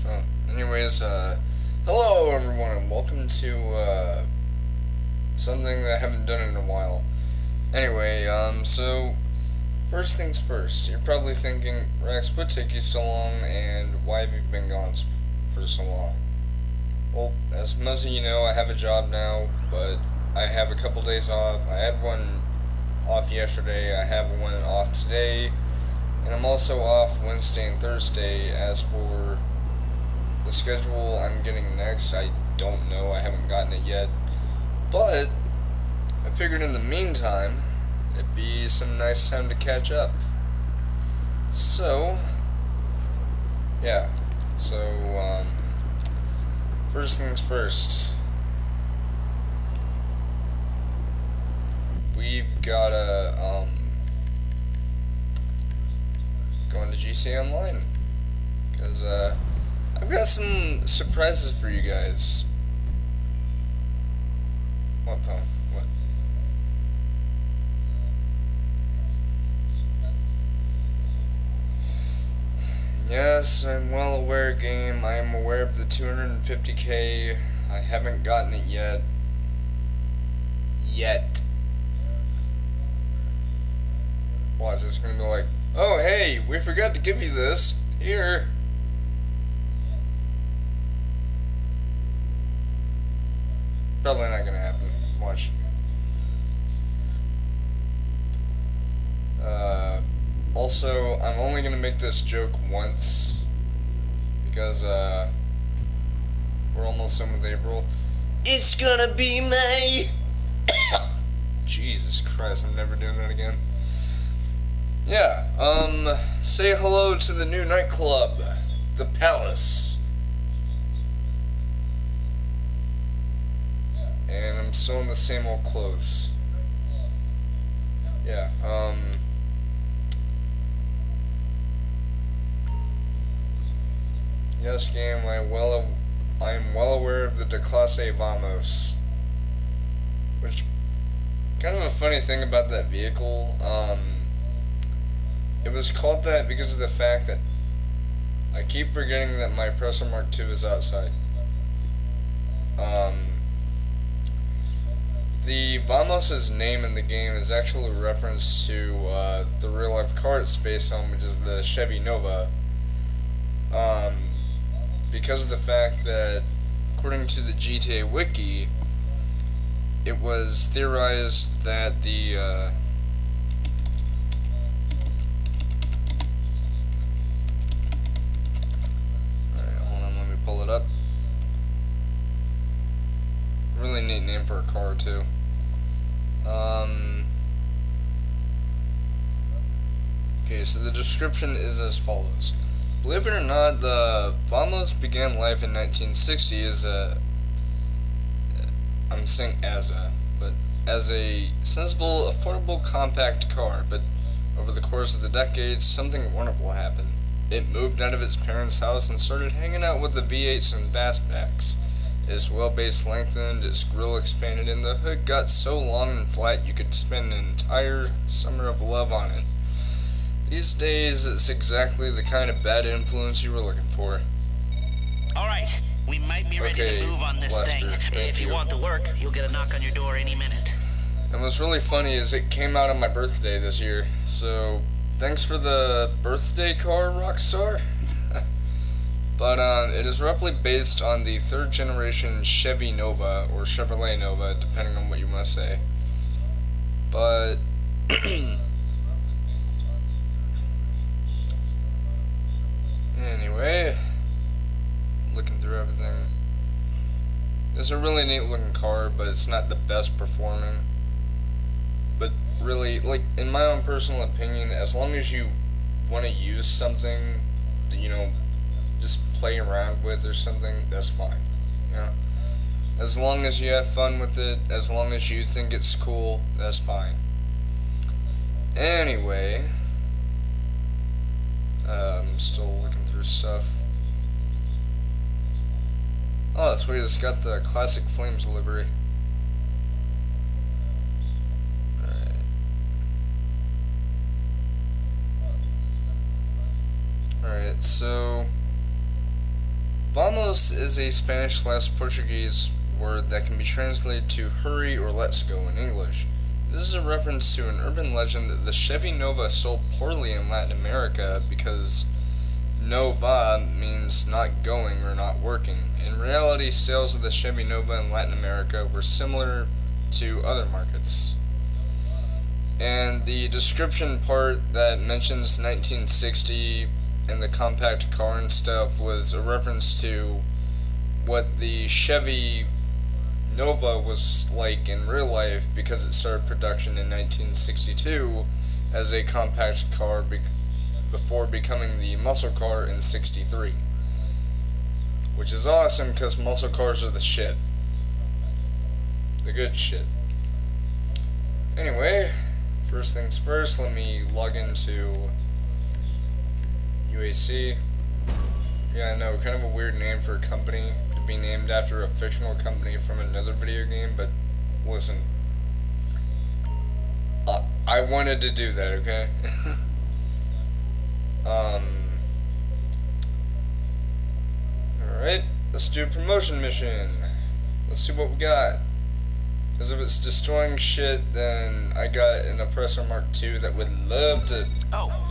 phone. Anyways, hello everyone and welcome to, something that I haven't done in a while. Anyway, so, first things first, you're probably thinking, Rex, what took you so long and why have you been gone for so long? Well, as most of you know, I have a job now, but I have a couple days off. I had one off yesterday, I have one off today, and I'm also off Wednesday and Thursday. As for the schedule I'm getting next, I don't know, I haven't gotten it yet, but I figured in the meantime, it'd be some nice time to catch up. So, yeah, so, first things first, we've gotta, go into GCA Online, because, I've got some surprises for you guys. What phone? What? Yes, I'm well aware, game. I am aware of the 250K. I haven't gotten it yet. Watch, it's gonna be like, oh hey, we forgot to give you this. Here. Probably not gonna happen. Watch. Also, I'm only gonna make this joke once because we're almost done with April. It's gonna be May. Jesus Christ, I'm never doing that again. Yeah, say hello to the new nightclub, the Palace. And I'm still in the same old clothes. Yeah, yes, game, I am well aware of the De Classe Vamos. Which, kind of a funny thing about that vehicle, it was called that because of the fact that I keep forgetting that my Presser Mark II is outside. The Vamos' name in the game is actually a reference to the real-life car it's based on, which is the Chevy Nova. Because of the fact that, according to the GTA Wiki, it was theorized that the alright, hold on, let me pull it up. Really neat name for a car, too. Okay, so the description is as follows. Believe it or not, the Vamos began life in 1960 as I'm saying as a sensible, affordable, compact car, but over the course of the decades, something wonderful happened. It moved out of its parents' house and started hanging out with the V8s and fastbacks. Its wheelbase lengthened, its grille expanded, and the hood got so long and flat you could spend an entire summer of love on it. These days, it's exactly the kind of bad influence you were looking for. Alright, we might be ready to move on this Lester, thing. If you want to work, you'll get a knock on your door any minute. And what's really funny is it came out on my birthday this year, so thanks for the birthday car, Rockstar. But it is roughly based on the third generation Chevy Nova, or Chevrolet Nova, depending on what you want to say. But anyway, looking through everything. It's a really neat looking car, but it's not the best performing. But really, like, in my own personal opinion, as long as you want to use something that, you know, just play around with or something, that's fine. You know? As long as you have fun with it, as long as you think it's cool, that's fine. Anyway, I'm still looking through stuff. Oh, that's weird, it's got the Classic Flames livery. Alright, so Vamos is a Spanish/Portuguese word that can be translated to hurry or let's go in English. This is a reference to an urban legend that the Chevy Nova sold poorly in Latin America because Nova means not going or not working. In reality, sales of the Chevy Nova in Latin America were similar to other markets. And the description part that mentions 1960 and the compact car and stuff was a reference to what the Chevy Nova was like in real life because it started production in 1962 as a compact car before becoming the muscle car in 63. Which is awesome because muscle cars are the shit. The good shit. Anyway, first things first, let me log into UAC. Yeah, I know, kind of a weird name for a company to be named after a fictional company from another video game, but listen. I wanted to do that, okay? Alright, let's do a promotion mission. Let's see what we got. Because if it's destroying shit, then I got an Oppressor Mark II that would love to...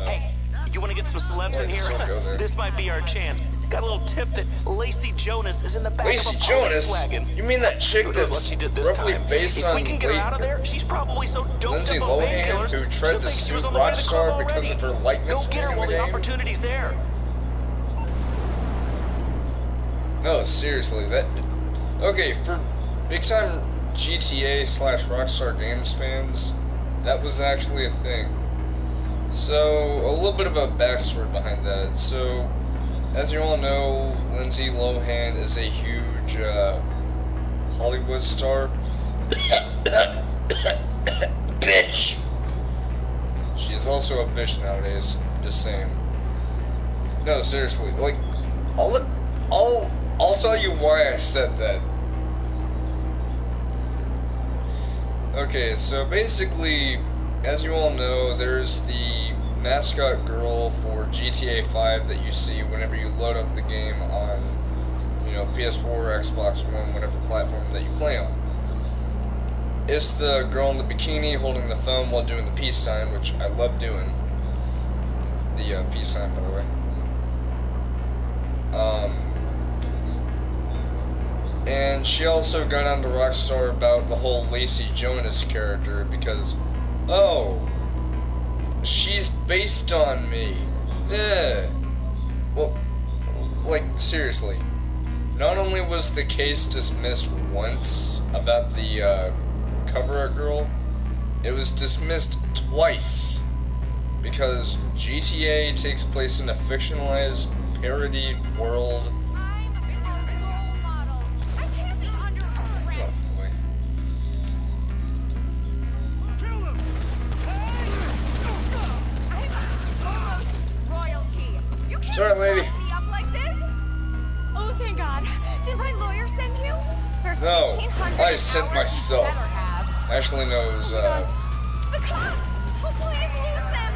Hey, you want to get some celebs in here? This might be our chance. Got a little tip that Lacey Jonas is in the back of a police wagon. You mean that chick that's roughly based on we can get her out of there, she's probably so doped Lindsay up on Lohan, painkillers, who tried to sue Rockstar because of her likeness Go get her in while the the game? opportunity's there. No, seriously, that... Okay, for big-time GTA/Rockstar Games fans, that was actually a thing. So, a little bit of a backstory behind that. So, as you all know, Lindsay Lohan is a huge Hollywood star. Bitch! She's also a bitch nowadays, just saying. No, seriously, like, I'll tell you why I said that. Okay, so basically, as you all know, there's the mascot girl for GTA 5 that you see whenever you load up the game on, you know, PS4, Xbox One, whatever platform that you play on. It's the girl in the bikini holding the phone while doing the peace sign, which I love doing. The peace sign, by the way. And she also got on to Rockstar about the whole Lacey Jonas character because, oh, she's based on me. Yeah. Well, like, seriously. Not only was the case dismissed once about the cover art girl, it was dismissed twice because GTA takes place in a fictionalized, parodied world. Sorry, lady. Oh, thank God. Did my lawyer send you? No, I sent myself. Ashley knows, The cops! Oh, please lose them!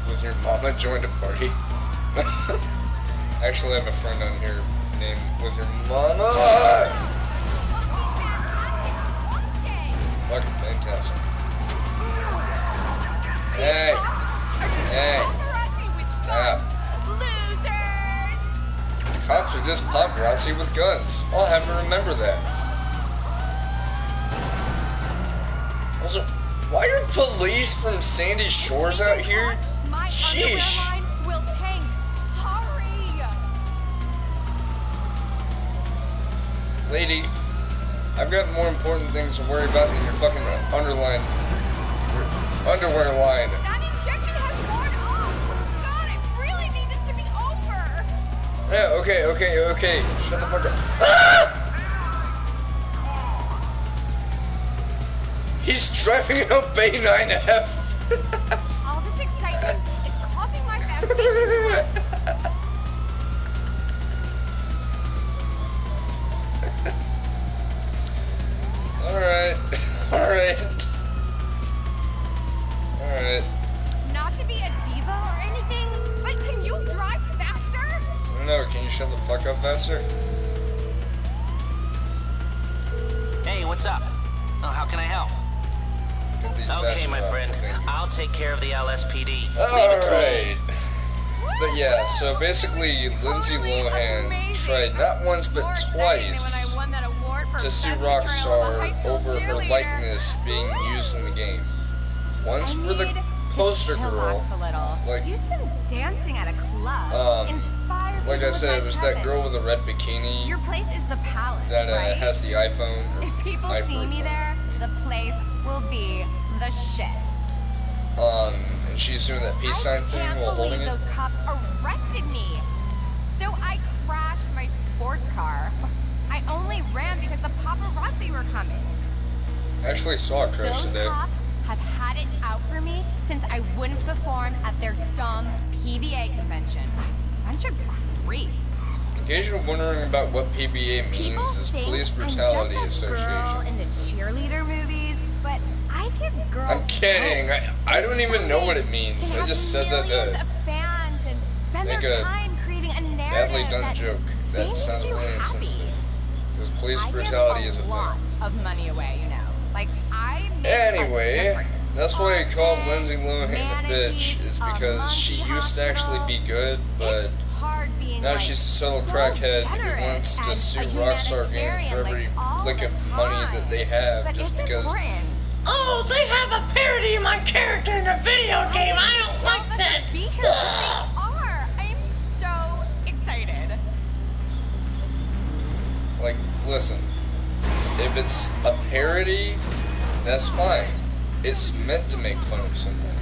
Was your mama joined a party? Actually, I have a friend on here named Was Your Mama? Fucking fantastic. Hey! Hey! Stop. Losers! Cops are just paparazzi with guns. I'll have to remember that. Also, why are police from Sandy Shores out here? My underwear line will tank. Hurry! Lady, I've got more important things to worry about than your fucking underwear line. That injection has worn off! God, I really need this to be over! Yeah, okay. Shut the fuck up. Ah! He's driving a Bay 9F. All this excitement is causing my foundation. Alright. Not to be a diva or anything, but can you drive faster? No, officer. Hey, what's up? Oh, how can I help? Okay, my friend. I'll take care of the LSPD. Alright. But yeah, so basically Lindsay Lohan tried not once but twice to sue Rockstar over her likeness being used in the game. Once for the poster girl, like, do some dancing at a club. Inspire like I said, it was that girl with the red bikini. Your place is the palace, that right? has the iPhone. If people see me there, the place will be the shit. And she's doing that peace sign thing while holding it. I can't believe those cops arrested me. So I crashed my sports car. I only ran because the paparazzi were coming. I actually saw a crash today. Those cops have had it out for me since I wouldn't perform at their dumb PBA convention. Bunch of creeps. In case you're wondering about what PBA means, it's Police Brutality Association. Girl in the cheerleader movies, but I get girls. I'm kidding. I don't even know what it means. I just said that of fans and spend make their a time creating a narrative badly done that joke. That sounds really insensitive. Because police brutality is a thing. I give a lot of money away, you know. Like I make anyway, that's why I called Lindsay Lohan a bitch. Is because she used to actually be good, but now she's a total crackhead who wants to sue Rockstar Games for every lick of money that they have just because. Oh, they have a parody of my character in a video game. I don't like that. Be here, they are. I am so excited. Like, listen, if it's a parody, that's fine. It's meant to make fun of somebody.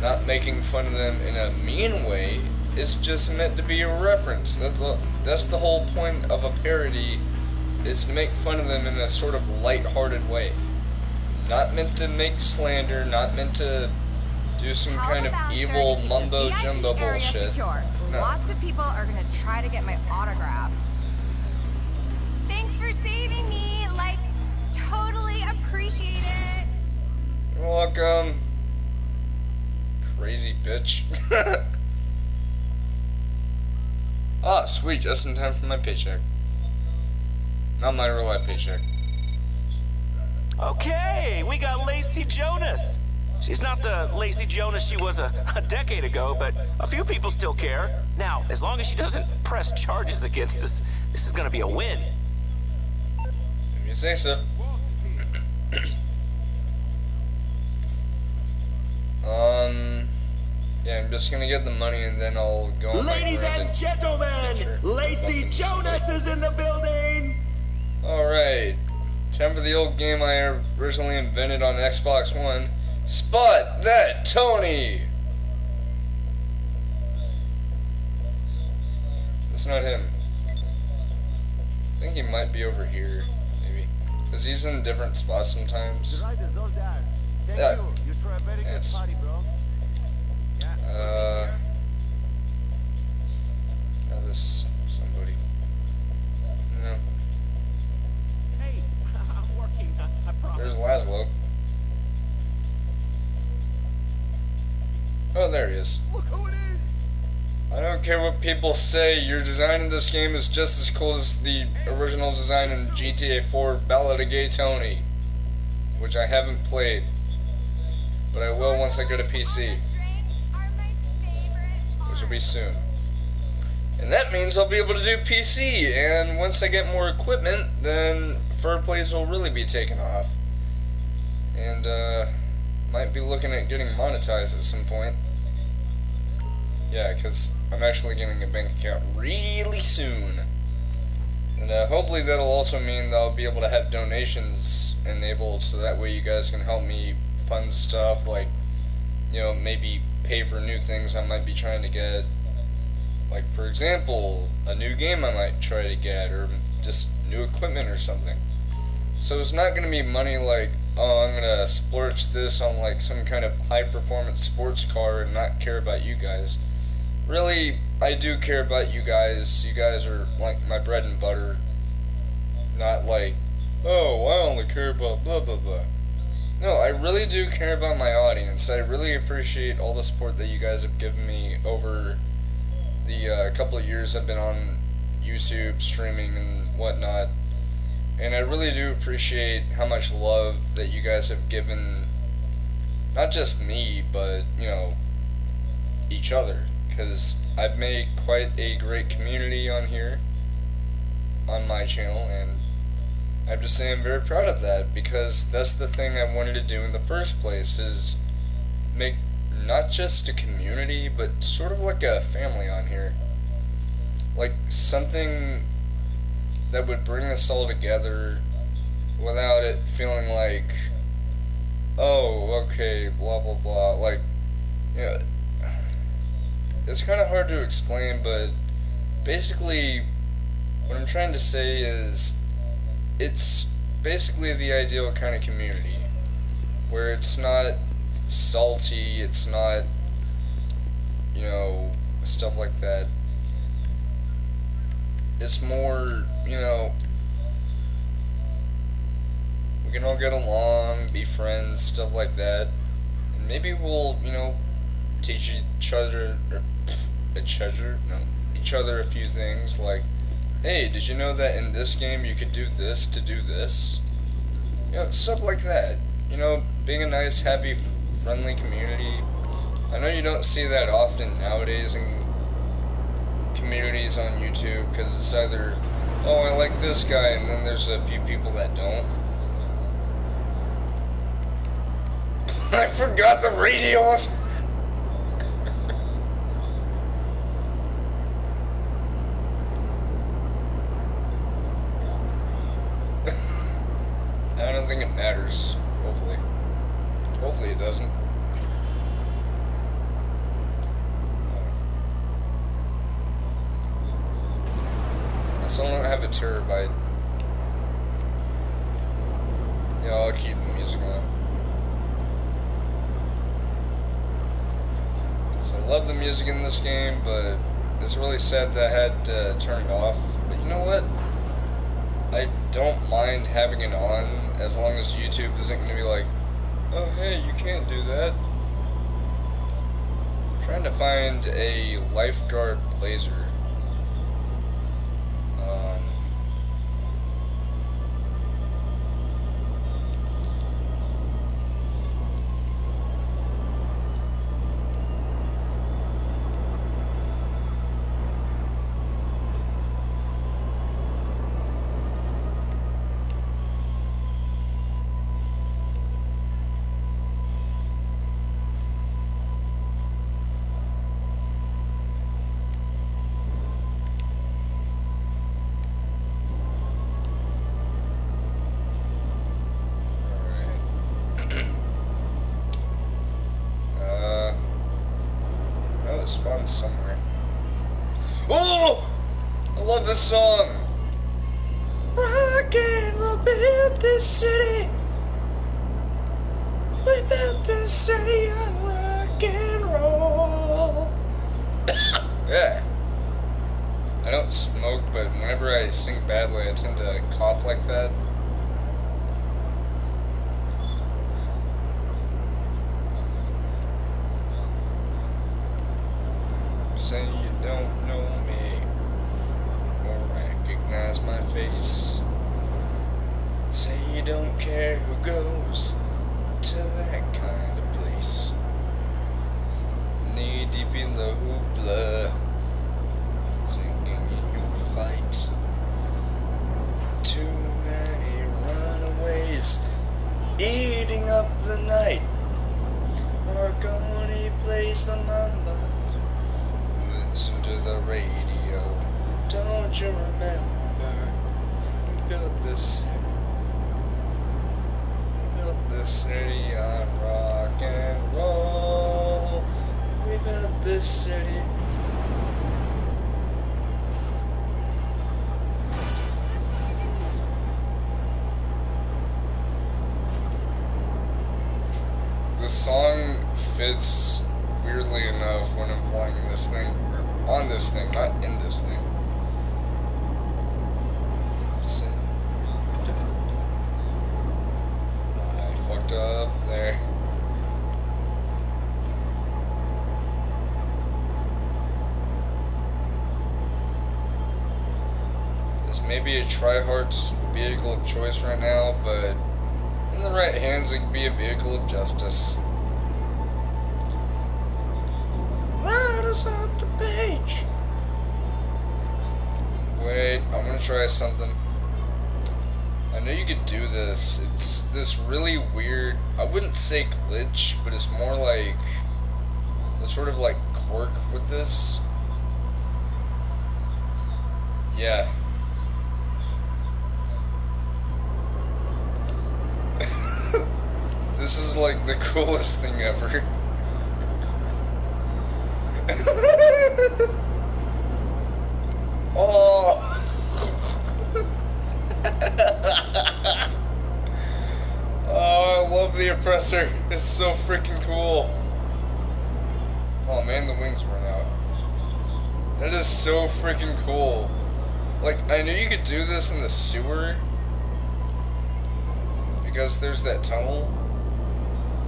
Not making fun of them in a mean way. It's just meant to be a reference. That's the whole point of a parody, is to make fun of them in a sort of light-hearted way. Not meant to make slander, not meant to do some kind of evil mumbo-jumbo bullshit. No. Lots of people are gonna try to get my autograph. Thanks for saving me, like, totally appreciate it. You're welcome. Crazy bitch. Ah, sweet, just in time for my paycheck. Not my real life paycheck. Okay, we got Lacey Jonas. She's not the Lacey Jonas she was a decade ago, but a few people still care. Now, as long as she doesn't press charges against us, this is gonna be a win. If you say so. Yeah, I'm just gonna get the money and then I'll go on. Ladies and gentlemen, Lacey Jonas is in the building! Alright. Time for the old game I originally invented on Xbox One. Spot that Tony! That's not him. I think he might be over here, maybe. Because he's in different spots sometimes. Yeah. Yes. Now this somebody. No. Hey, I'm working, I promise. There's Laszlo. Oh, there he is. Look who it is! I don't care what people say, your design in this game is just as cool as the original design in GTA 4 Ballad of Gay Tony, which I haven't played, but I will once I get a PC, which will be soon. And that means I'll be able to do PC, and once I get more equipment, then Fur Plays will really be taken off. And, might be looking at getting monetized at some point. Yeah, because I'm actually getting a bank account really soon. And hopefully that'll also mean that I'll be able to have donations enabled, so that way you guys can help me fund stuff like, you know, maybe pay for new things I might be trying to get. Like, for example, a new game I might try to get, or just new equipment or something. So it's not going to be money like, oh, I'm going to splurge this on like some kind of high-performance sports car and not care about you guys. Really, I do care about you guys. You guys are like my bread and butter. Not like, oh, I only care about blah blah blah. No, I really do care about my audience. I really appreciate all the support that you guys have given me over the couple of years I've been on YouTube streaming and whatnot. And I really do appreciate how much love that you guys have given, not just me, but, you know, each other. Because I've made quite a great community on here, on my channel, and I have to say I'm very proud of that, because that's the thing I wanted to do in the first place, is make not just a community, but sort of like a family on here. Like something that would bring us all together without it feeling like, oh, okay, blah blah blah. Like, you know, it's kind of hard to explain, but basically what I'm trying to say is it's basically the ideal kind of community where it's not salty, it's not, you know, stuff like that. It's more, you know, we can all get along, be friends, stuff like that. And maybe we'll, you know, teach each other, each other a few things, like, hey, did you know that in this game you could do this to do this? You know, stuff like that. You know, being a nice, happy, friendly community. I know you don't see that often nowadays in communities on YouTube, because it's either, oh, I like this guy, and then there's a few people that don't. I forgot the radios! I don't think it matters, hopefully. Hopefully it doesn't. I still don't have a terabyte. Yeah, I'll keep the music on. So I love the music in this game, but it's really sad that I had to turn it off. But you know what? I don't mind having it on as long as YouTube isn't going to be like, oh hey, you can't do that. I'm trying to find a lifeguard blazer. Spawned somewhere. Oh! I love this song! Rock and roll, built this city. We built this city on rock and roll. Yeah. I don't smoke, but whenever I sing badly, I tend to cough like that. Say you don't know me or recognize my face. Say you don't care who goes to that kind of place. Knee deep in the hoopla, singing you fight. Too many runaways eating up the night. Marconi plays the mamba. Listen to the radio. Don't you remember? We built this city. We built this city on rock and roll. We built this city. The song fits weirdly enough when I'm flying in this thing. On this thing, not in this thing. I fucked up there. maybe a tryhard's vehicle of choice right now, but in the right hands, it could be a vehicle of justice. Right us off the page. Wait, I'm gonna try something. I know you could do this. It's this really weird, I wouldn't say glitch, but it's more like a sort of like quirk with this. Yeah. This is like the coolest thing ever. Oh. Oh, I love the oppressor. It's so freaking cool. Oh man, the wings run out. That is so freaking cool. Like, I knew you could do this in the sewer because there's that tunnel,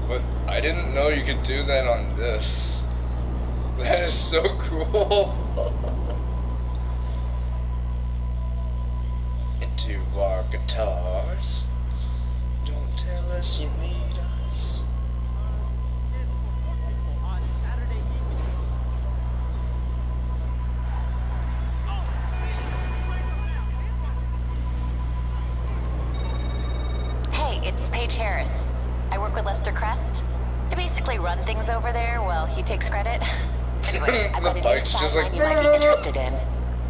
but I didn't know you could do that on this. That is so cool. Into our guitars. Don't tell us you need us. Hey, it's Paige Harris. I work with Lester Crest. I basically run things over there while he takes credit. Anyway, I've got a new sideline you might be interested in.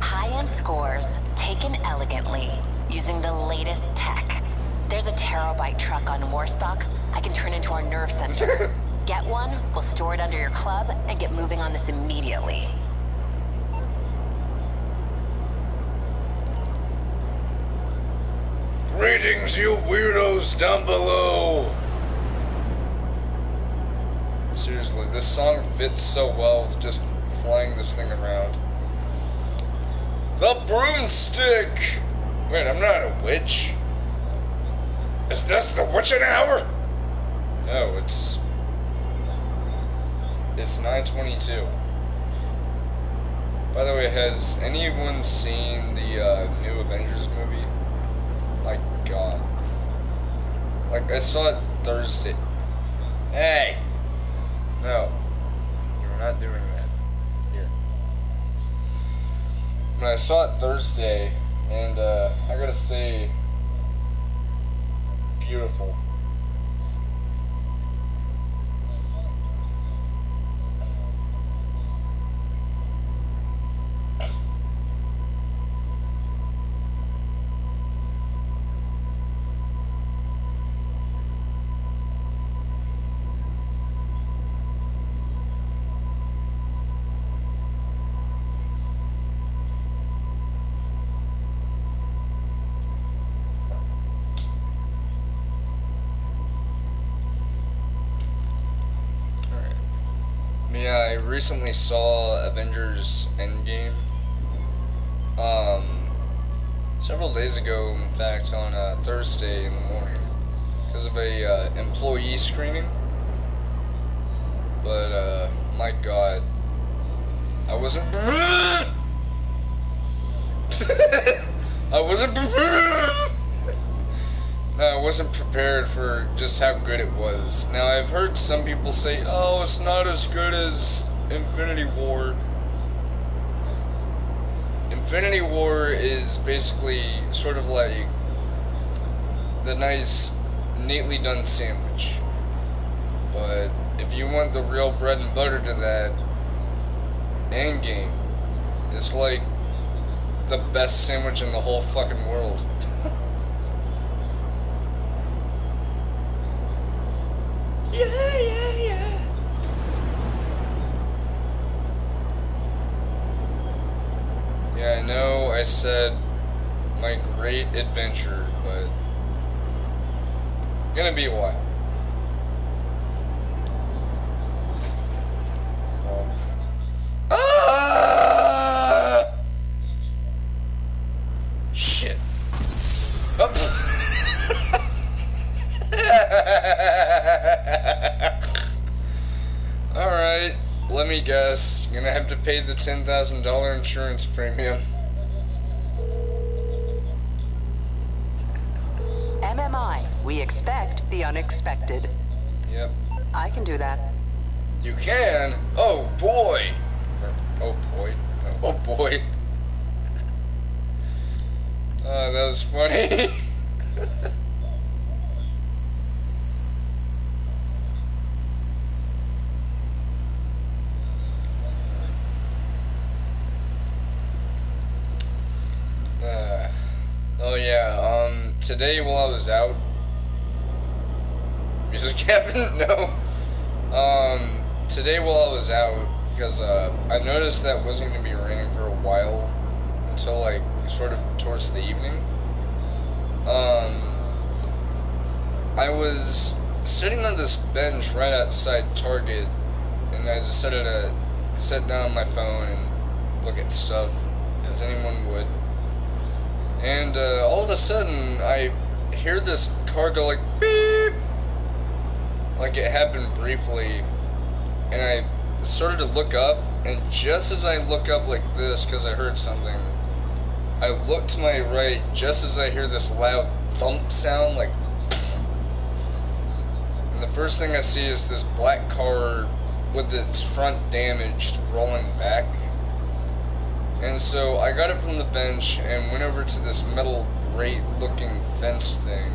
High-end scores, taken elegantly, using the latest tech. There's a terabyte truck on Warstock I can turn into our nerve center. Get one, we'll store it under your club, and get moving on this immediately. Greetings, you weirdos down below! Seriously, this song fits so well with just flying this thing around. The broomstick! Wait, I'm not a witch. Is this the witching hour? No, it's 9:22. By the way, has anyone seen the new Avengers movie? My God. Like, I saw it Thursday. Hey! No. You're not doing that. Here. When I saw it Thursday, and I gotta say, beautiful. Yeah, I recently saw Avengers Endgame. Several days ago, in fact, on Thursday in the morning, because of a employee screening. But my God, I wasn't. I wasn't. No, I wasn't prepared for just how good it was. Now, I've heard some people say, oh, it's not as good as Infinity War. Infinity War is basically sort of like the nice, neatly done sandwich. But if you want the real bread and butter to that, Endgame is like the best sandwich in the whole fucking world. Yeah. Yeah, I know I said my great adventure, but gonna be a while. Shit. Alright, let me guess. You're gonna have to pay the $10,000 insurance premium. We expect the unexpected. Yep. I can do that. You can? Oh boy! Oh boy. Oh boy. Oh, that was funny. Oh yeah, today while I was out, music happened? No. Today while I was out, because I noticed that it wasn't going to be raining for a while, until like, sort of towards the evening. I was sitting on this bench right outside Target, and I decided to sit down on my phone and look at stuff, as anyone would. And all of a sudden, I hear this car go like, beep! Like it happened briefly. And I started to look up, and just as I look up like this, because I heard something, I look to my right just as I hear this loud thump sound, like, and the first thing I see is this black car with its front damaged rolling back. And so I got up from the bench and went over to this metal grate looking fence thing,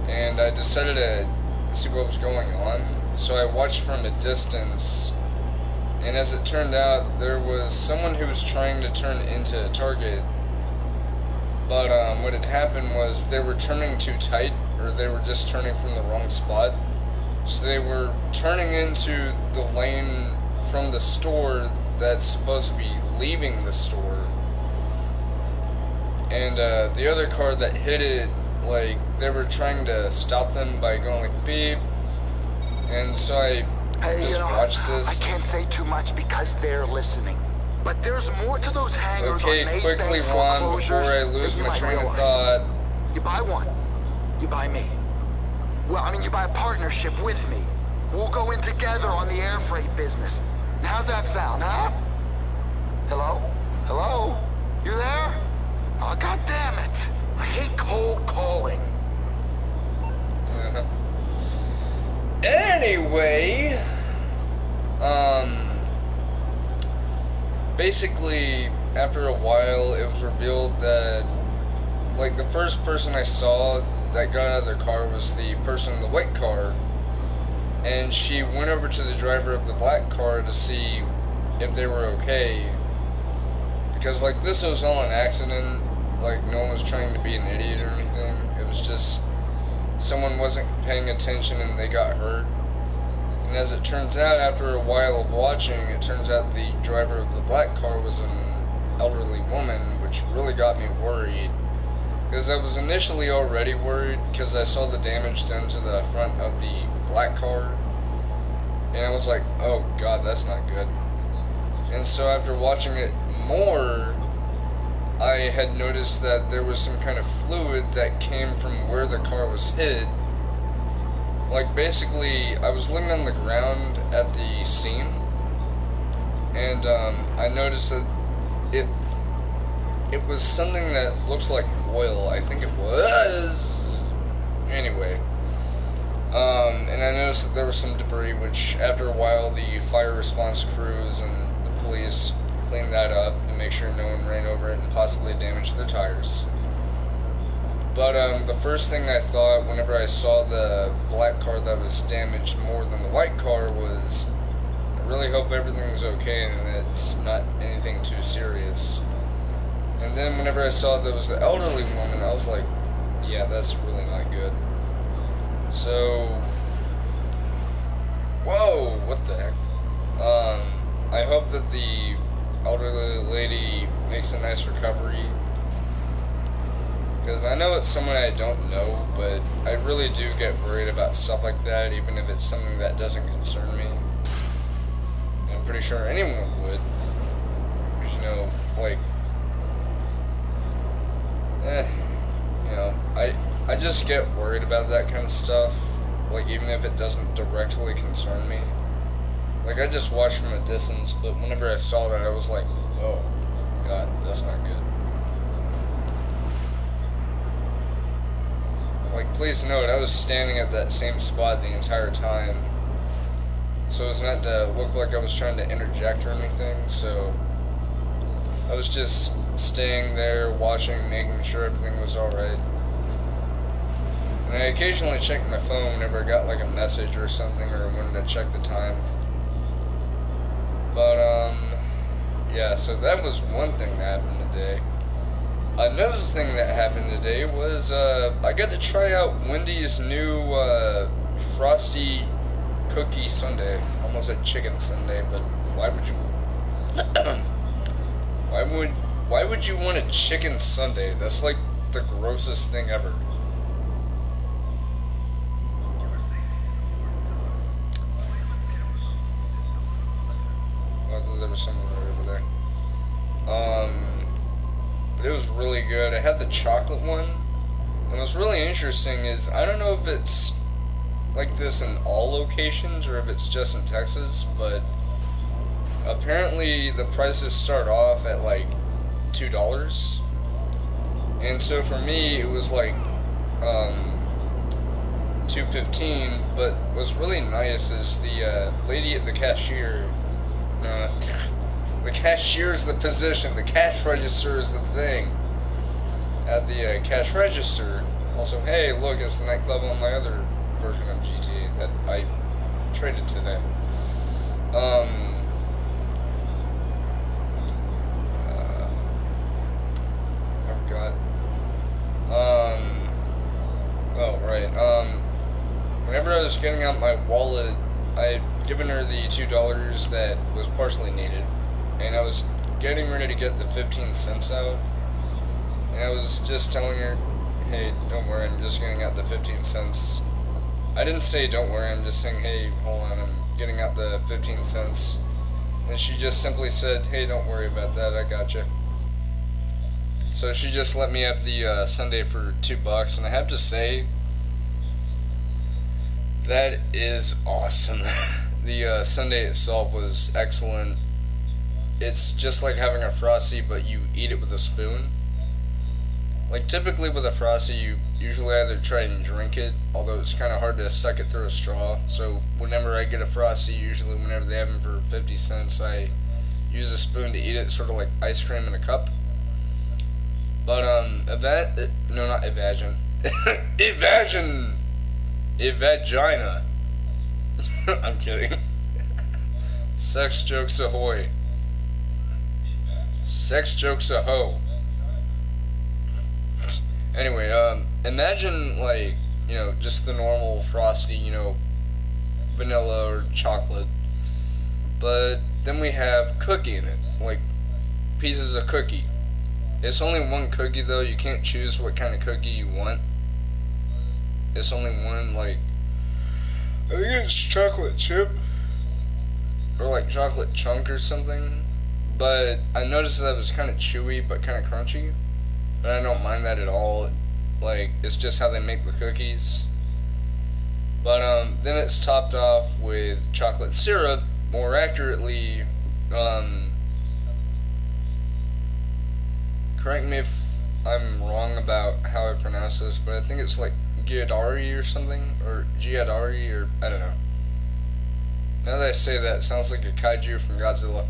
and I decided to see what was going on. So I watched from a distance, and as it turned out, there was someone who was trying to turn into a Target, but what had happened was they were turning too tight, or they were just turning from the wrong spot. So they were turning into the lane from the store that's supposed to be leaving the store, and the other car that hit it, like, they were trying to stop them by going like beep, and so I just watched this. I can't say too much because they're listening, but there's more to those hangers okay, on Maze quickly, Bank Ron, before I lose my train of thought. You buy one, you buy me. Well, I mean, you buy a partnership with me. We'll go in together on the air freight business. How's that sound, huh? Hello? Hello? You there? Oh, God damn it. I hate cold calling. Anyway, basically, after a while, it was revealed that, like, the first person I saw that got out of their car was the person in the white car, and she went over to the driver of the black car to see if they were okay, because, like, this was all an accident. Like, no one was trying to be an idiot or anything. It was just someone wasn't paying attention and they got hurt. And as it turns out, after a while of watching, it turns out the driver of the black car was an elderly woman, which really got me worried. Because I was initially already worried because I saw the damage done to the front of the black car. And I was like, oh god, that's not good. And so after watching it more, I had noticed that there was some kind of fluid that came from where the car was hit. Like, basically, I was laying on the ground at the scene, and I noticed that it was something that looked like oil. I think it was. Anyway, and I noticed that there was some debris, which after a while the fire response crews and the police cleaned that up and make sure no one ran over it and possibly damaged their tires. But the first thing I thought whenever I saw the black car that was damaged more than the white car was, I really hope everything's okay and it's not anything too serious. And then whenever I saw that it was the elderly woman, I was like, yeah, that's really not good. So, whoa, what the heck? I hope that the elderly lady makes a nice recovery, because I know it's someone I don't know, but I really do get worried about stuff like that, even if it's something that doesn't concern me. And I'm pretty sure anyone would, because, you know, like, you know, I just get worried about that kind of stuff, like, even if it doesn't directly concern me. Like, I just watched from a distance, but whenever I saw that, I was like, oh, god, that's not good. Like, please note, I was standing at that same spot the entire time. So as not to look like I was trying to interject or anything, so I was just staying there, watching, making sure everything was alright. And I occasionally checked my phone whenever I got like a message or something, or wanted to check the time. But, yeah, so that was one thing that happened today. Another thing that happened today was, I got to try out Wendy's new, Frosty Cookie Sundae. Almost said chicken sundae, but why would you... why would you want a chicken sundae? That's like the grossest thing ever. Oh, there was someone right over there. But it was really good. I had the chocolate one, and what's really interesting is, I don't know if it's like this in all locations or if it's just in Texas, but apparently the prices start off at like $2, and so for me it was like $2.15. But what's really nice is the lady at the cashier, the cashier is the position, the cash register is the thing. At the cash register, also, hey, look, it's the nightclub on my other version of GT that I traded today. I forgot. Oh, right. Whenever I was getting out my wallet, I had given her the $2 that was partially needed, and I was getting ready to get the 15 cents out, and I was just telling her, hey, don't worry, I'm just getting out the 15 cents. I didn't say don't worry, I'm just saying, hey, hold on, I'm getting out the 15 cents. And she just simply said, hey, don't worry about that, I gotcha. So she just let me have the sundae for $2, and I have to say, that is awesome. The sundae itself was excellent. It's just like having a Frosty, but you eat it with a spoon. Like, typically with a Frosty, you usually either try and drink it, although it's kind of hard to suck it through a straw. So whenever I get a Frosty, usually whenever they have them for 50 cents, I use a spoon to eat it, sort of like ice cream in a cup. But, no, not Evagin. Evagina. I'm kidding. Sex jokes ahoy. Sex jokes a-ho. Anyway, imagine, like, you know, just the normal Frosty, you know, vanilla or chocolate. But then we have cookie in it, like pieces of cookie. It's only one cookie, though. You can't choose what kind of cookie you want. It's only one, like, I think it's chocolate chip, or like chocolate chunk or something. But I noticed that it was kind of chewy, but kind of crunchy. But I don't mind that at all. Like, it's just how they make the cookies. But then it's topped off with chocolate syrup, more accurately, correct me if I'm wrong about how I pronounce this, but I think it's like Giadari or something, or Giadari, or I don't know. Now that I say that, it sounds like a kaiju from Godzilla.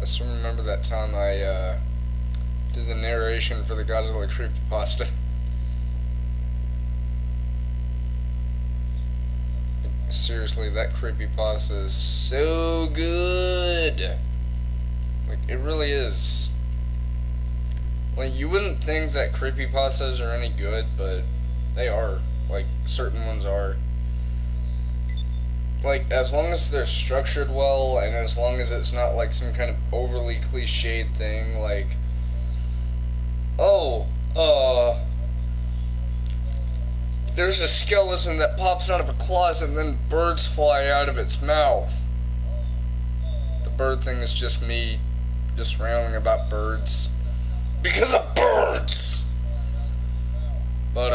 I still remember that time I did the narration for the Godzilla creepypasta. Seriously, that creepypasta is so good. Like, it really is. Like, you wouldn't think that creepypastas are any good, but they are. Like, certain ones are. Like, as long as they're structured well, and as long as it's not like some kind of overly cliched thing, like, oh, there's a skeleton that pops out of a closet and then birds fly out of its mouth. The bird thing is just me just rambling about birds. Because of birds! But,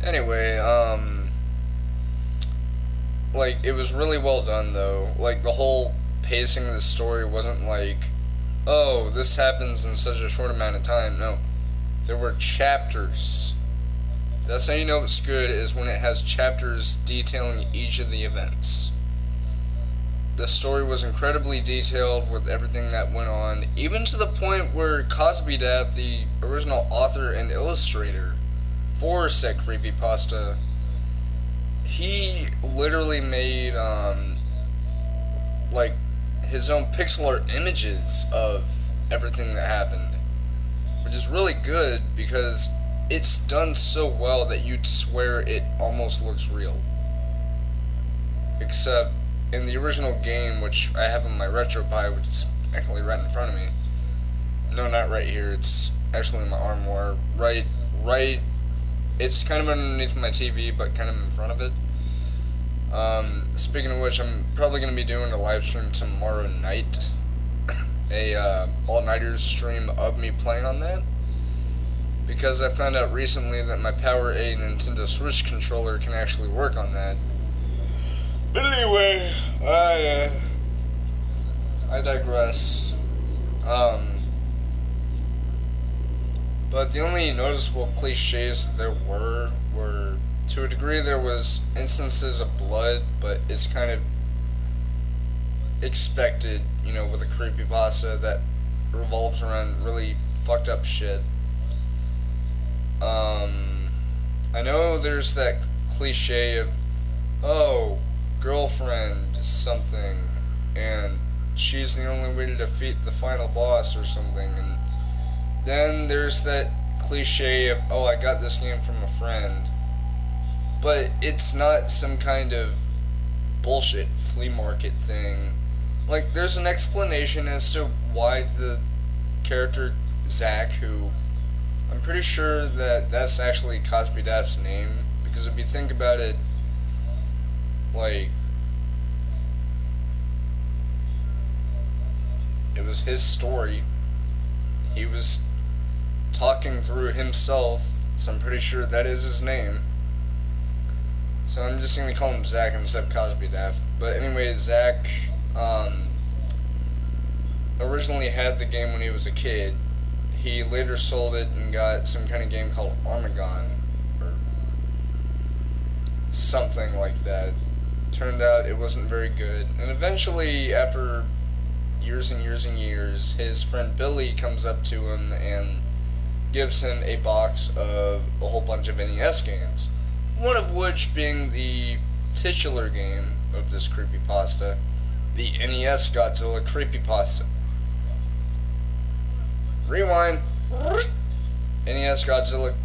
Anyway, like, it was really well done, though. Like, the whole pacing of the story wasn't like, oh, this happens in such a short amount of time. No. There were chapters. That's how you know it's good, is when it has chapters detailing each of the events. The story was incredibly detailed with everything that went on, even to the point where Cosby Dab, the original author and illustrator for said creepypasta, he literally made, like, his own pixel art images of everything that happened. Which is really good because it's done so well that you'd swear it almost looks real. Except in the original game, which I have on my RetroPie, which is actually right in front of me. No, not right here. It's actually in my armoire. Right. It's kind of underneath my TV, but kind of in front of it. Speaking of which, I'm probably going to be doing a live stream tomorrow night. A all-nighters stream of me playing on that. Because I found out recently that my Power A Nintendo Switch controller can actually work on that. But anyway, I digress. But the only noticeable cliches that there were, to a degree, there was instances of blood, but it's kind of expected, you know, with a creepypasta that revolves around really fucked up shit. I know there's that cliche of, oh, girlfriend something, and she's the only way to defeat the final boss or something, and then there's that cliche of, oh, I got this game from a friend, but it's not some kind of bullshit flea market thing. Like, there's an explanation as to why the character Zach, who I'm pretty sure that that's actually Cosby Dab's name, because if you think about it, like, it was his story. He was talking through himself, so I'm pretty sure that is his name. So I'm just going to call him Zach instead of Cosby Dab. But anyway, Zach originally had the game when he was a kid. He later sold it and got some kind of game called Armagon, or something like that. Turned out it wasn't very good. And eventually, after years and years and years, his friend Billy comes up to him and gives him a box of a whole bunch of NES games. One of which being the titular game of this creepypasta, the NES Godzilla creepypasta. Rewind. NES Godzilla.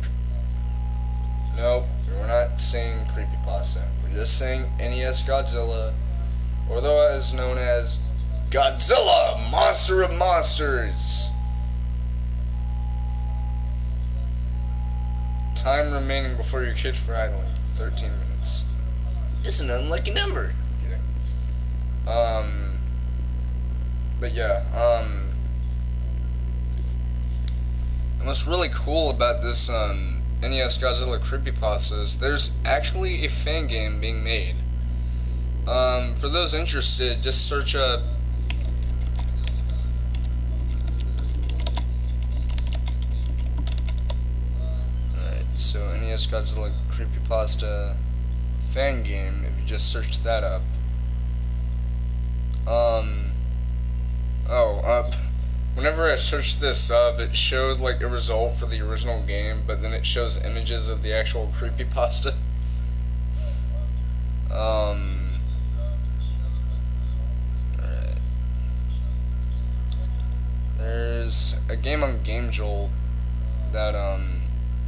Nope, we're not saying creepypasta. We're just saying NES Godzilla, or otherwise known as Godzilla, Monster of Monsters. Time remaining before your kid for idling, 13 minutes. It's an unlucky number. Kidding. But yeah, and what's really cool about this NES Godzilla creepypasta is there's actually a fan game being made. For those interested, just search up so NES Godzilla creepypasta fan game, if you just search that up. Whenever I searched this up, it showed like a result for the original game, but then it shows images of the actual creepypasta. Alright. There's a game on Game Jolt that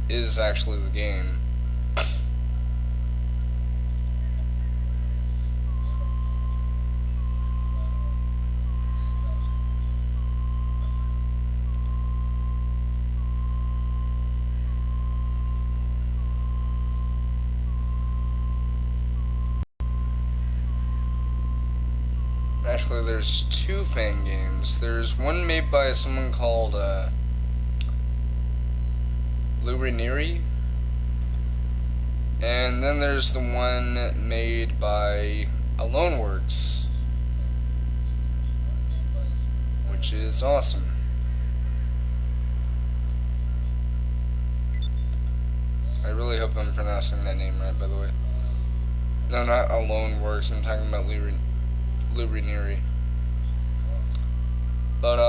is actually the game. Actually, there's two fan games. There's one made by someone called Lou Ranieri, And then there's the one made by Aloneworks, which is awesome. I really hope I'm pronouncing that name right, by the way. No, not Aloneworks, I'm talking about Lou Ranieri. But,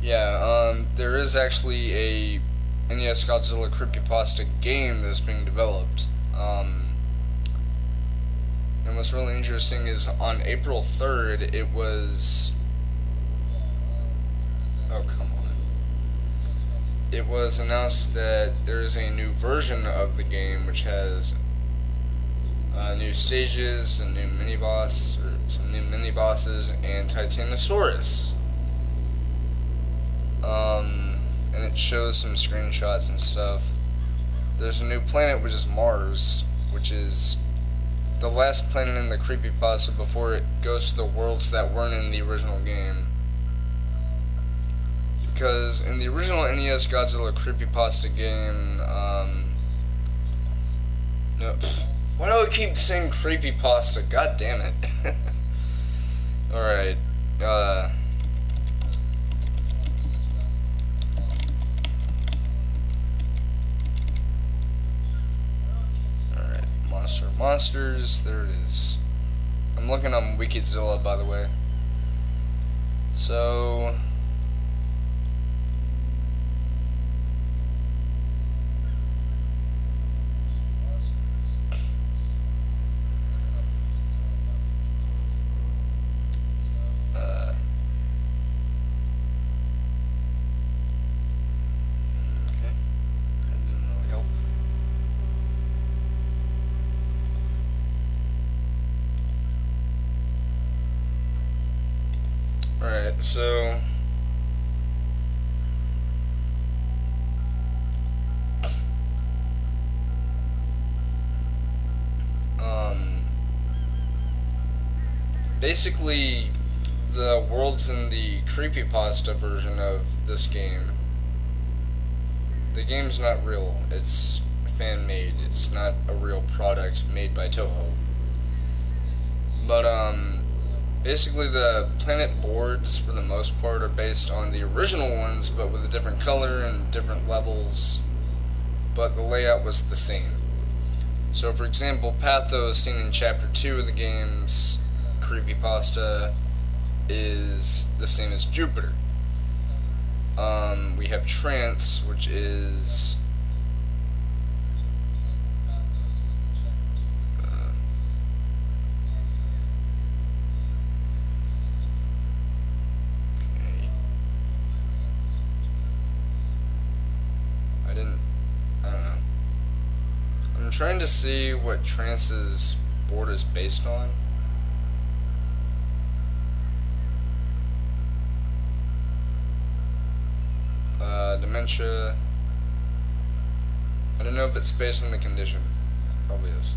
yeah, there is actually a NES Godzilla creepypasta game that's being developed. And what's really interesting is on April 3rd, it was... Oh, come on. It was announced that there's a new version of the game which has new stages, a new mini-boss, or some new mini-bosses, and Titanosaurus. And it shows some screenshots and stuff. There's a new planet, which is Mars, which is the last planet in the creepypasta before it goes to the worlds that weren't in the original game. Because in the original NES Godzilla creepypasta game, no, why do I keep saying creepypasta? God damn it. Alright, Monsters, there it is. I'm looking on Wikizilla, by the way. So... Alright, so basically the worlds in the creepypasta version of this game, the game's not real, it's fan-made, it's not a real product made by Toho. But basically, the planet boards, for the most part, are based on the original ones, but with a different color and different levels, but the layout was the same. So, for example, Pathos, seen in Chapter 2 of the game's creepypasta, is the same as Jupiter. We have Trance, which is... I'm trying to see what Trance's board is based on. Dementia. I don't know if it's based on the condition. Probably is.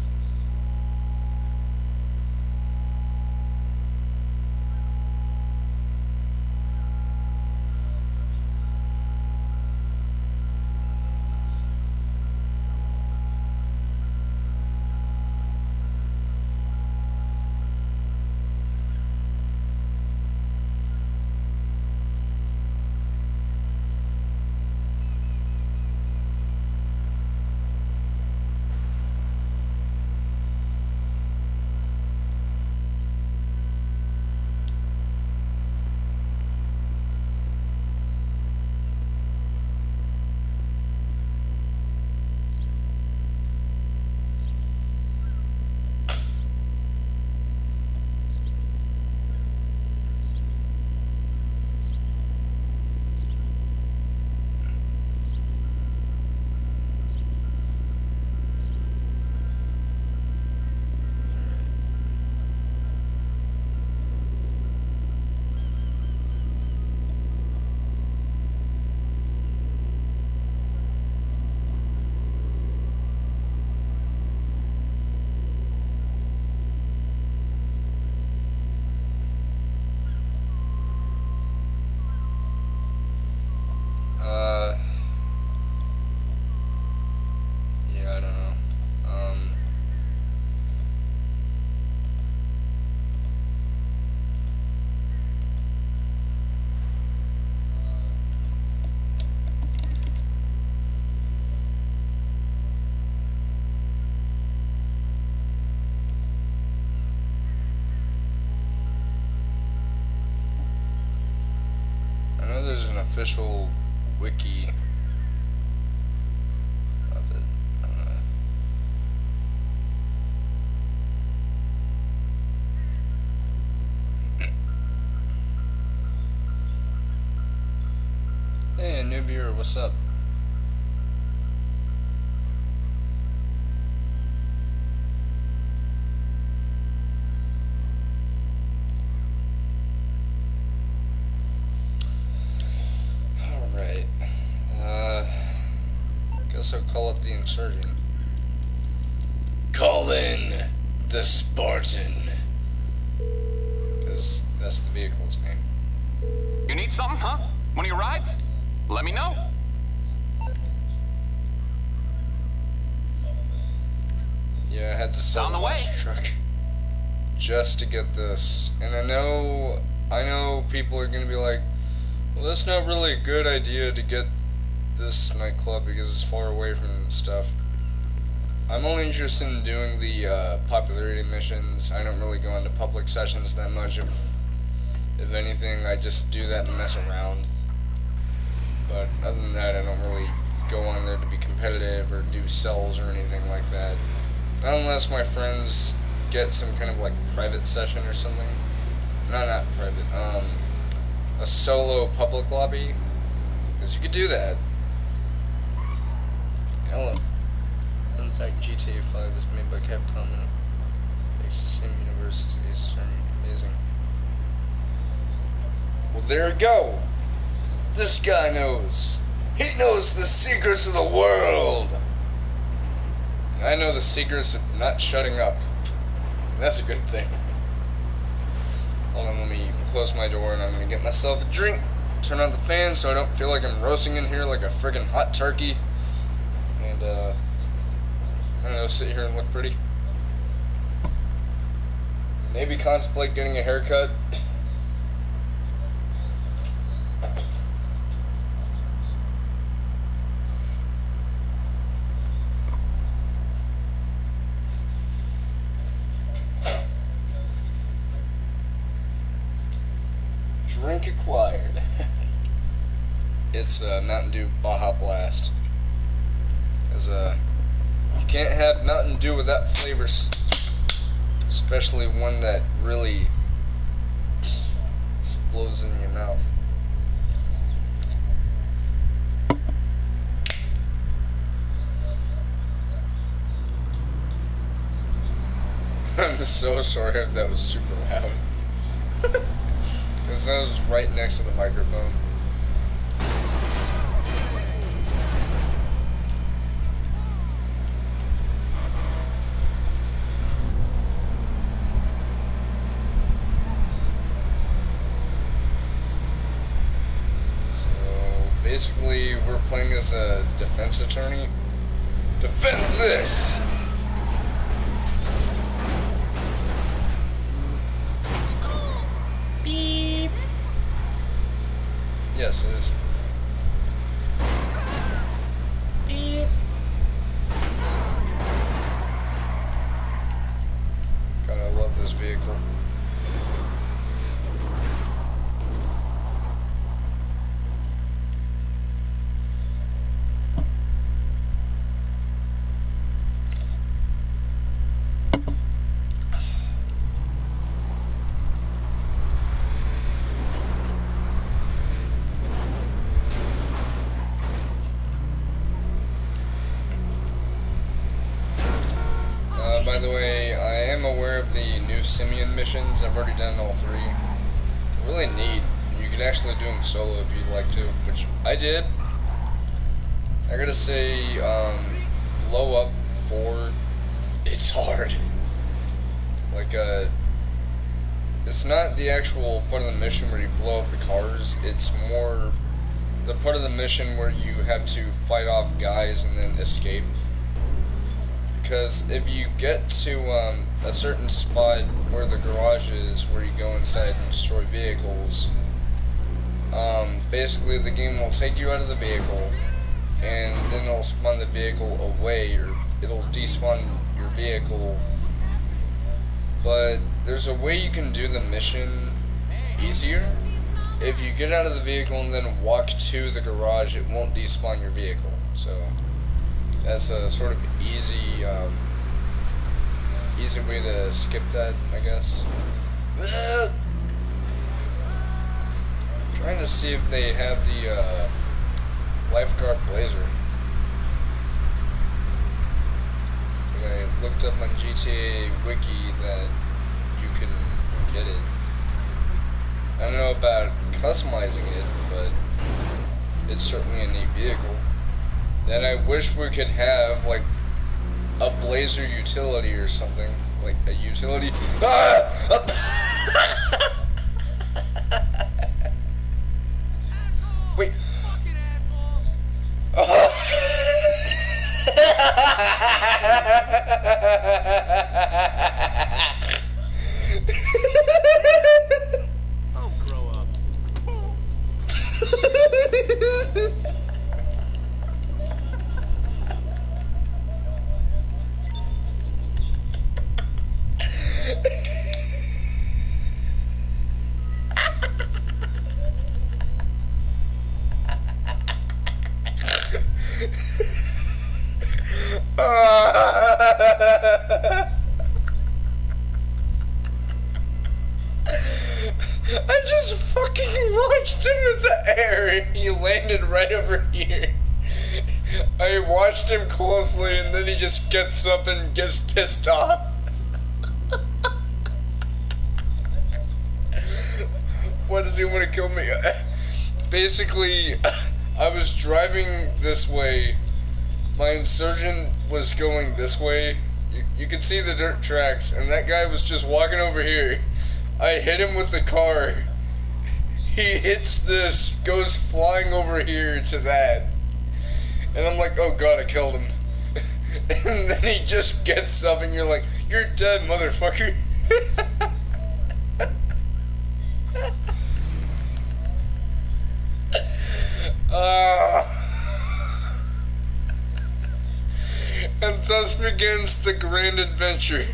official wiki of it. Hey, a new viewer, what's up? Alright. Guess I'll call up the insurgent. Call in the Spartan. Because that's the vehicle's name. You need something, huh? One of your rides? Let me know. Yeah, I had to sell On the my way. truck just to get this. And I know people are gonna be like, well, that's not really a good idea to get this nightclub because it's far away from stuff. I'm only interested in doing the popularity missions. I don't really go into public sessions that much. If anything, I just do that to mess around. But other than that, I don't really go on there to be competitive or do cells or anything like that. Not unless my friends get some kind of like private session or something. No, not private. A solo public lobby. Because you could do that. Hello. In fact, GTA 5 was made by Capcom and it takes the same universe as Ace Attorney. Amazing. Well, there you go. This guy knows. He knows the secrets of the world. And I know the secrets of not shutting up. And that's a good thing. Hold on, let me close my door and I'm gonna get myself a drink. Turn on the fan so I don't feel like I'm roasting in here like a friggin' hot turkey. And, I don't know, sit here and look pretty. Maybe contemplate getting a haircut. Drink acquired. It's Mountain Dew Baja Blast. Because you can't have Mountain Dew without flavors, especially one that really explodes in your mouth. I'm so sorry if that was super loud. Because that was right next to the microphone. So basically, we're playing as a defense attorney. Defend this! Beep. Yes, it is. Beep. God, I love this vehicle. By the way, I am aware of the new Simeon missions. I've already done all 3. They're really neat. You could actually do them solo if you'd like to, which I did. I gotta say, blow up 4, it's hard. Like, it's not the actual part of the mission where you blow up the cars, it's more the part of the mission where you have to fight off guys and then escape. Because if you get to a certain spot where the garage is, where you go inside and destroy vehicles, basically the game will take you out of the vehicle, and then it'll spawn the vehicle away, or it'll despawn your vehicle. But there's a way you can do the mission easier, if you get out of the vehicle and then walk to the garage, it won't despawn your vehicle. So that's a sort of easy way to skip that, I guess. Trying to see if they have the lifeguard blazer. Because I looked up on GTA Wiki that you can get it. I don't know about customizing it, but it's certainly a neat vehicle that I wish we could have, like a blazer utility or something, like a utility. Wait. Oh, grow up. I just fucking launched him in the air and he landed right over here. I watched him closely and then he just gets up and gets pissed off. Why does he want to kill me? Basically, I was driving this way. My insurgent was going this way. You can see the dirt tracks, and that guy was just walking over here. I hit him with the car. He hits this, goes flying over here to that. And I'm like, oh god, I killed him. And then he just gets up and you're like, you're dead, motherfucker. And thus begins the grand adventure.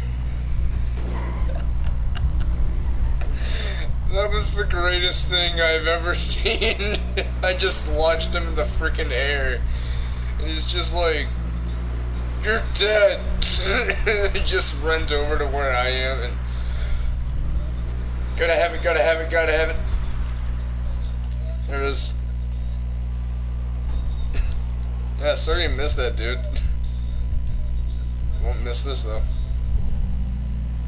That was the greatest thing I've ever seen. I just launched him in the freaking air. And he's just like, you're dead. He just runs over to where I am and gotta have it, gotta have it, gotta have it. There it is. Yeah, sorry you missed that, dude. Won't miss this though.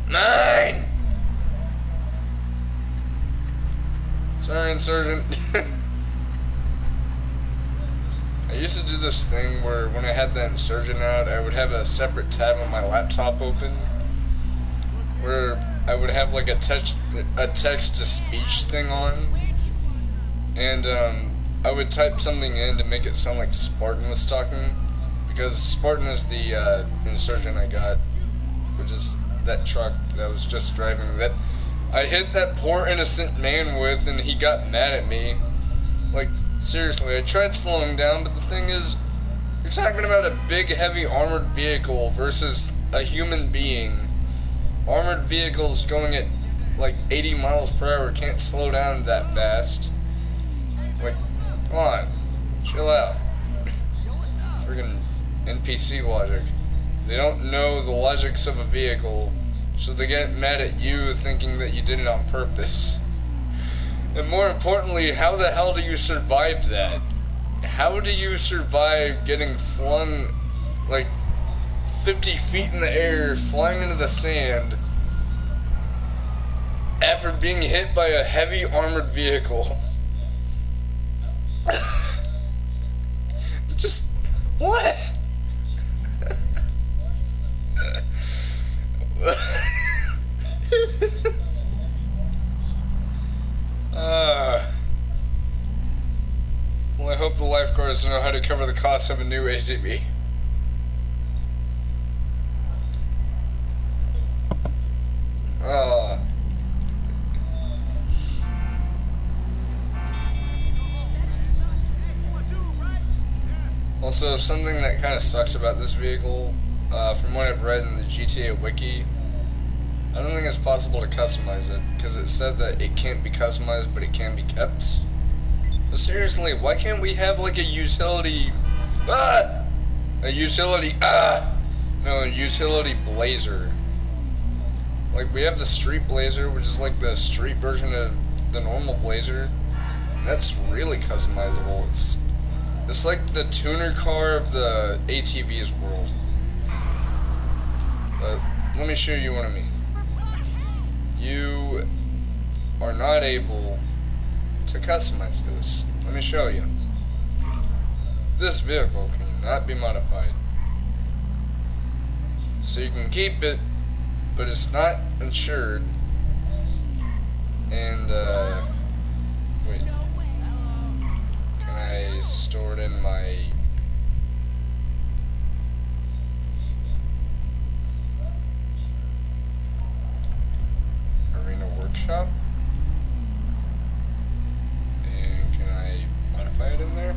9! Sorry, Insurgent. I used to do this thing where when I had that Insurgent out, I would have a separate tab on my laptop open where I would have like a text-to-speech thing on, and I would type something in to make it sound like Spartan was talking, because Spartan is the Insurgent I got, which is that truck that I was just driving, that I hit that poor innocent man with, and he got mad at me. Like, seriously, I tried slowing down, but the thing is, you're talking about a big, heavy armored vehicle versus a human being. Armored vehicles going at like 80 miles per hour can't slow down that fast. Like, come on, chill out. Friggin' NPC logic. They don't know the logics of a vehicle, so they get mad at you thinking that you did it on purpose. And more importantly, how the hell do you survive that? How do you survive getting flung like 50 feet in the air, flying into the sand, after being hit by a heavy armored vehicle? Just, what? Well, I hope the lifeguards know how to cover the cost of a new ATV. Also, something that kind of sucks about this vehicle, from what I've read in the GTA Wiki, I don't think it's possible to customize it, because it said that it can't be customized, but it can be kept. But seriously, why can't we have like a utility... Ah! A utility... Ah! No, a utility blazer. Like, we have the street blazer, which is like the street version of the normal blazer. That's really customizable. It's like the tuner car of the ATV's world. But let me show you what I mean. You are not able to customize this. Let me show you. This vehicle cannot be modified. So you can keep it, but it's not insured. And, wait. Can I store it in my... Arena Workshop? And can I modify it in there?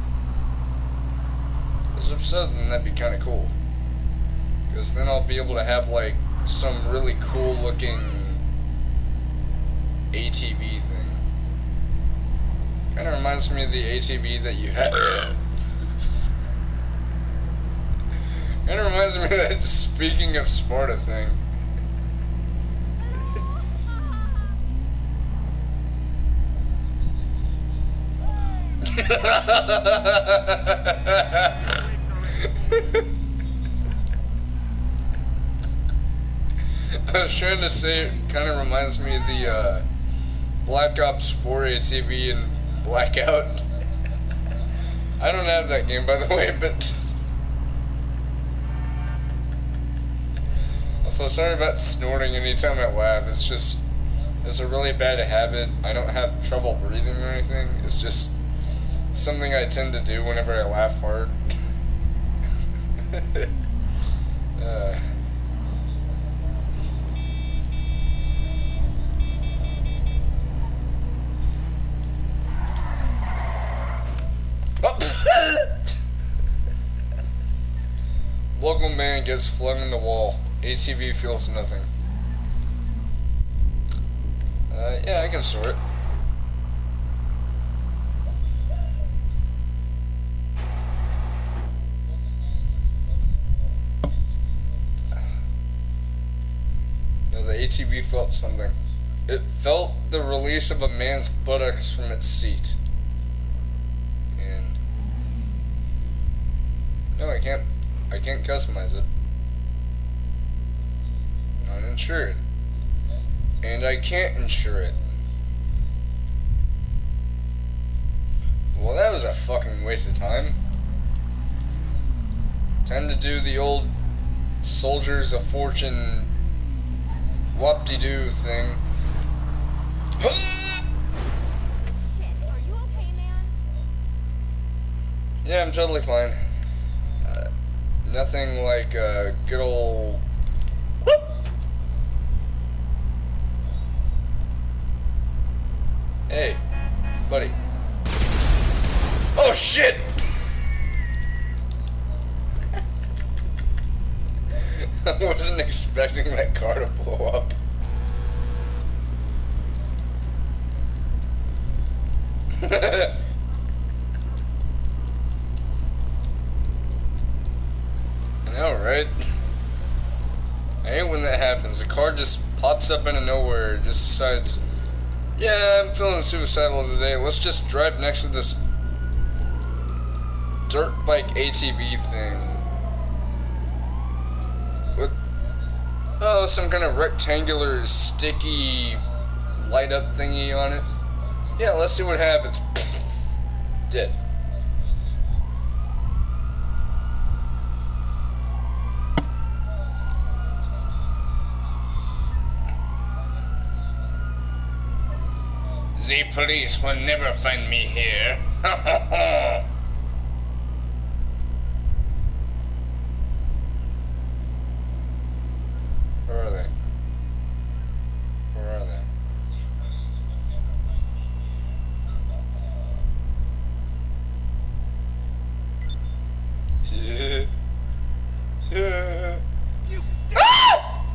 Because if so, then that'd be kind of cool. Because then I'll be able to have like some really cool looking ATV thing. Kind of reminds me of the ATV that you had. Kind of reminds me of that Speaking of Sparta thing. I was trying to say it kind of reminds me of the Black Ops 4 ATV and Blackout. I don't have that game, by the way, but... Also, sorry about snorting anytime I laugh. It's just... It's a really bad habit. I don't have trouble breathing or anything. It's just something I tend to do whenever I laugh hard. Local man gets flung in the wall. ATV feels nothing. Yeah, I can store it. No, the ATV felt something. It felt the release of a man's buttocks from its seat. And... No, I can't customize it. Not insured. And I can't insure it. Well, that was a fucking waste of time. Time to do the old Soldiers of Fortune whoop-de-doo thing. Shit, are you okay, man? Yeah, I'm totally fine. Nothing like a good old... Hey, buddy. Oh shit! I wasn't expecting that car to blow up. I know, right? I hate when that happens. The car just pops up out of nowhere and just decides, yeah, I'm feeling suicidal today. Let's just drive next to this dirt bike ATV thing. With, oh, some kind of rectangular, sticky, light up thingy on it. Yeah, let's see what happens. Dead. The police will never find me here. Where are they? Where are they? Yeah. Yeah. You. Ah!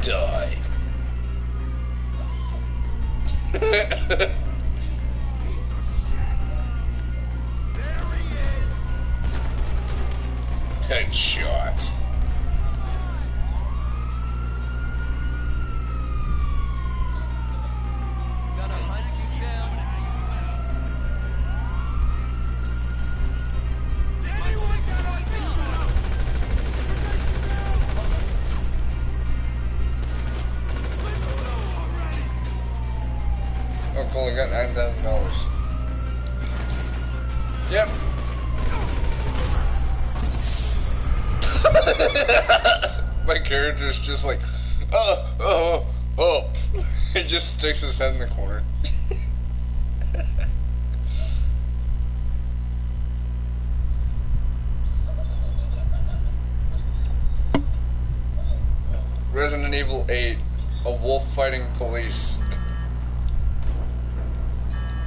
Die. Headshot. Oh, cool, I got $9,000. Yep. My character's just like, oh. He just sticks his head in the corner. Resident Evil 8, a wolf fighting police.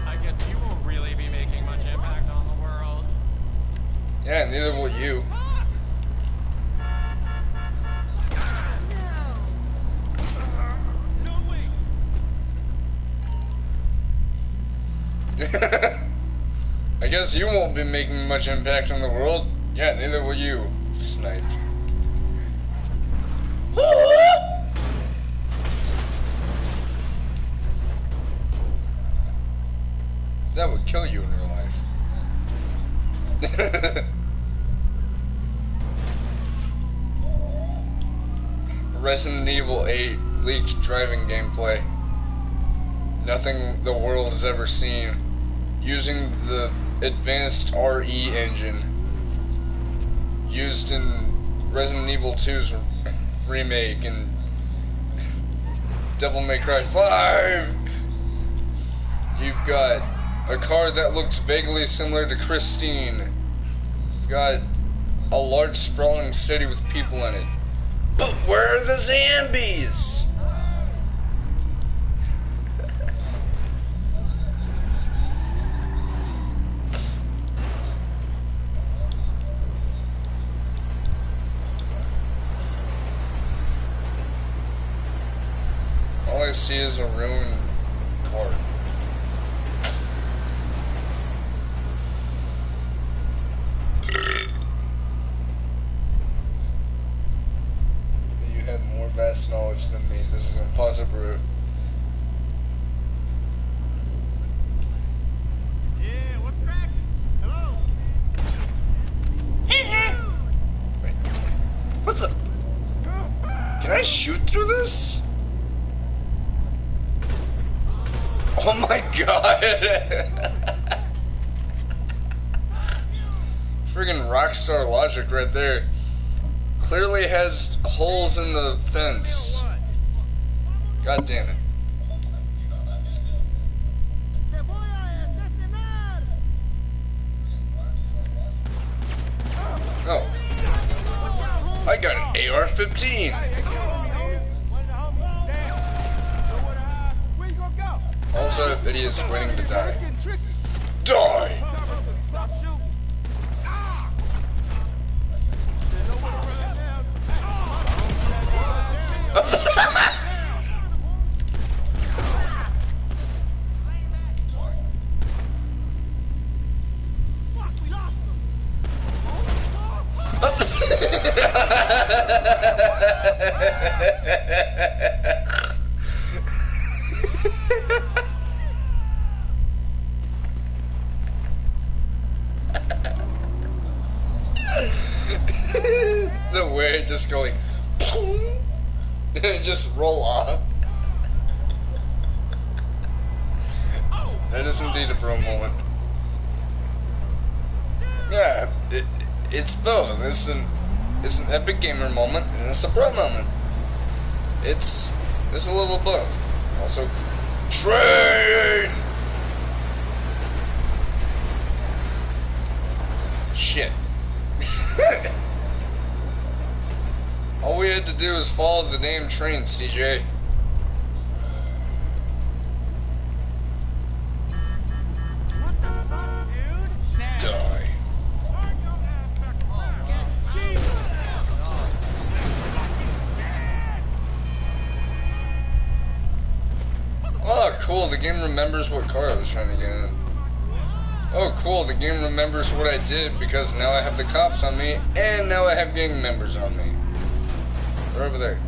I guess you won't really be making much impact on the world. Yeah, neither will you. I guess you won't be making much impact on the world. Yeah, neither will you. Sniped. That would kill you in real life. Resident Evil 8 leaked driving gameplay. Nothing the world has ever seen. Using the advanced RE engine used in Resident Evil 2's remake and Devil May Cry 5. You've got a car that looks vaguely similar to Christine. You've got a large sprawling city with people in it. But where are the zombies? All I see is a ruined car. You have more vast knowledge than me. This is impossible. Yeah, what's cracking? Hello? Wait. What the? Can I shoot through this? Oh my god! Friggin' rockstar logic right there. Clearly has holes in the fence. God damn it. Oh. I got an AR-15! Also, idiots waiting to die. Die! The way just going and just roll off. That is indeed a bro moment. Yeah, it's both. It's an epic gamer moment and it's a bro moment. It's a little of both. Also, train. Shit. All we had to do is follow the damn train, CJ. What the fuck, dude? Die. cool, the game remembers what car I was trying to get in. Oh, cool, the game remembers what I did because now I have the cops on me, and now I have gang members on me. They're over there.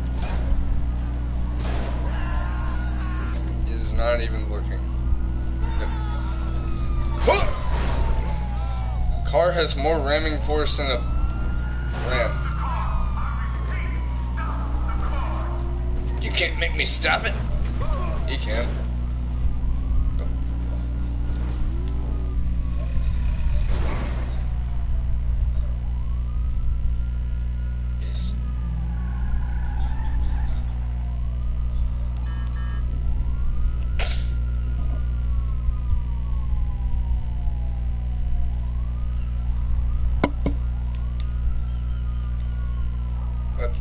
He's not even looking. Yep. Car has more ramming force than a ram. You can't make me stop it. You can. Yes. What?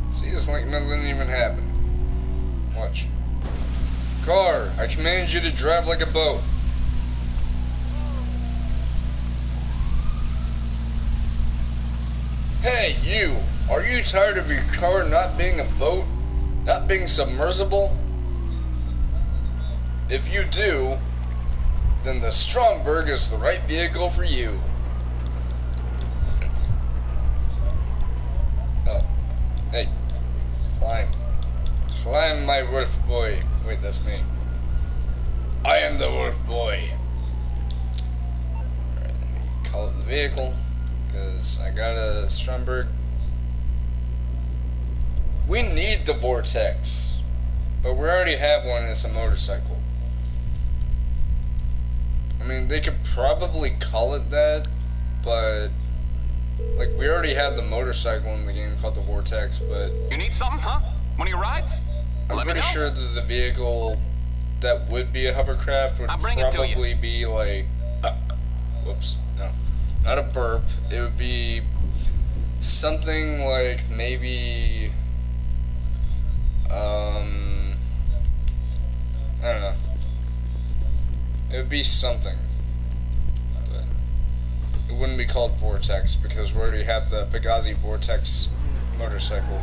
See, it's like nothing even happened. Watch. Car, I command you to drive like a boat. Hey, you! Are you tired of your car not being a boat? Not being submersible? If you do, then the Stromberg is the right vehicle for you. Oh. Hey. Climb. Climb, my wolf boy. Wait, that's me. I am the wolf boy. Alright, let me call up the vehicle. Because I got a Stromberg. We need the Vortex. But we already have one, and it's a motorcycle. I mean, they could probably call it that, but like we already have the motorcycle in the game called the Vortex, but You need something, huh? One of your rides? I'm pretty sure that the vehicle that would be a hovercraft would probably be like whoops, no. Not a burp. It would be something like maybe I don't know. It would be something. But it wouldn't be called Vortex because we already have the Pegazi Vortex motorcycle.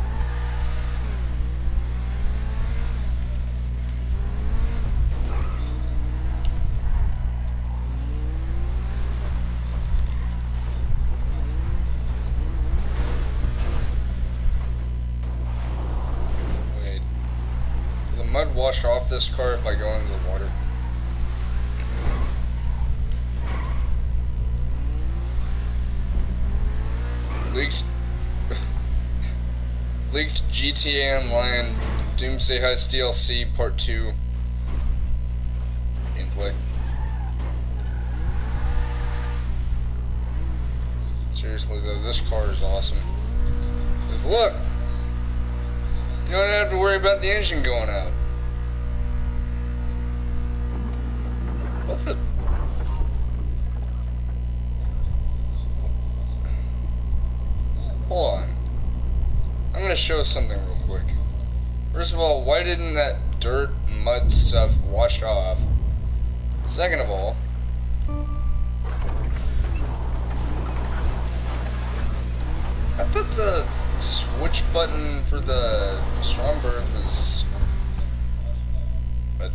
Wait. Will the mud wash off this car if I go into the water? Leaked GTA Online Doomsday Heist DLC Part 2 gameplay. Seriously though, this car is awesome. Because look! You don't have to worry about the engine going out. What the? Hold on. I'm gonna show something real quick. First of all, why didn't that dirt, mud stuff wash off? Second of all, I thought the switch button for the Stromberg was... But...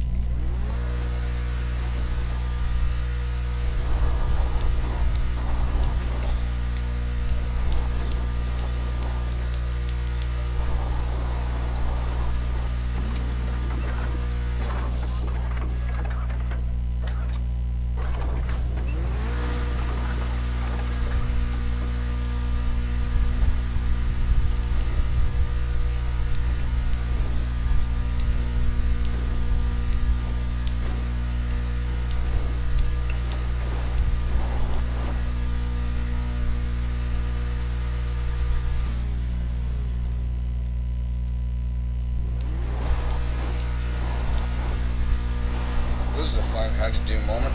This is a fun how-to-do moment.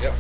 Yep.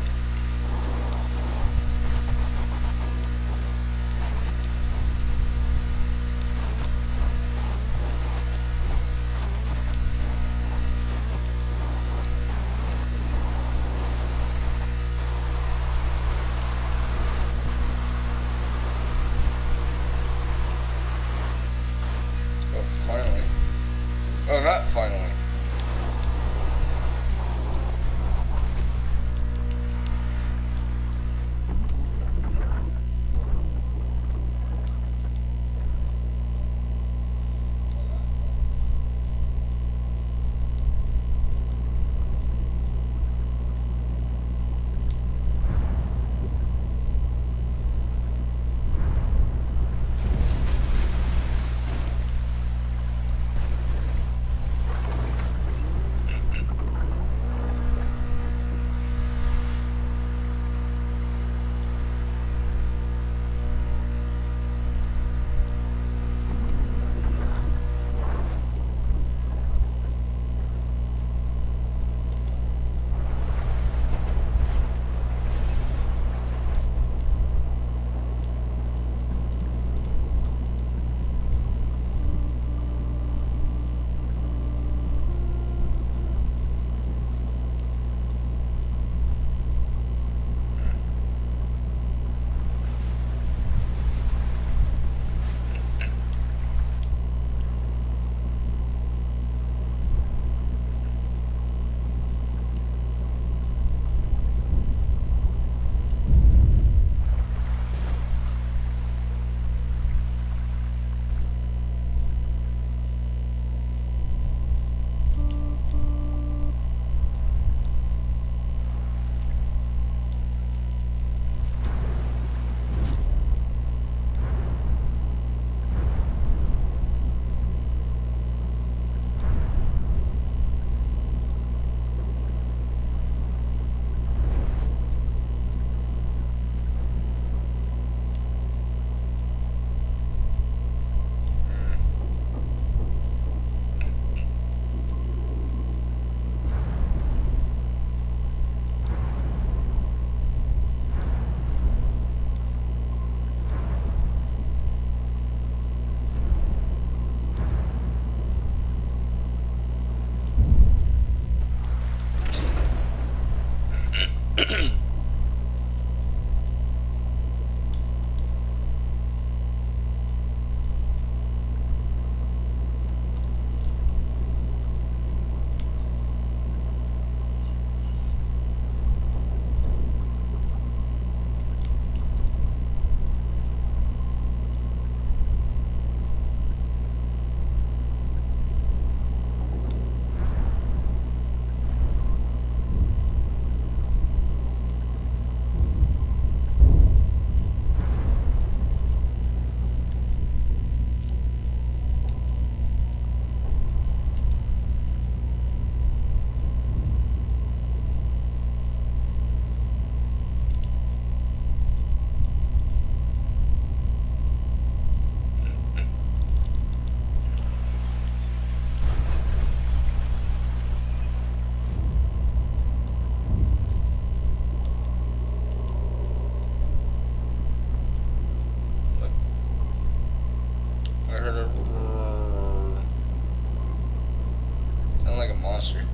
sound like a monster.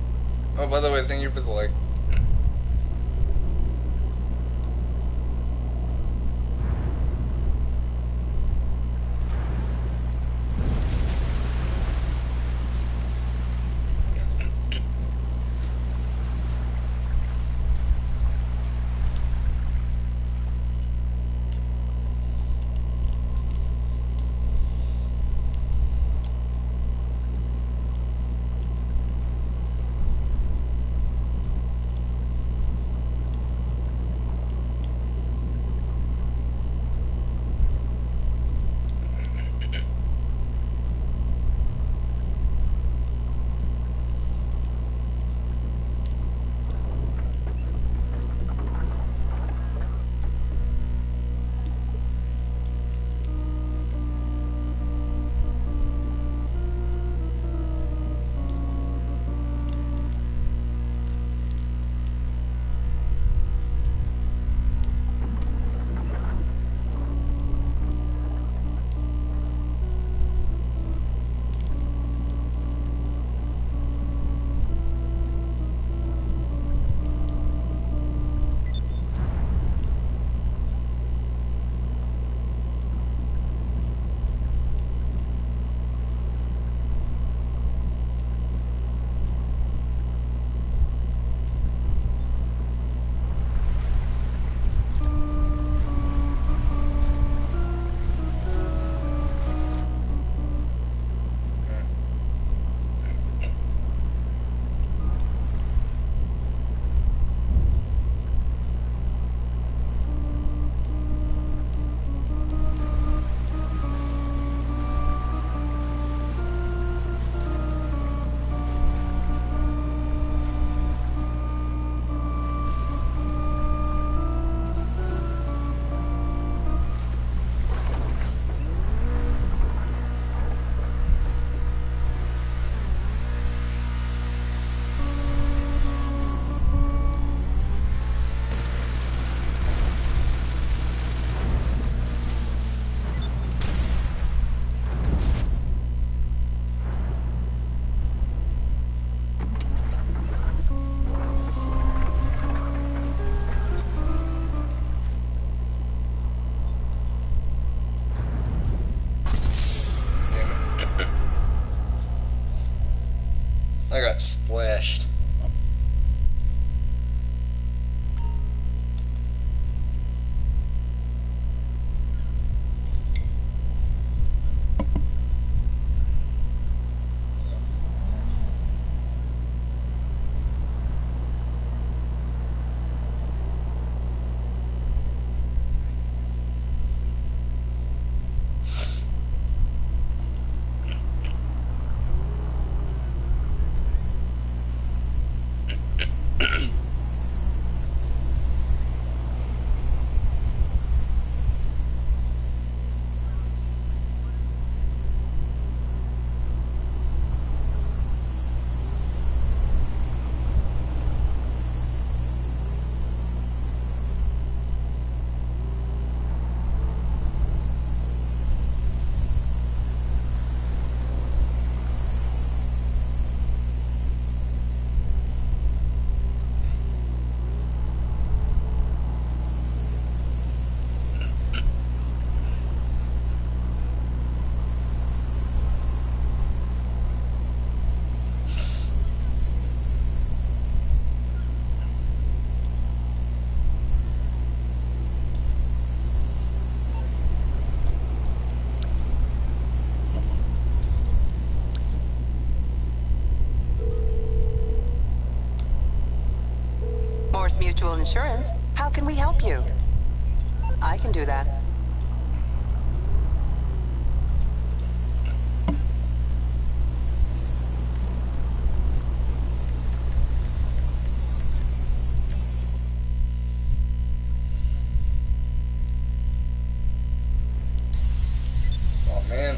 Oh, by the way, thank you for the like. I got splashed. Morse Mutual Insurance. How can we help you? I can do that. Oh man.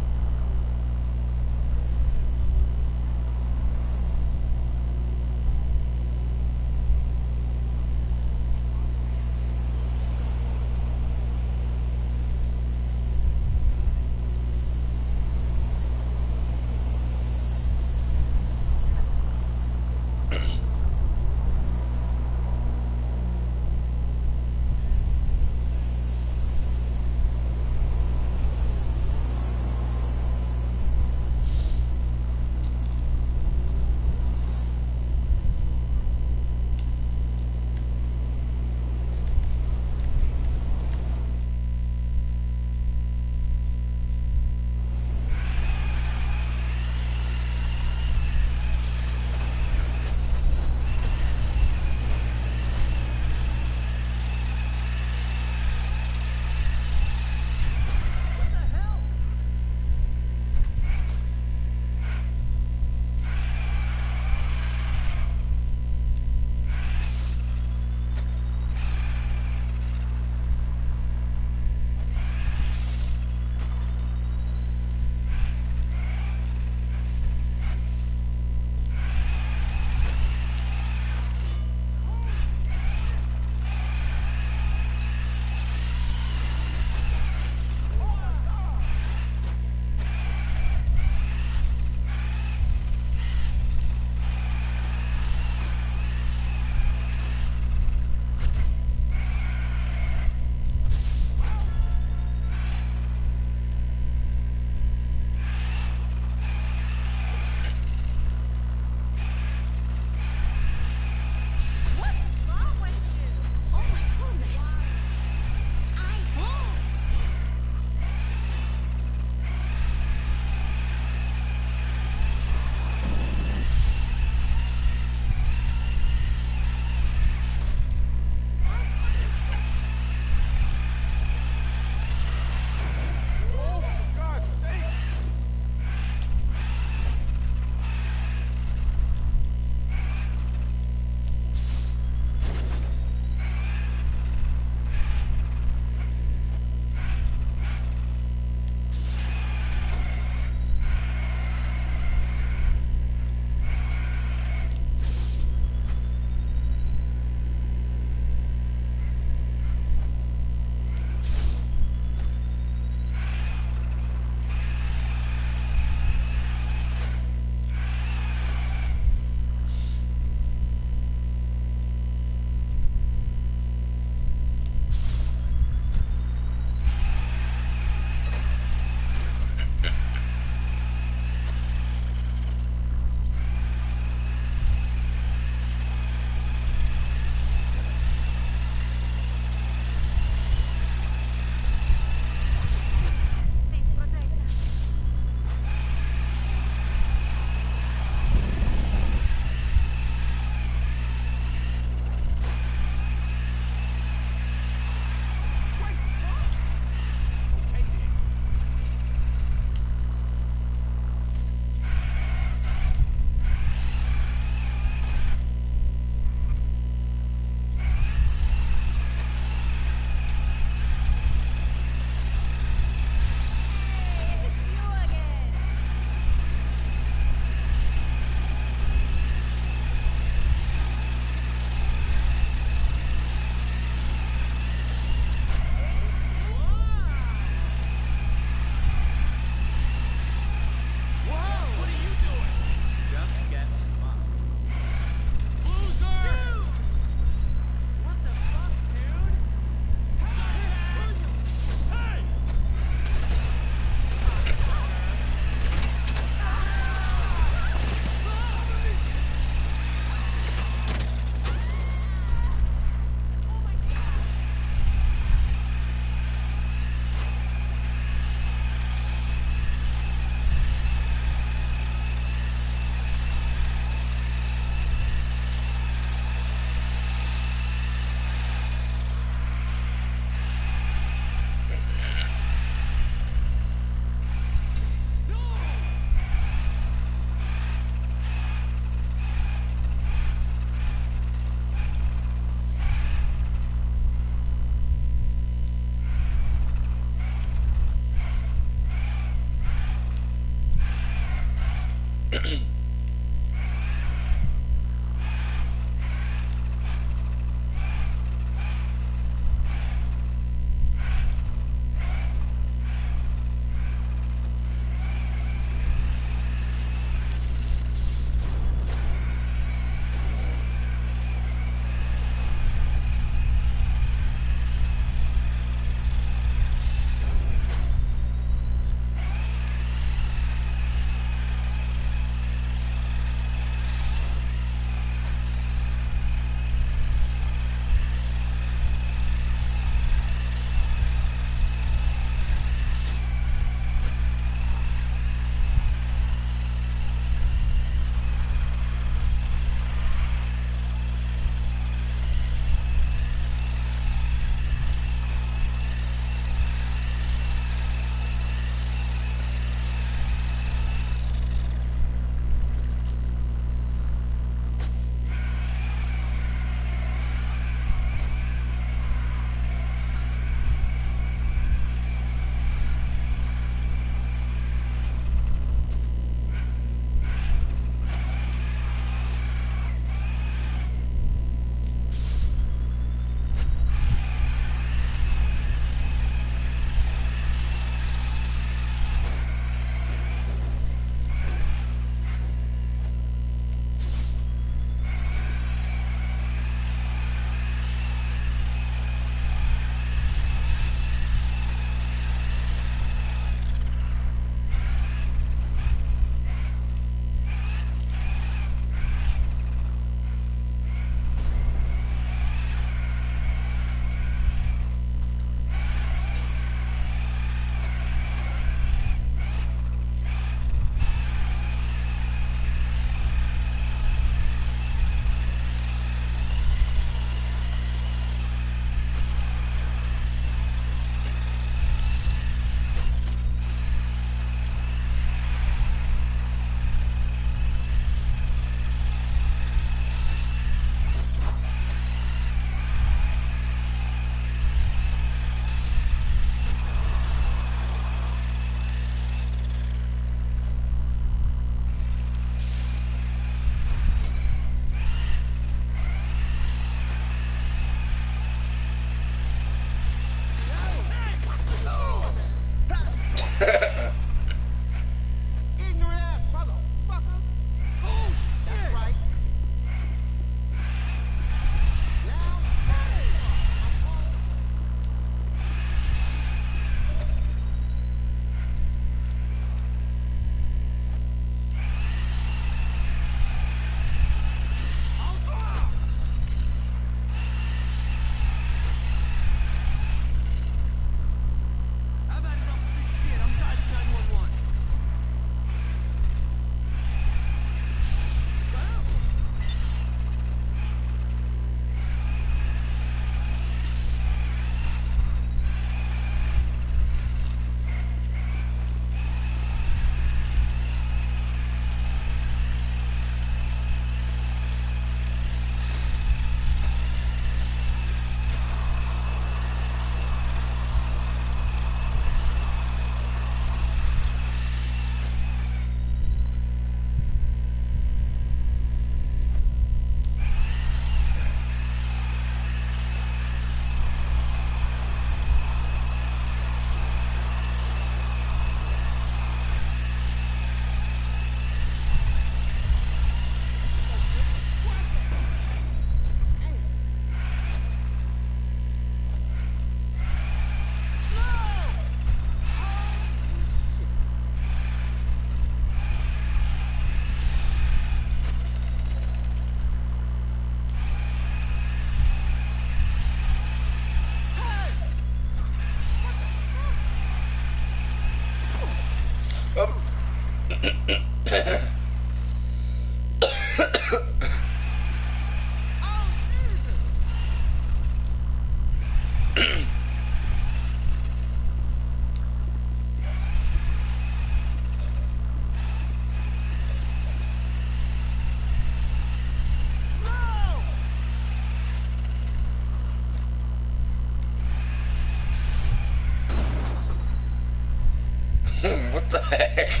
the heck?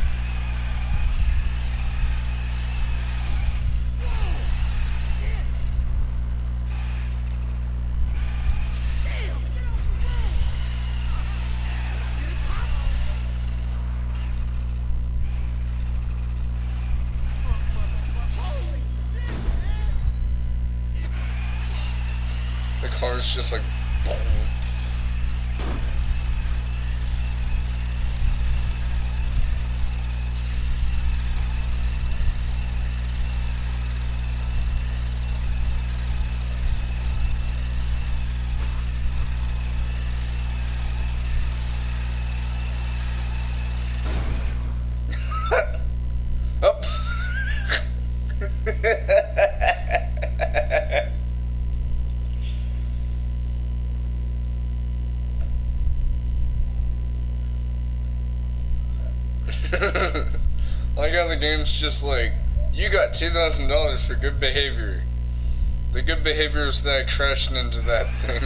The car's just like boom. Like how the game's just like, you got $2,000 for good behavior. The good behavior is that I crashed into that thing.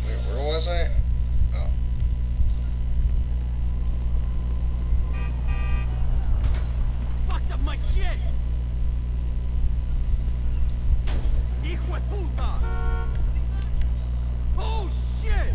Wait, where was I? Oh. Fucked up my shit! Hijo de puta! Oh shit!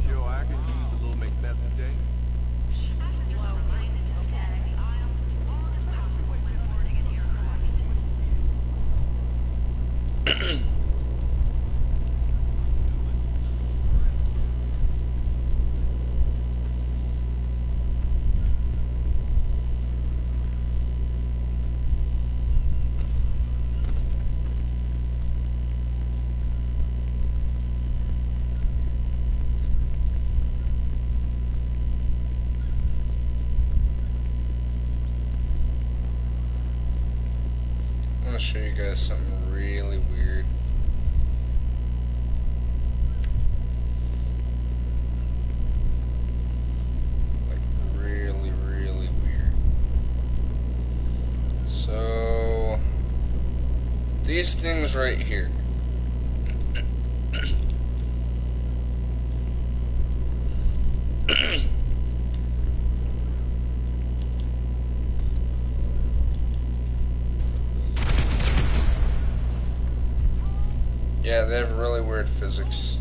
Joe, I can use a little Macbeth today. I'm gonna show you guys something really weird. Like really, really weird. So these things right here. Yeah, they have really weird physics.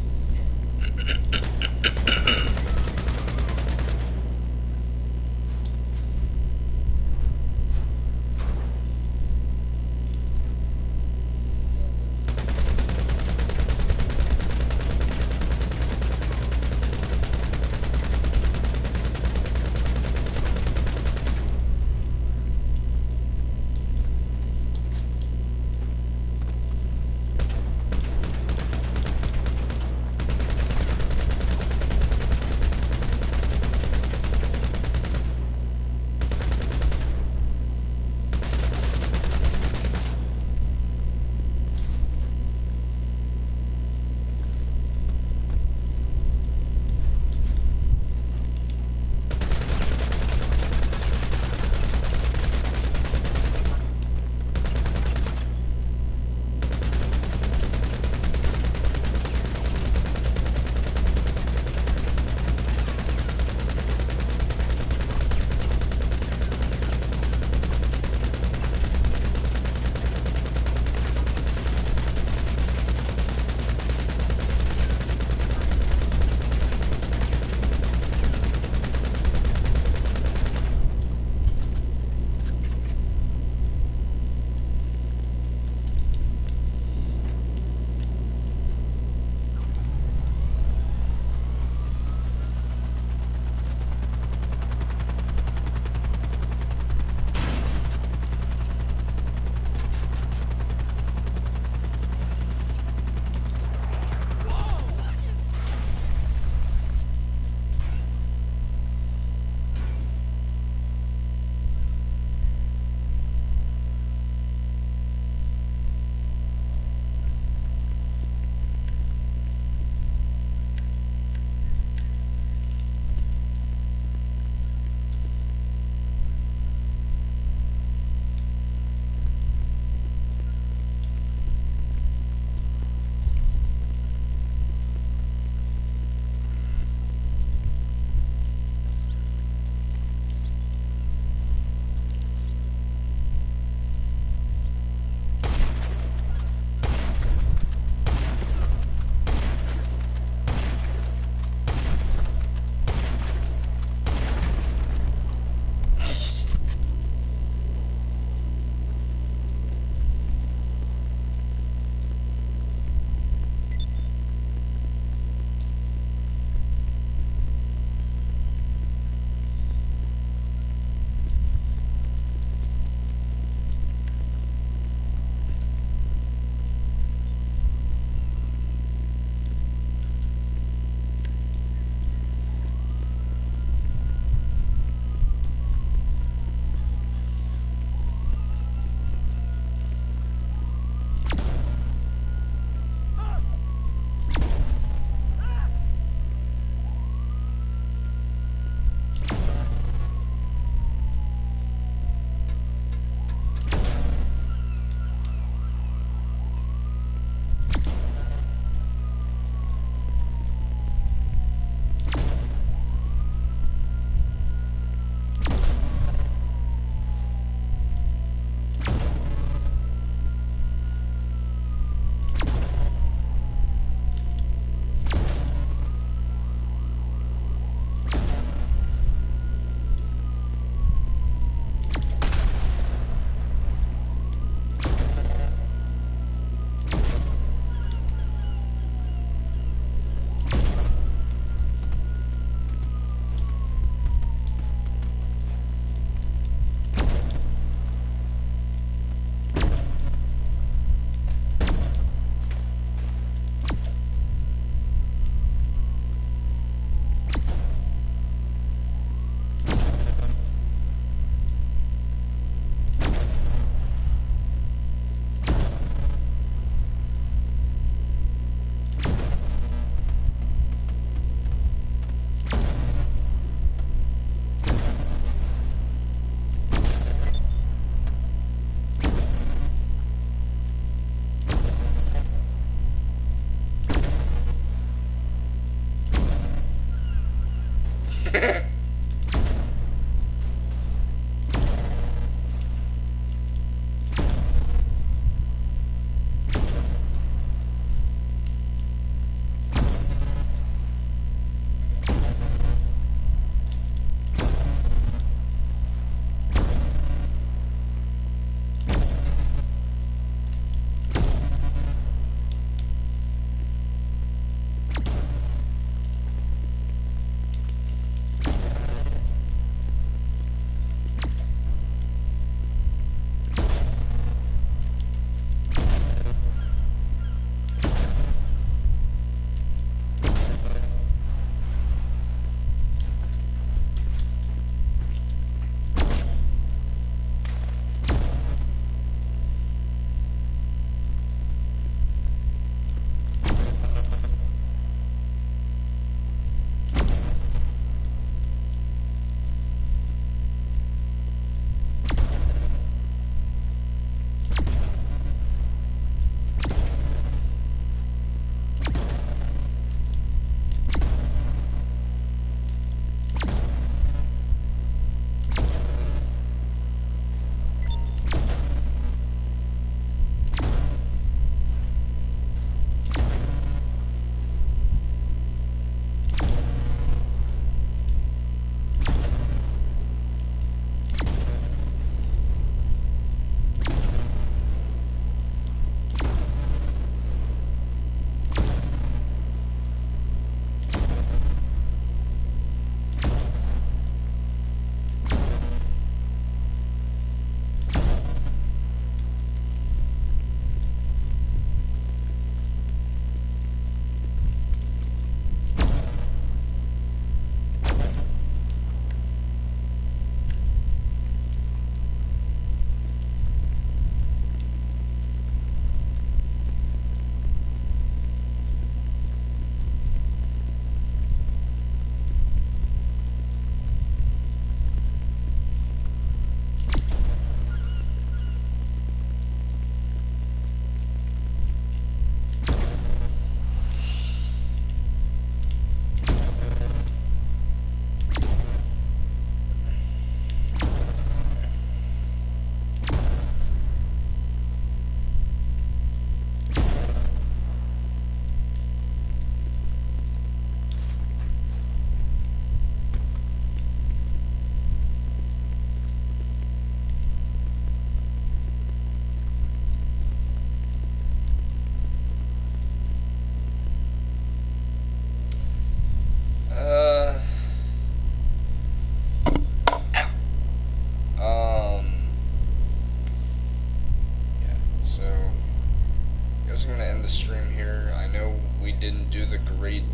the great...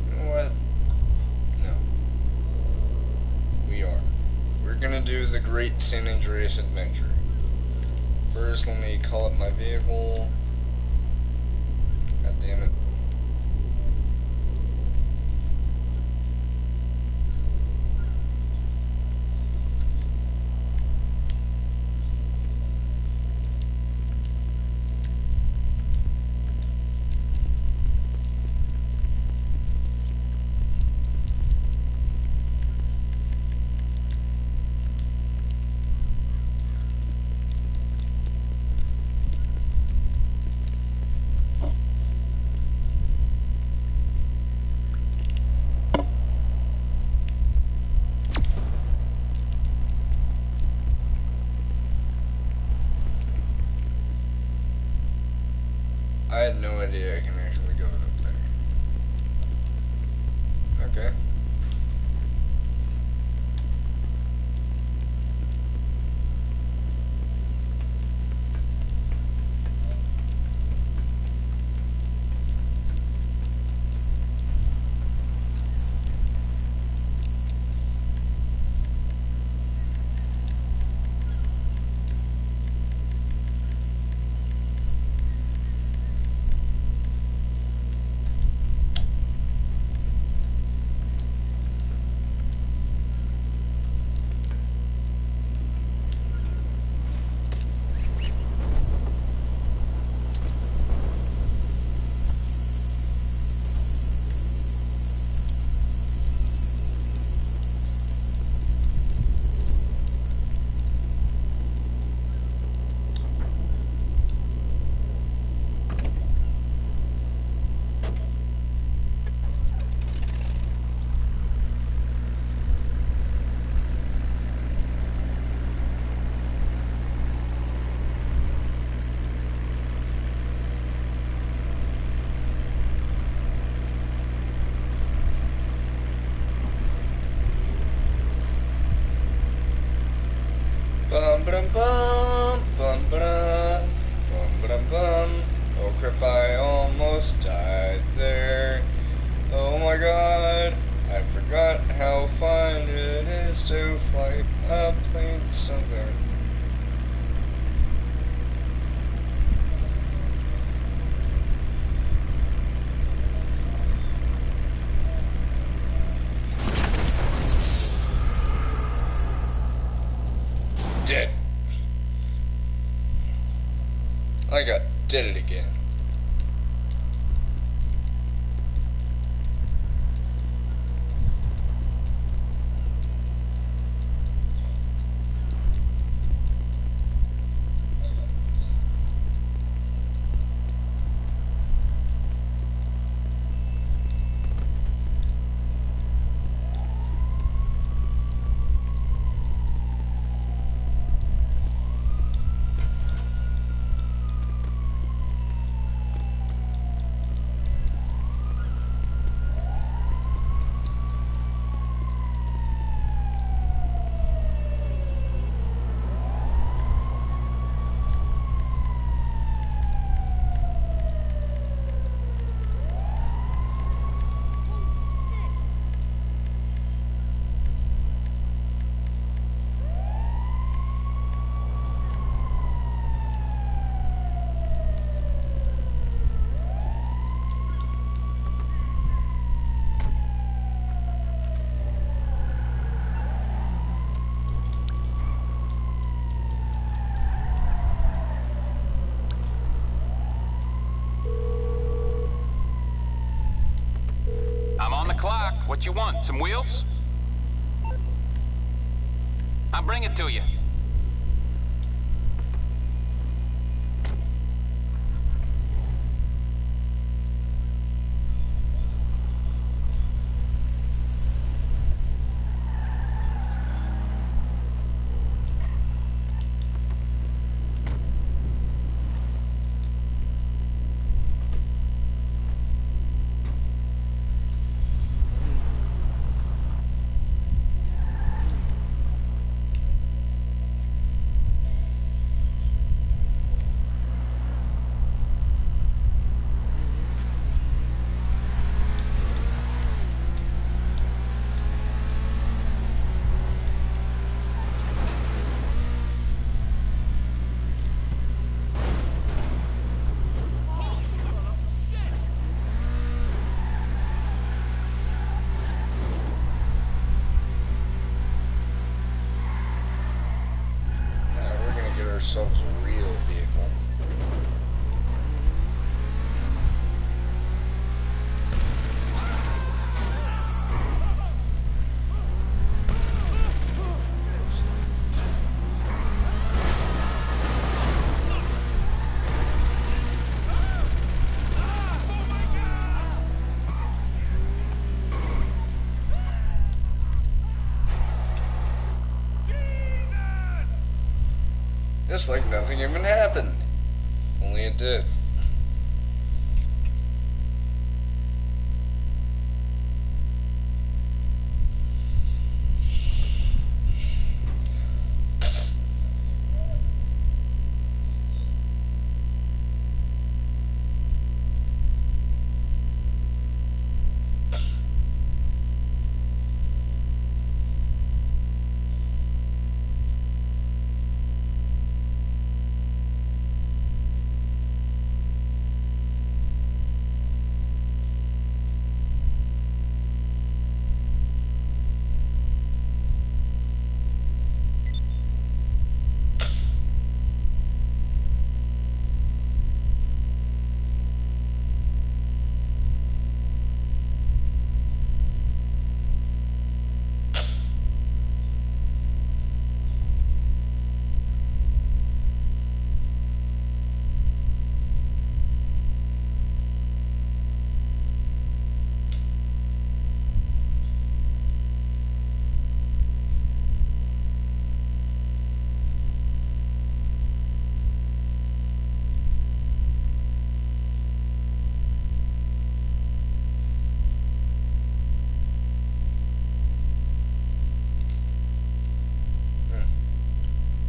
You know what? No. We are. We're gonna do the great San Andreas adventure. First, let me call up my vehicle. God damn it. I had no idea I can actually go up there. Okay. Bum bum bum bum bum bum bum. Oh crap! I almost died there. Oh my God! I forgot how fun it is to fly a plane. Something. Dead. Did it again. What you want? Some wheels? I'll bring it to you. It's like nothing even happened. Only it did.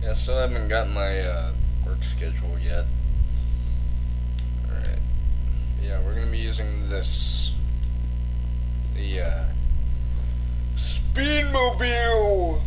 Yeah, still haven't got my work schedule yet. Alright. Yeah, we're gonna be using this. The Speedmobile!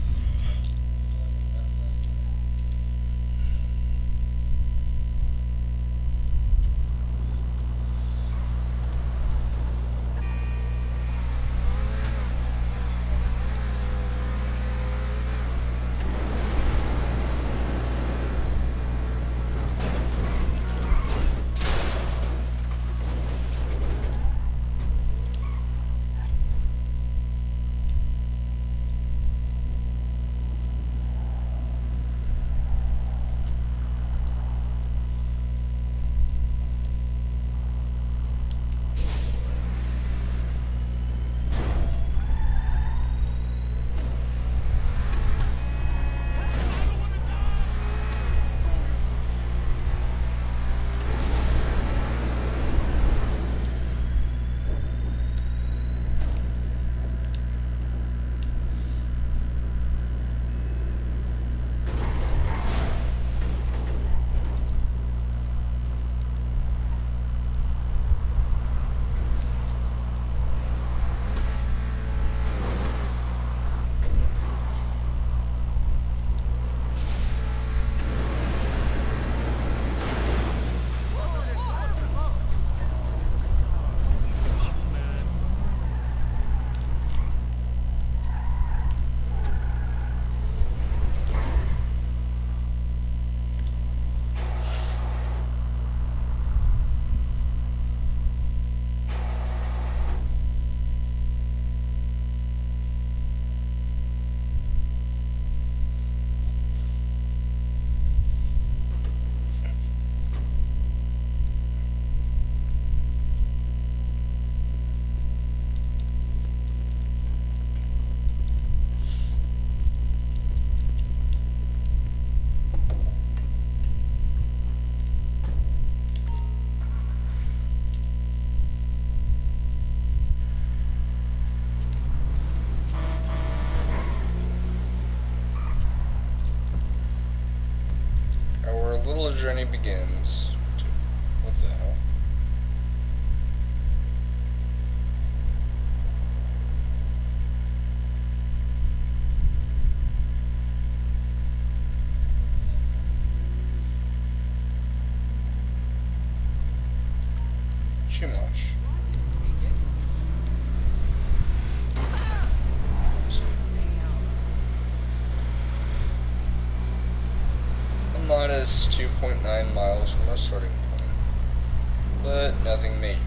Little journey begins. What the hell? Too much. Minus 2.9 miles from our starting point, but nothing major.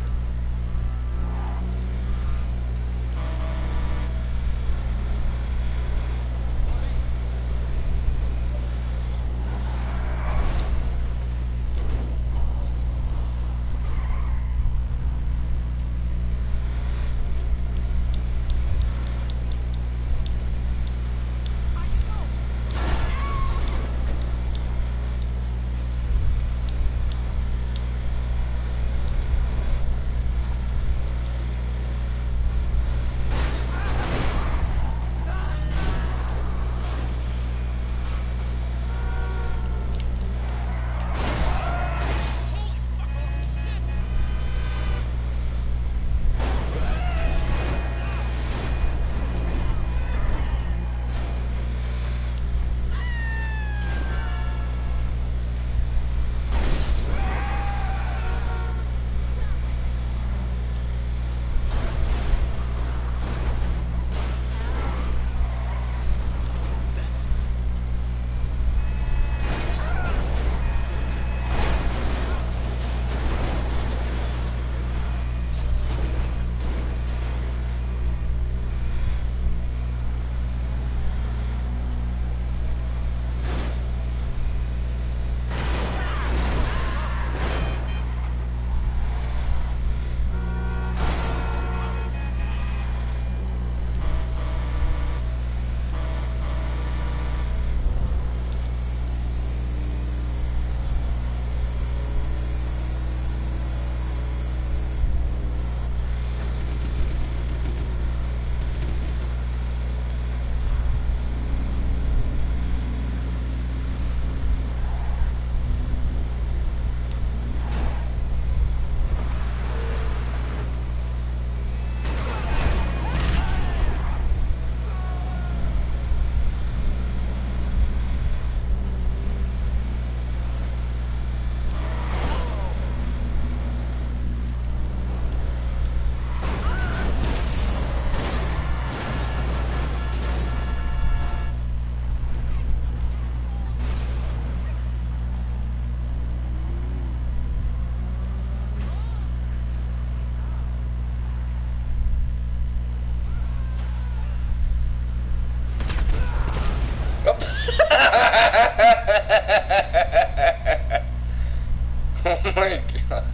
Oh my god.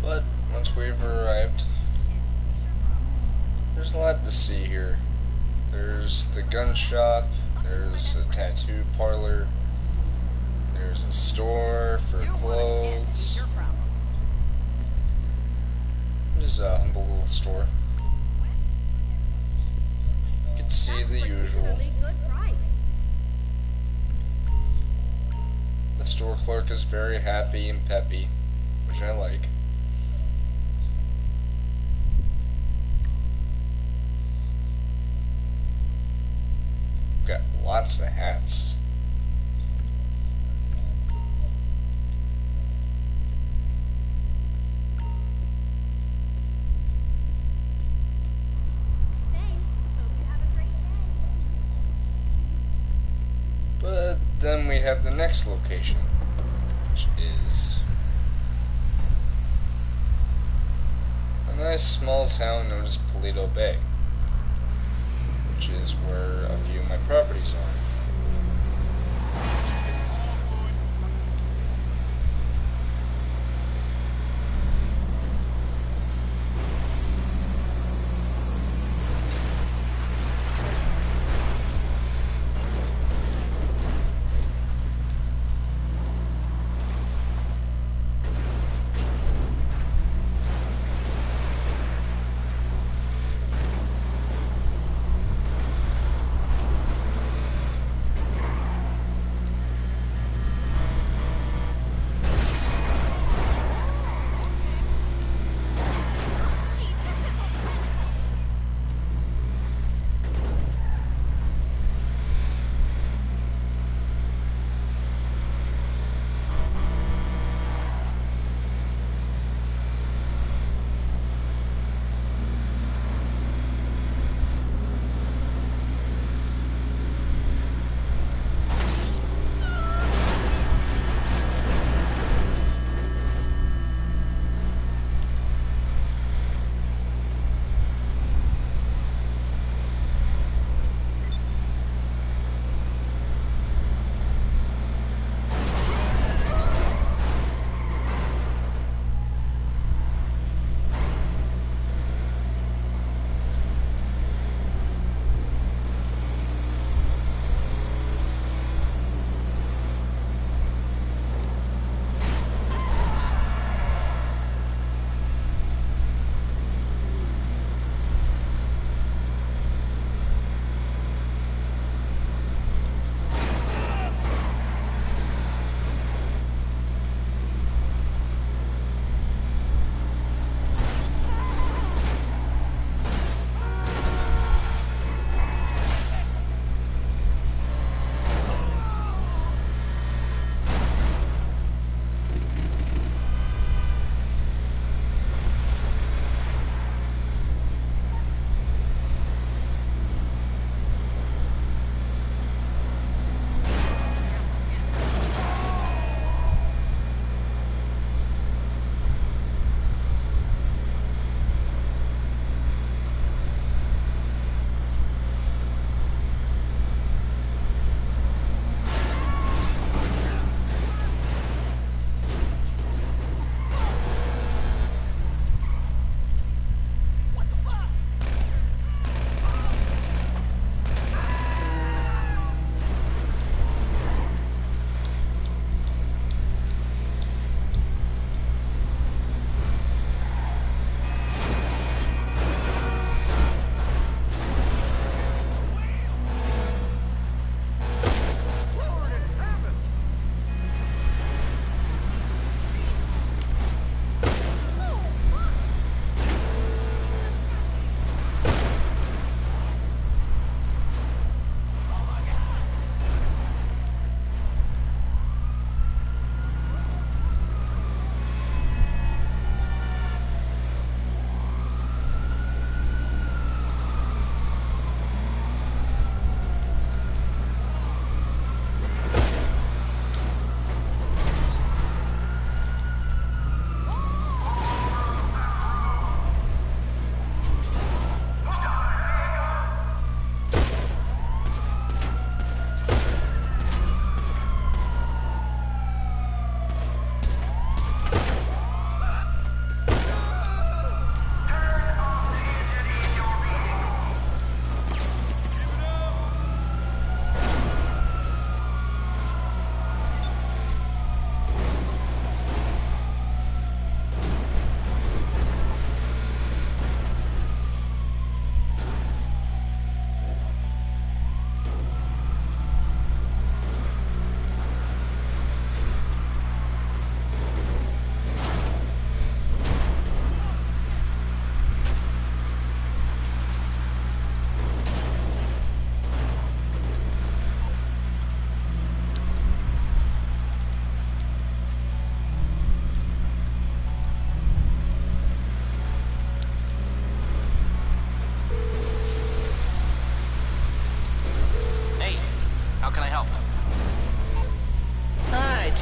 But once we've arrived, there's a lot to see here. There's the gun shop, there's a tattoo parlor, there's a store for clothes. This is a humble little store. You can see the usual. The store clerk is very happy and peppy, which I like. Got lots of hats. But then we have the next location, which is a nice small town known as Paleto Bay, which is where a few of my properties are.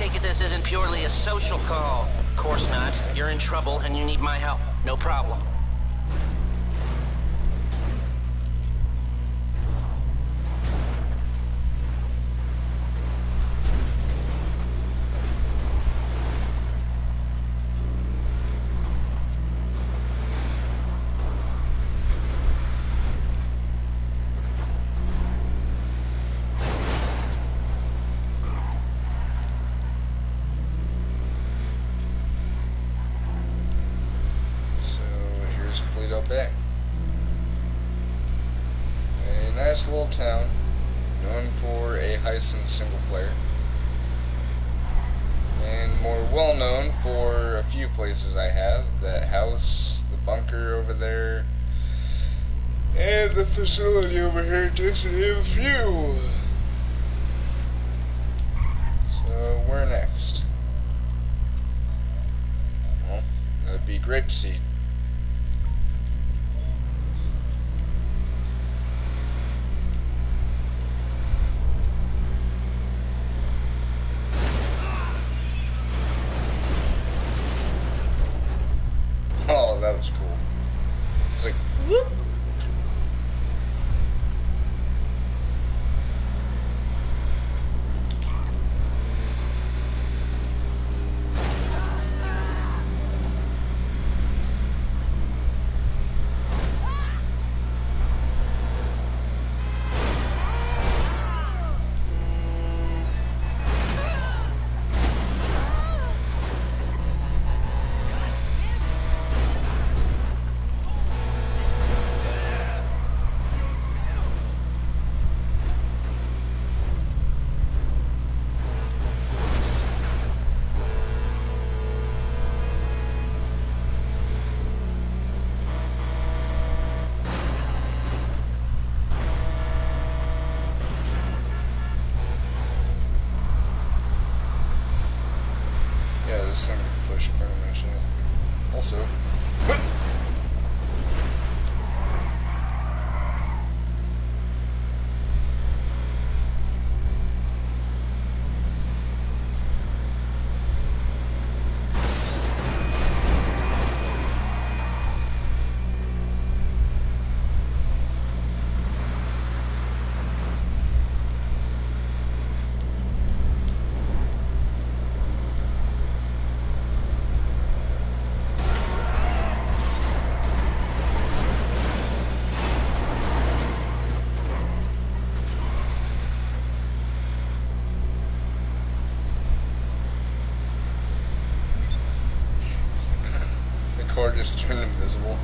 take it this isn't purely a social call. Of course not. You're in trouble and you need my help. No problem. Bay. A nice little town, known for a heist and single player, and more well known for a few places I have. That house, the bunker over there, and the facility over here, just to name a few. So, where next? Well, that would be Grapeseed. Oh, that was cool. It's like, whoop. This thing can push pretty much. Also, car just turned invisible.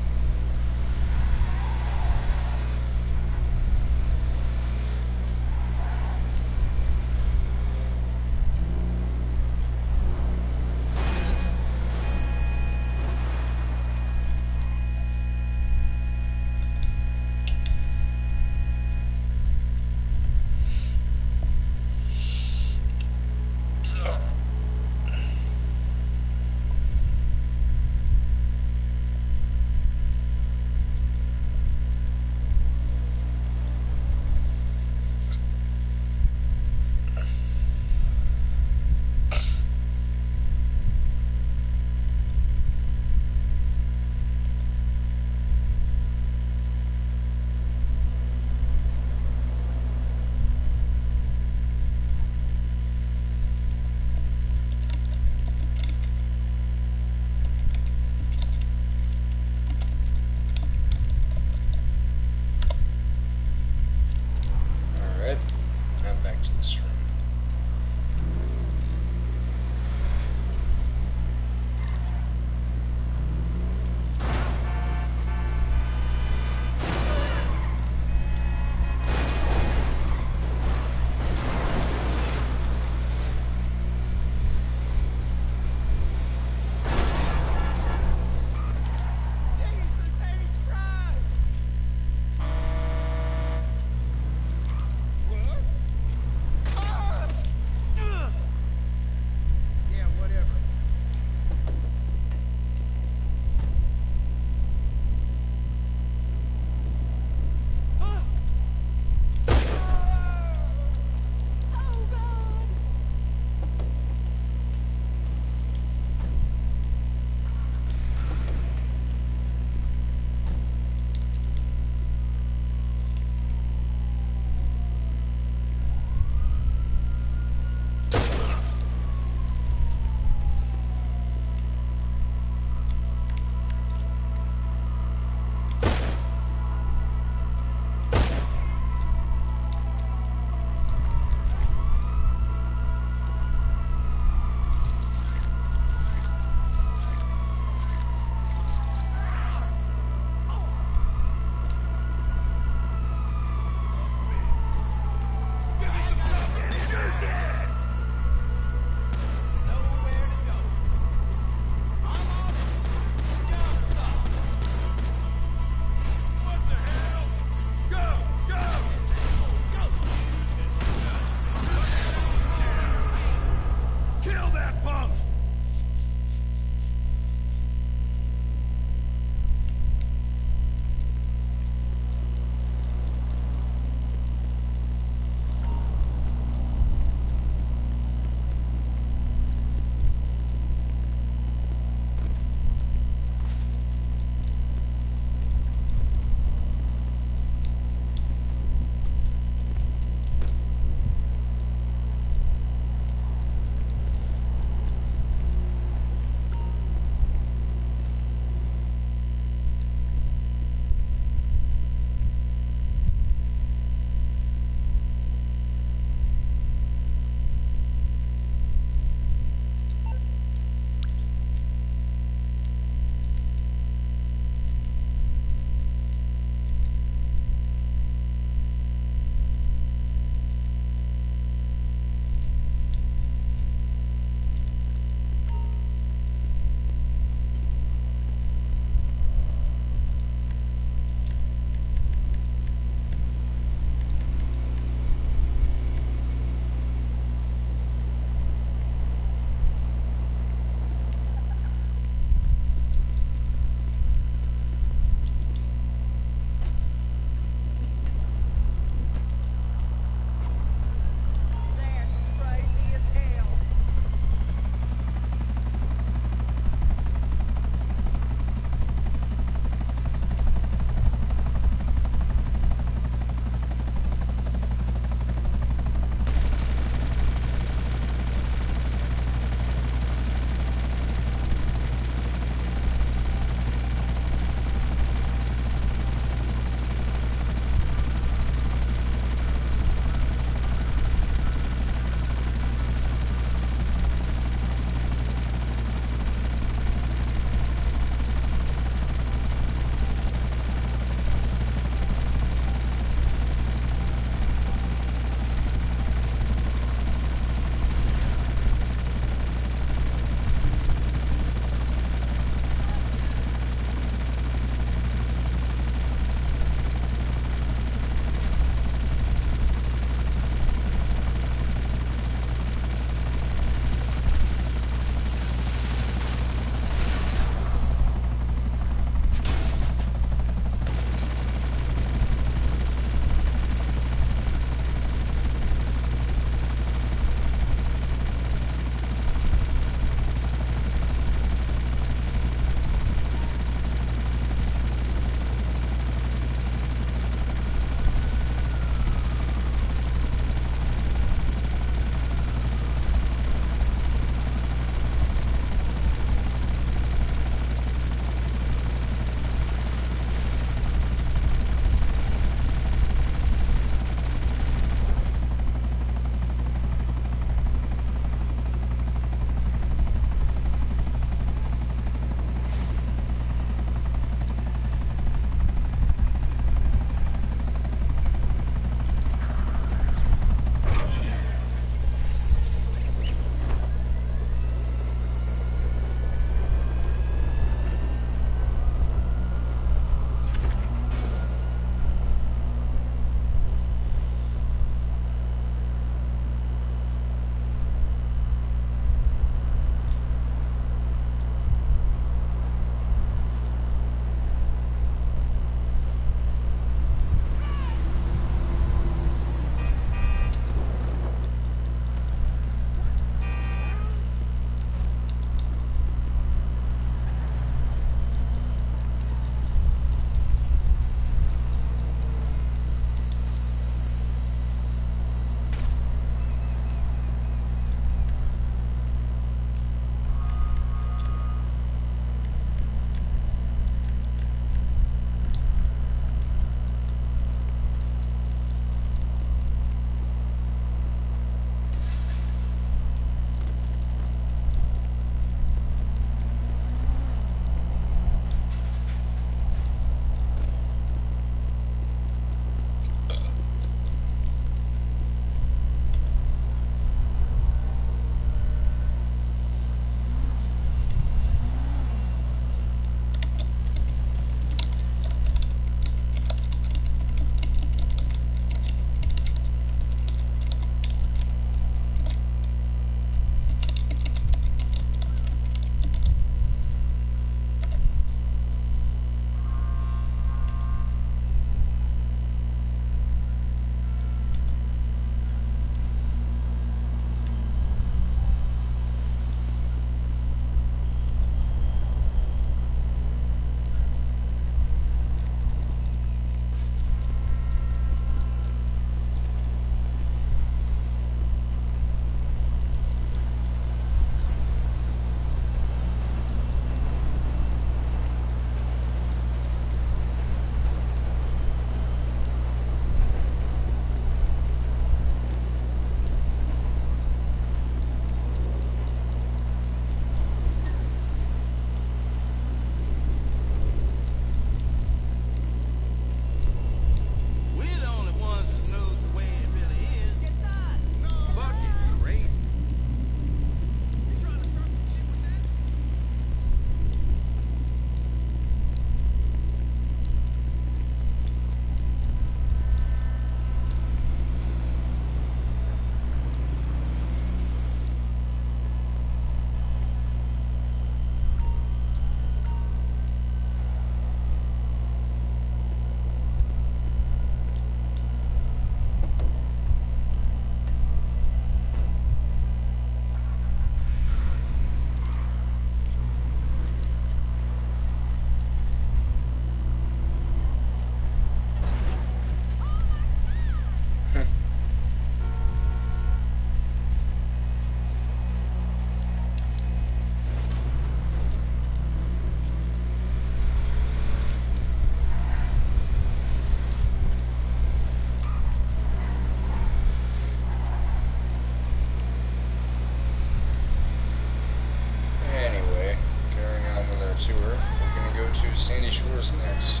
Shores next.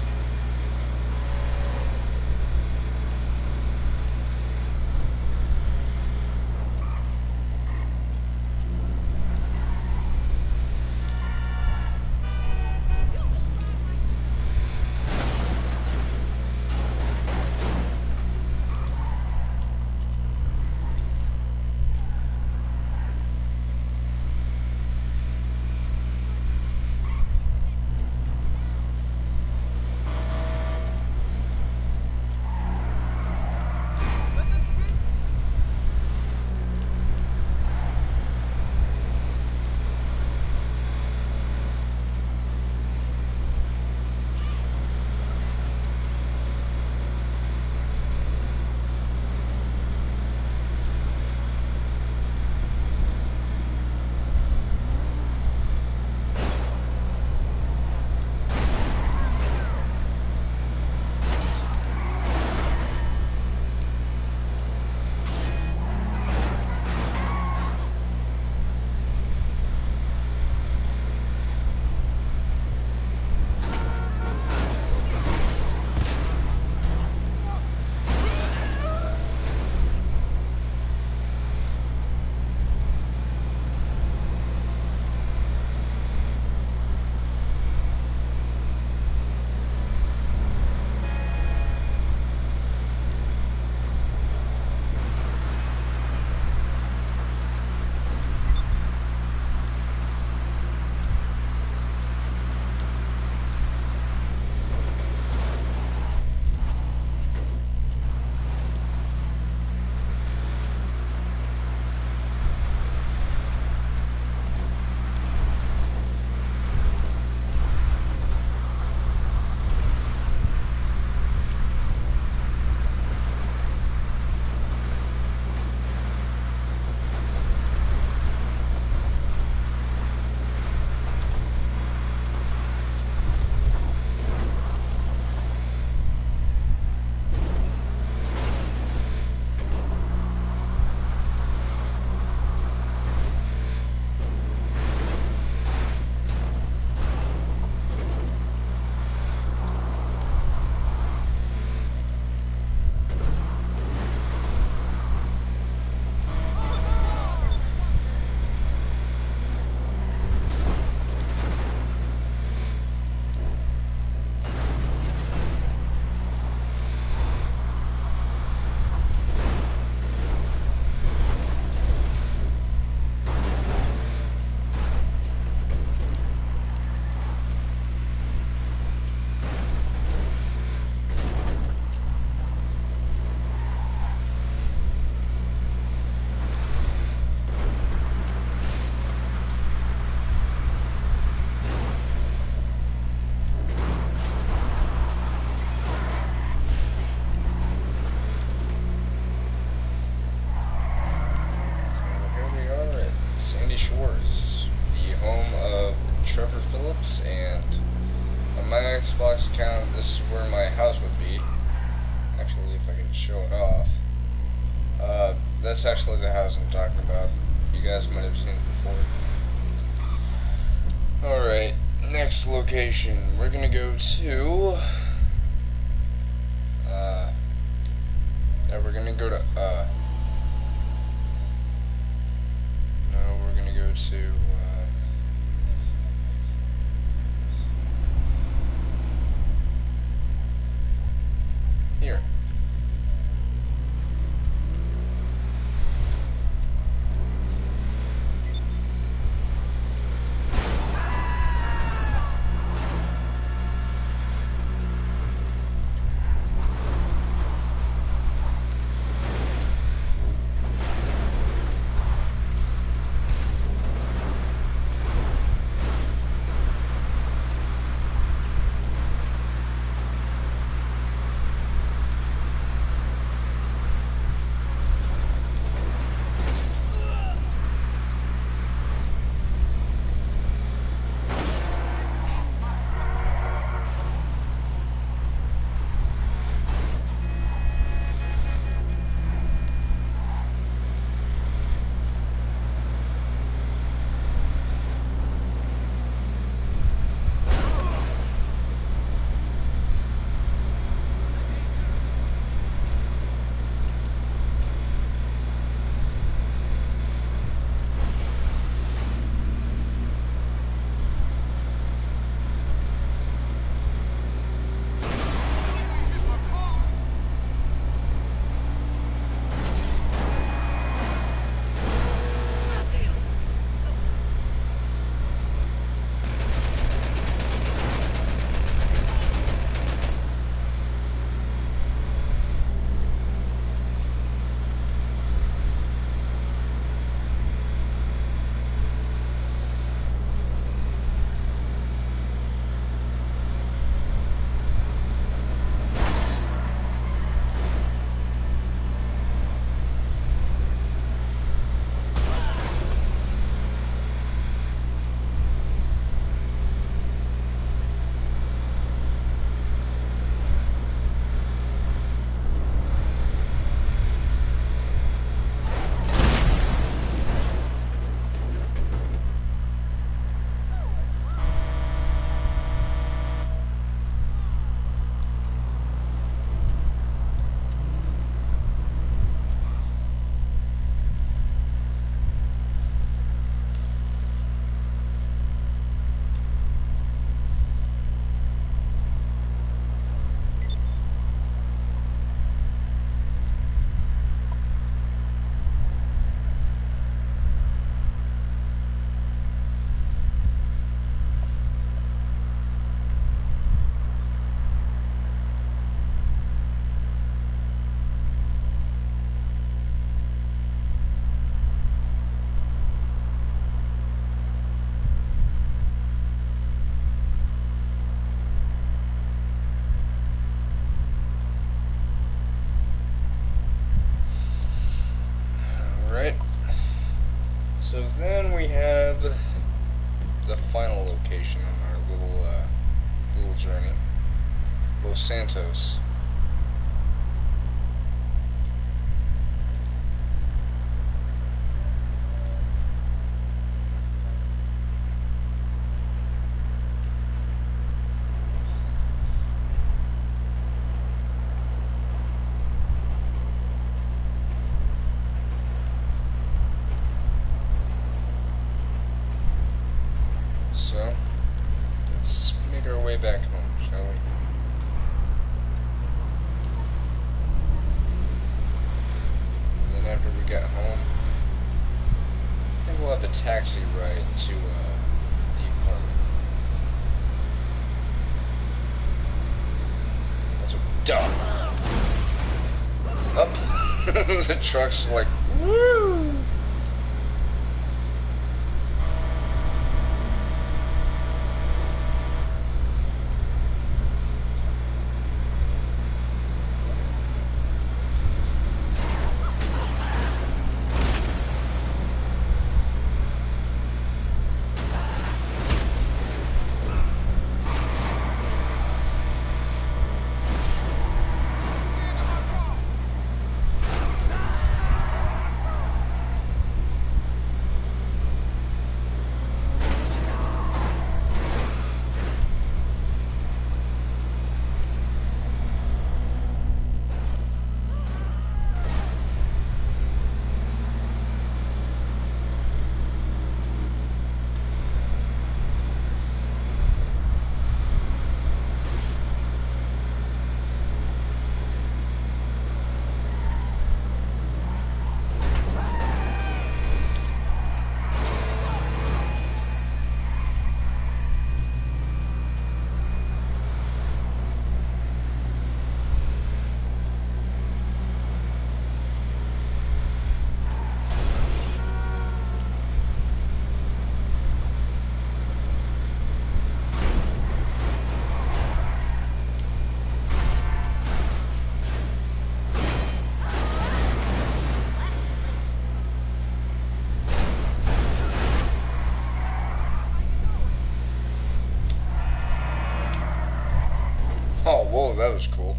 Sandy Shores, the home of Trevor Phillips, and on my Xbox account, this is where my house would be. Actually, if I can show it off. That's actually the house I'm talking about. You guys might have seen it before. Alright, next location. We're gonna go to... we're gonna go to, no, we're gonna go to, here. So then we have the final location on our little journey, Los Santos. So, let's make our way back home, shall we? And then after we get home, I think we'll have a taxi ride to the apartment. That's what, dumb. Up, the truck's like, woo! Oh, whoa, that was cool.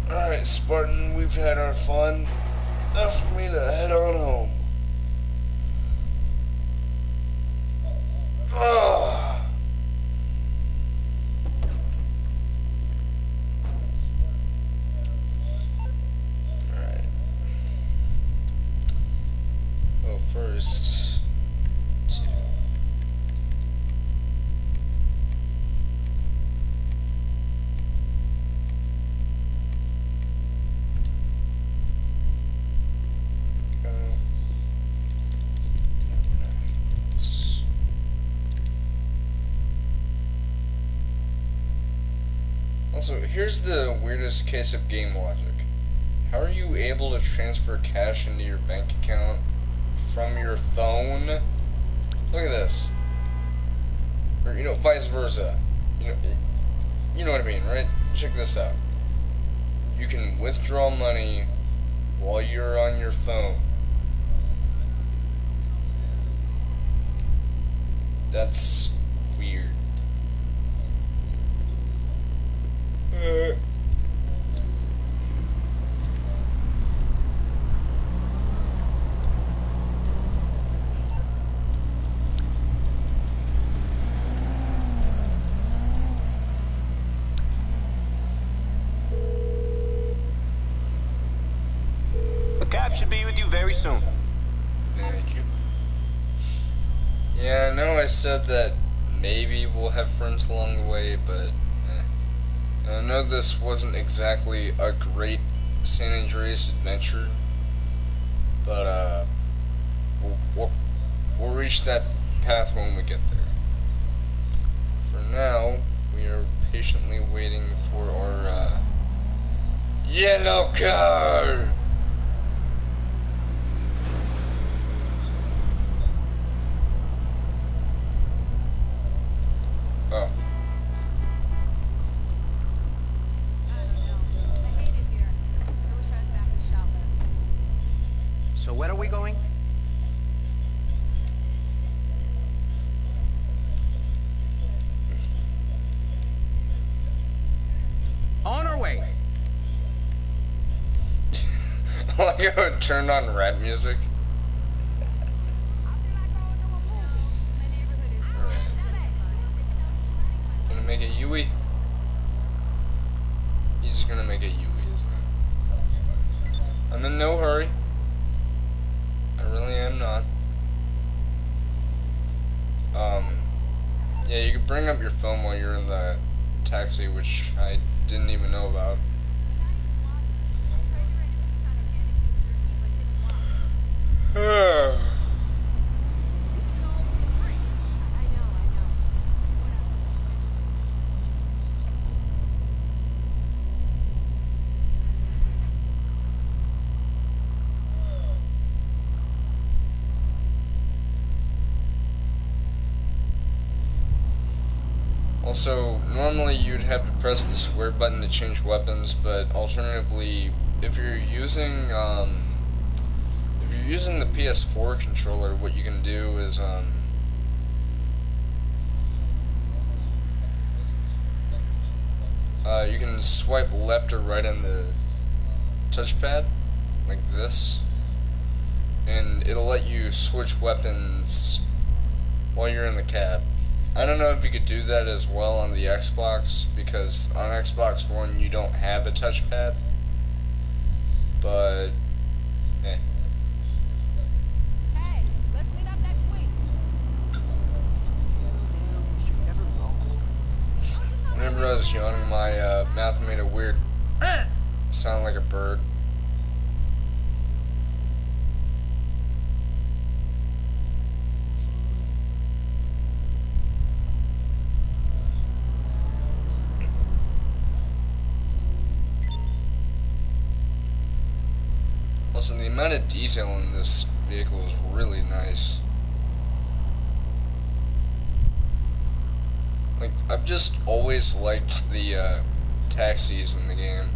Alright, Spartan, we've had our fun. Now for me to head on home. Ugh. Alright. Well, first... Also, here's the weirdest case of game logic. How are you able to transfer cash into your bank account from your phone? Look at this. Or, you know, vice versa. You know what I mean, right? Check this out. You can withdraw money while you're on your phone. That's weird. The cab should be with you very soon. Thank you. Yeah, I know I said that maybe we'll have friends along the way, but I know this wasn't exactly a great San Andreas adventure, but we'll reach that path when we get there. For now, we are patiently waiting for our yellow car. Oh. I hate it here. I wish I was back in Charlotte. So where are we going? On our way. Like how it turned on rap music. Gonna make a Yui. He's just gonna make a Yui, isn't he? I'm in no hurry. I really am not. Yeah, you can bring up your phone while you're in the taxi, which I didn't even know about. Also, normally you'd have to press the square button to change weapons, but alternatively, if you're using the PS4 controller, what you can do is you can swipe left or right on the touchpad, like this, and it'll let you switch weapons while you're in the cab. I don't know if you could do that as well on the Xbox, because on Xbox One you don't have a touchpad, but Hey, let's meet up next week. whenever I was young, my mouth made a weird sound like a bird. Also, the amount of detail in this vehicle is really nice. Like, I've just always liked the taxis in the game.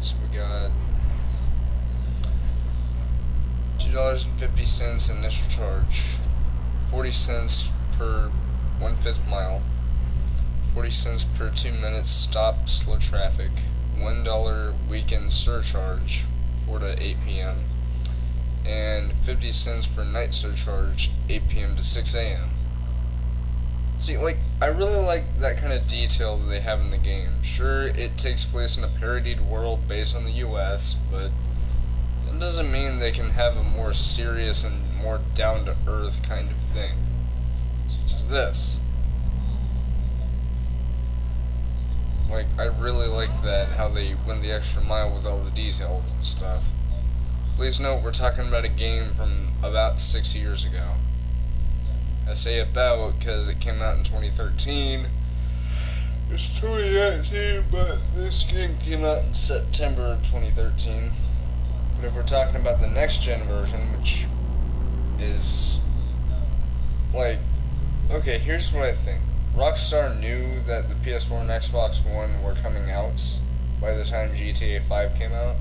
So we got $2.50 initial charge, 40 cents per 1/5 mile, 40 cents per 2 minutes stopped slow traffic, $1 weekend surcharge 4 to 8 p.m., and 50 cents per night surcharge 8 p.m. to 6 a.m. See, like, I really like that kind of detail that they have in the game. Sure, it takes place in a parodied world based on the US, but it doesn't mean they can have a more serious and more down-to-earth kind of thing. Such as this. Like, I really like that, how they went the extra mile with all the details and stuff. Please note, we're talking about a game from about 6 years ago. I say about because it came out in 2013. It's 2019, but this game came out in September of 2013. But if we're talking about the next gen version, which is, like, okay, here's what I think. Rockstar knew that the PS4 and Xbox One were coming out by the time GTA 5 came out,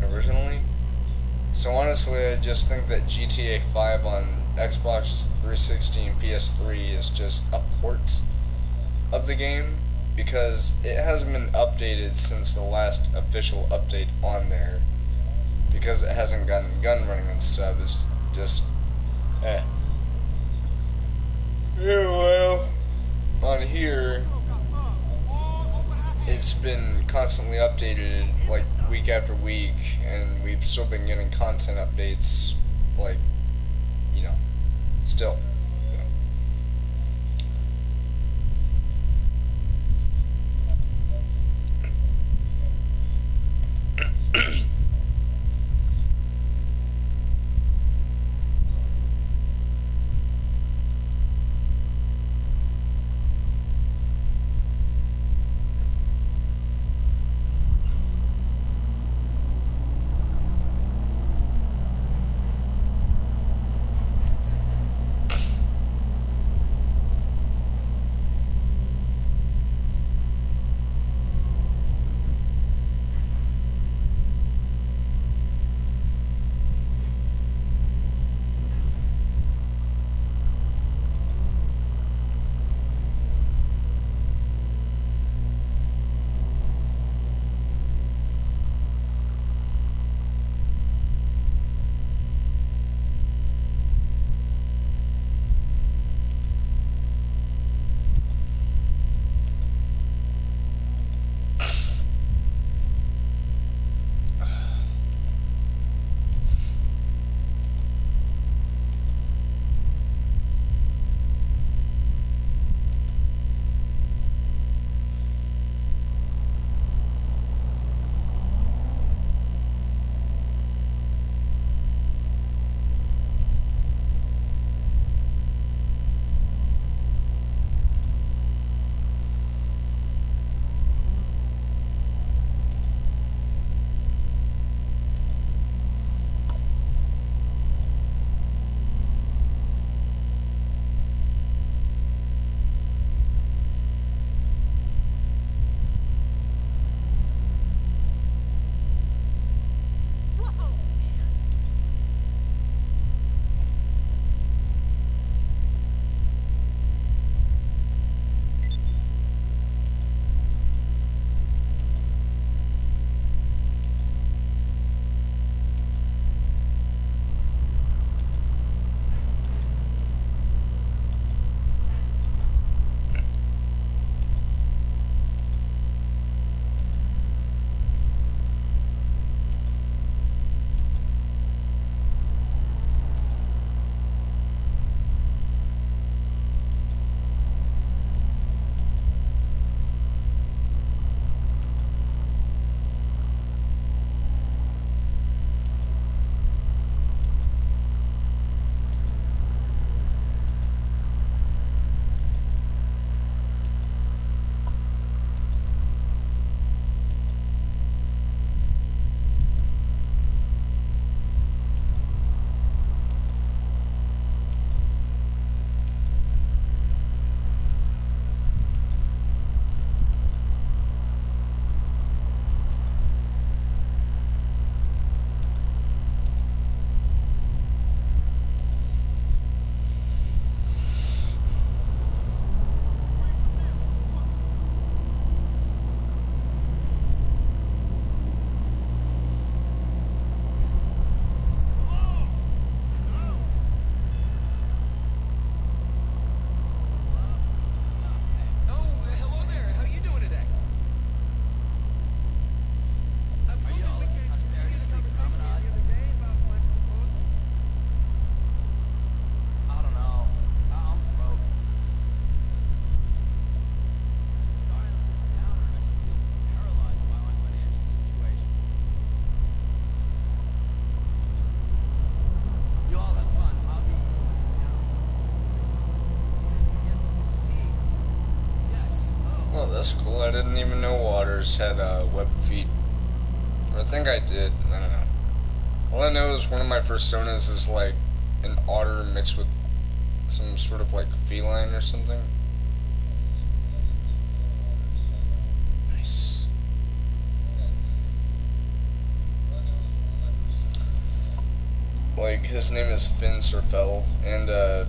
originally. So honestly, I just think that GTA 5 on Xbox 360 and PS3 is just a port of the game, because it hasn't been updated since the last official update on there, because it hasn't gotten gun running and stuff. It's just, Yeah, well, on here, it's been constantly updated, like, week after week, and we've still been getting content updates, like, you know, still. Oh, that's cool. I didn't even know otters had webbed feet. Or I think I did. I don't know. All I know is one of my personas is like an otter mixed with some sort of like feline or something. Nice. Like, his name is Finn Surfell, and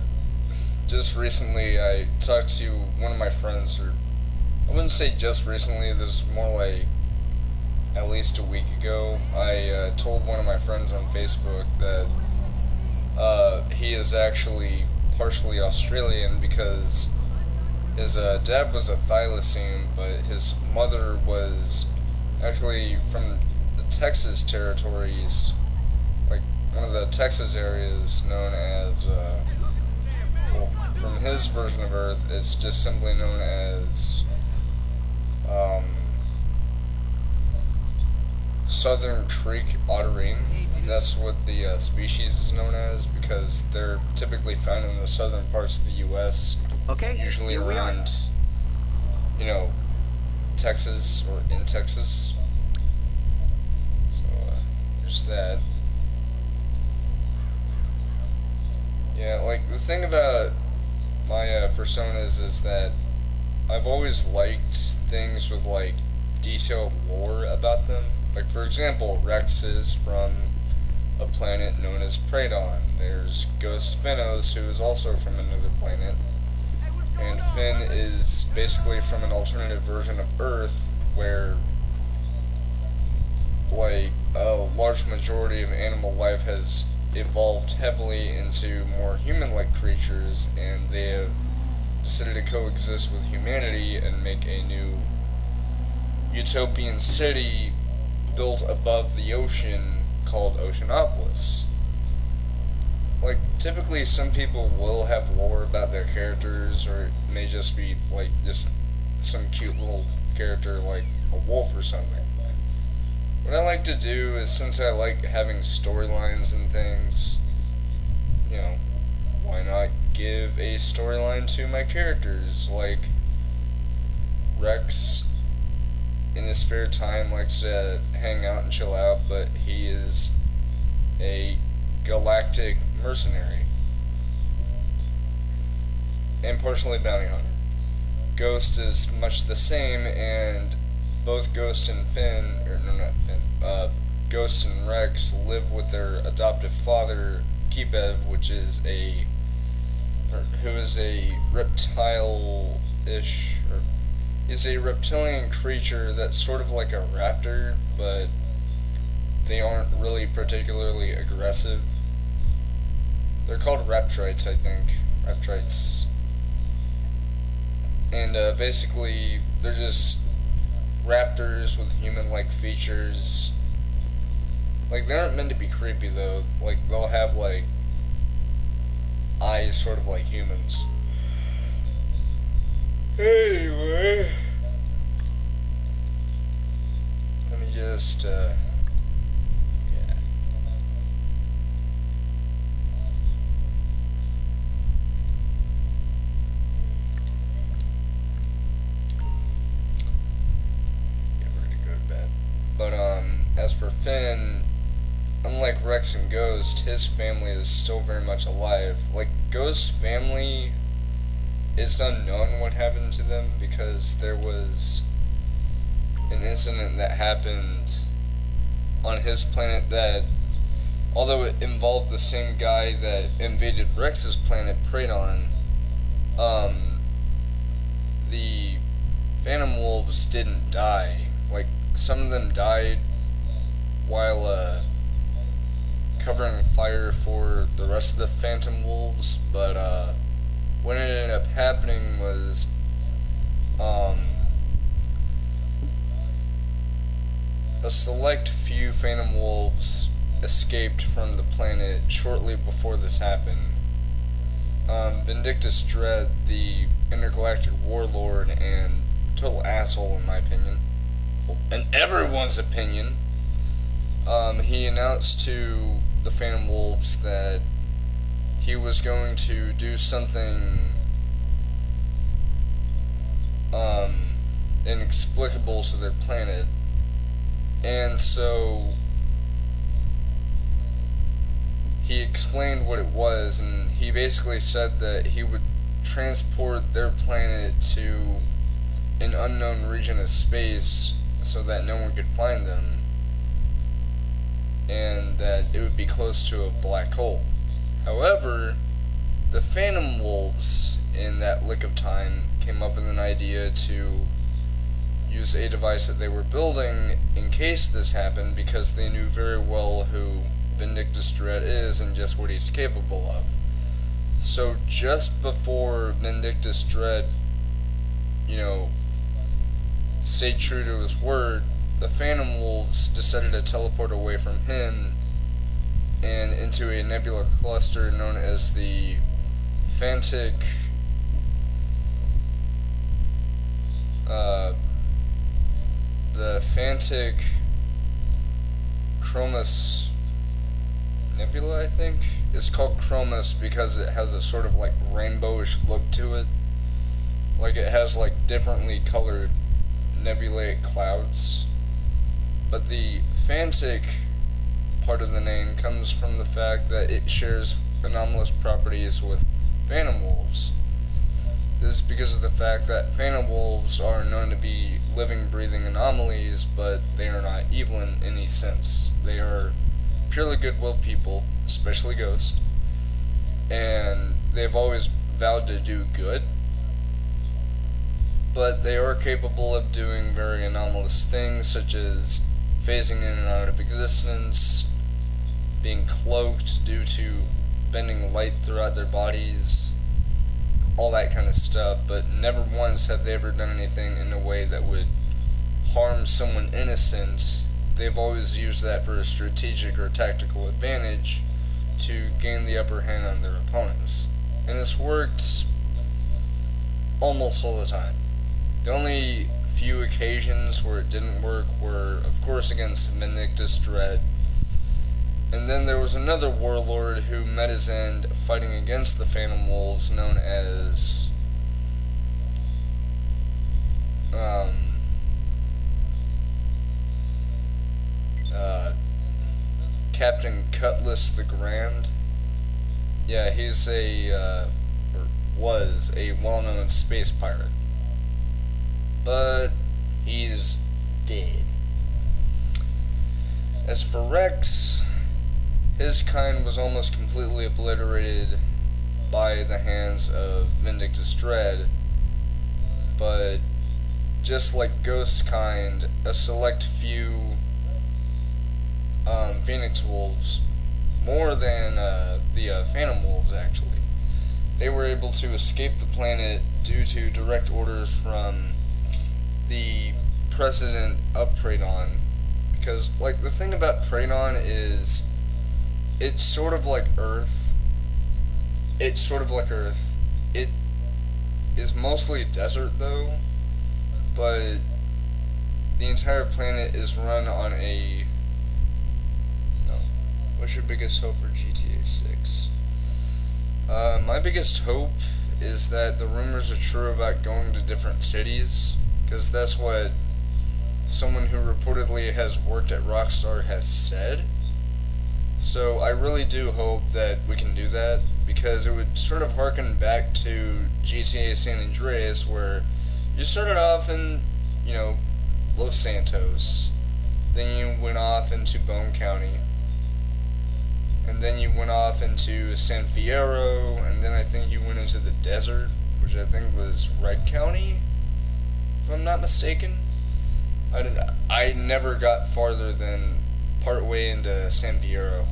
just recently I talked to one of my friends, or I wouldn't say just recently, this is more like at least a week ago. I told one of my friends on Facebook that he is actually partially Australian because his dad was a thylacine, but his mother was actually from the Texas territories, like one of the Texas areas known as, well, from his version of Earth, it's just simply known as Southern Creek Otterine. That's what the species is known as, because they're typically found in the southern parts of the U.S. Okay, Usually here we are. around, you know, Texas or in Texas. So there's that. Yeah, like the thing about my personas is that I've always liked things with like detailed lore about them. Like, for example, Rex is from a planet known as Pradon. There's Ghost Finnos, who is also from another planet. And Finn is basically from an alternative version of Earth, where, like, a large majority of animal life has evolved heavily into more human-like creatures, and they have decided to coexist with humanity and make a new utopian city built above the ocean called Oceanopolis. Like, typically some people will have lore about their characters, or it may just be, like, just some cute little character like a wolf or something. What I like to do is, since I like having storylines and things, you know, why not give a storyline to my characters? Like, Rex, in his spare time, likes to hang out and chill out, but he is a galactic mercenary and partially bounty hunter. Ghost is much the same, and both Ghost and Finn, or no, not Finn, Ghost and Rex live with their adoptive father, Kibev, who is a reptile-ish, or is a reptilian creature that's sort of like a raptor, but they aren't really particularly aggressive. They're called raptrites, I think. Raptrites. And basically, they're just raptors with human-like features. Like, they aren't meant to be creepy, though. Like, they'll have, like, eyes sort of like humans. Anyway, let me just, yeah. Yeah, we're gonna go to bed. But, as for Finn, unlike Rex and Ghost, his family is still very much alive. Like, Ghost's family, it's unknown what happened to them, because there was an incident that happened on his planet that, although it involved the same guy that invaded Rex's planet, Pradon, the Phantom Wolves didn't die. Like, some of them died while covering fire for the rest of the Phantom Wolves, but what ended up happening was a select few Phantom Wolves escaped from the planet shortly before this happened. Vindictus Dread, the intergalactic warlord and total asshole in my opinion, in everyone's opinion, he announced to the Phantom Wolves that he was going to do something inexplicable to their planet. And so he explained what it was, and he basically said that he would transport their planet to an unknown region of space so that no one could find them, and that it would be close to a black hole. However, the Phantom Wolves, in that lick of time, came up with an idea to use a device that they were building in case this happened, because they knew very well who Vindictus Dread is and just what he's capable of. So just before Vindictus Dread, stayed true to his word, the Phantom Wolves decided to teleport away from him and into a nebula cluster known as the Fantic Chromus Nebula, I think. It's called Chromus because it has a sort of like rainbowish look to it. Like it has like differently colored nebulaic clouds. But the Fantic part of the name comes from the fact that it shares anomalous properties with Phantom Wolves. This is because of the fact that Phantom Wolves are known to be living, breathing anomalies, but they are not evil in any sense. They are purely goodwill people, especially ghosts, and they've always vowed to do good, but they are capable of doing very anomalous things, such as phasing in and out of existence, being cloaked due to bending light throughout their bodies, all that kind of stuff, but never once have they ever done anything in a way that would harm someone innocent. They've always used that for a strategic or tactical advantage to gain the upper hand on their opponents. And it's worked almost all the time. The only few occasions where it didn't work were, of course, against Vindictus Dread. And then there was another warlord who met his end fighting against the Phantom Wolves, known as Captain Cutlass the Grand. Yeah, he's or was a well-known space pirate. But he's dead. As for Rex, his kind was almost completely obliterated by the hands of Vindictus Dread, but just like Ghost's kind, a select few Phoenix Wolves, more than the Phantom Wolves actually, they were able to escape the planet due to direct orders from the President of Pradon. Because, like, the thing about Pradon is, it's sort of like Earth. It is mostly desert, though, but the entire planet is run on a... No. What's your biggest hope for GTA 6? My biggest hope is that the rumors are true about going to different cities, because that's what someone who reportedly has worked at Rockstar has said. So I really do hope that we can do that, because it would sort of harken back to GTA San Andreas, where you started off in, Los Santos, then you went off into Bone County, and then you went off into San Fierro, and then I think you went into the desert, which I think was Red County, if I'm not mistaken. I never got farther than part way into San Fierro.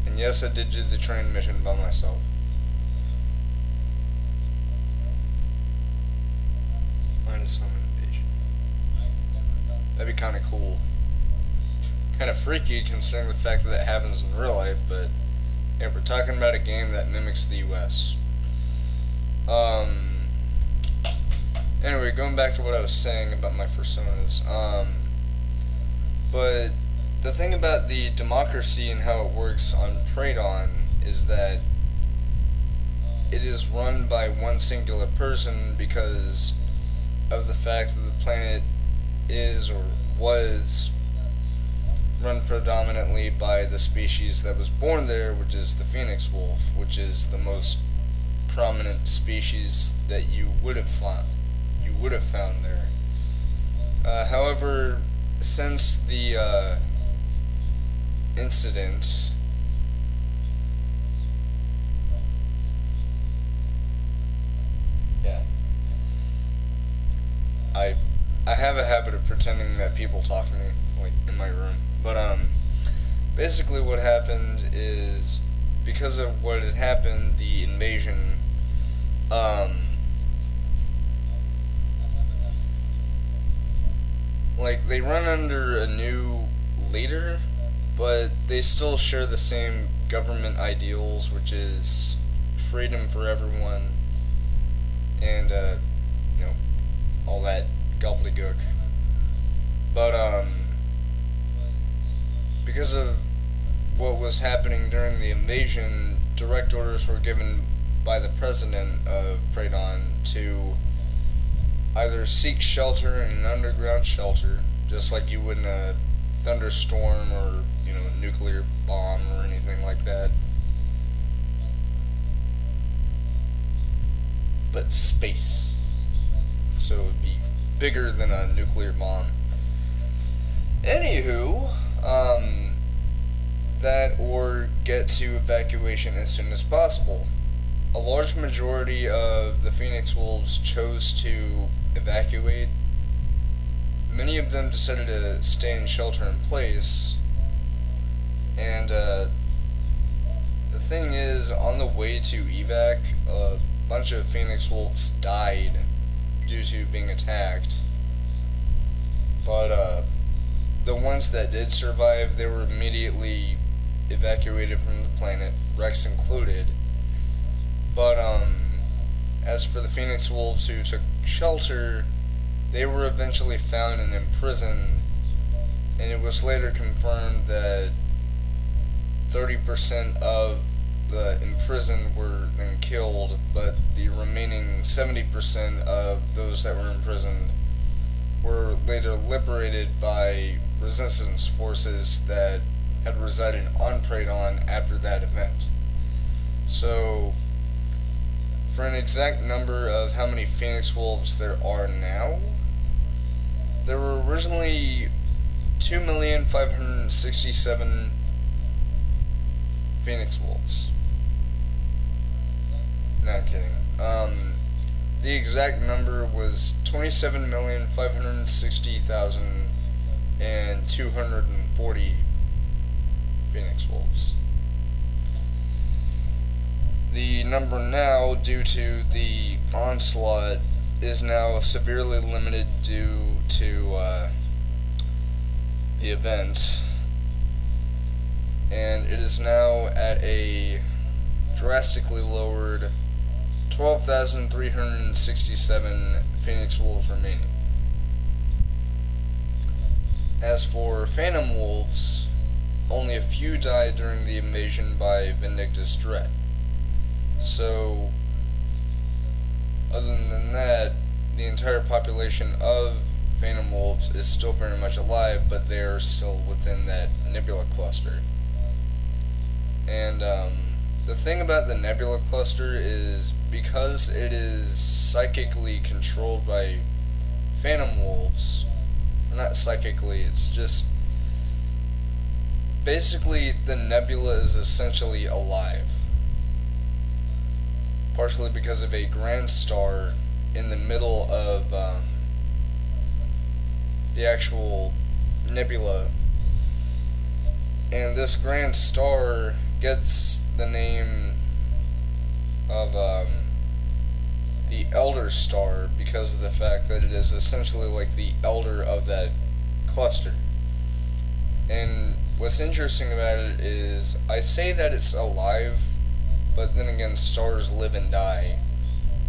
And yes, I did do the train mission by myself. Minus home invasion. That'd be kind of cool. Kind of freaky considering the fact that it happens in real life, but yeah, we're talking about a game that mimics the US. Anyway, going back to what I was saying about my personas, but the thing about the democracy and how it works on Pradon is that it is run by one singular person, because of the fact that the planet is or was run predominantly by the species that was born there, which is the phoenix wolf, which is the most prominent species that you would have found there. However, since the incident, yeah, I have a habit of pretending that people talk to me, like, in my room. But, basically what happened is, because of what had happened, the invasion, like, they run under a new leader, but they still share the same government ideals, which is freedom for everyone, and, you know, all that gobbledygook. But, because of what was happening during the invasion, direct orders were given by the president of Pradon to either seek shelter in an underground shelter, just like you would in a thunderstorm or, you know, a nuclear bomb or anything like that, but space, so it would be bigger than a nuclear bomb. Anywho, that or get to evacuation as soon as possible. A large majority of the Phoenix Wolves chose to evacuate. Many of them decided to stay in shelter in place, and the thing is, on the way to evac, a bunch of Phoenix Wolves died due to being attacked, but the ones that did survive, they were immediately evacuated from the planet, Rex included. But as for the Phoenix Wolves who took shelter, they were eventually found and imprisoned, and it was later confirmed that 30% of the imprisoned were then killed, but the remaining 70% of those that were imprisoned were later liberated by resistance forces that had resided on Pradon after that event. So, for an exact number of how many Phoenix Wolves there are now, there were originally 2,567,000 Phoenix Wolves. No, I'm kidding. The exact number was 27,560,240 Phoenix Wolves. The number now, due to the onslaught, is now severely limited due to the event, and it is now at a drastically lowered 12,367 Phoenix Wolves remaining. As for Phantom Wolves, only a few died during the invasion by Vindictus Dread. So, other than that, the entire population of Phantom Wolves is still very much alive, but they are still within that nebula cluster. And the thing about the nebula cluster is, because it is psychically controlled by Phantom Wolves, not psychically, it's just basically the nebula is essentially alive. Partially because of a grand star in the middle of the actual nebula. And this grand star gets the name of the Elder Star because of the fact that it is essentially like the elder of that cluster. And what's interesting about it is, I say that it's alive, but then again, stars live and die.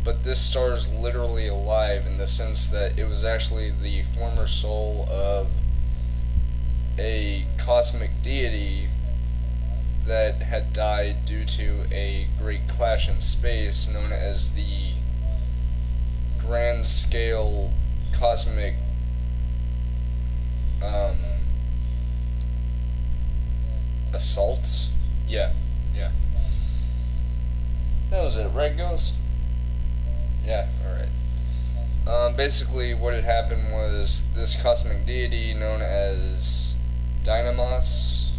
But this star is literally alive in the sense that it was actually the former soul of a cosmic deity that had died due to a great clash in space known as the Grand Scale cosmic assault. Yeah. That was it, right, Ghost? Yeah, alright. Basically, what had happened was this cosmic deity known as Dynamos.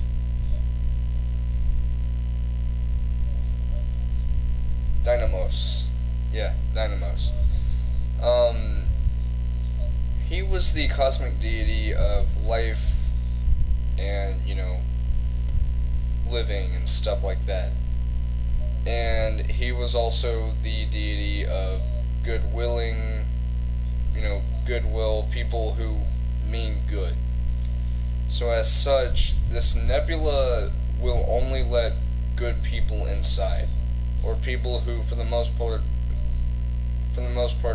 Dynamos. Yeah, Dynamos. He was the cosmic deity of life and, living and stuff like that. And he was also the deity of goodwilling, goodwill, people who mean good. So as such, this nebula will only let good people inside, or people who, for the most part,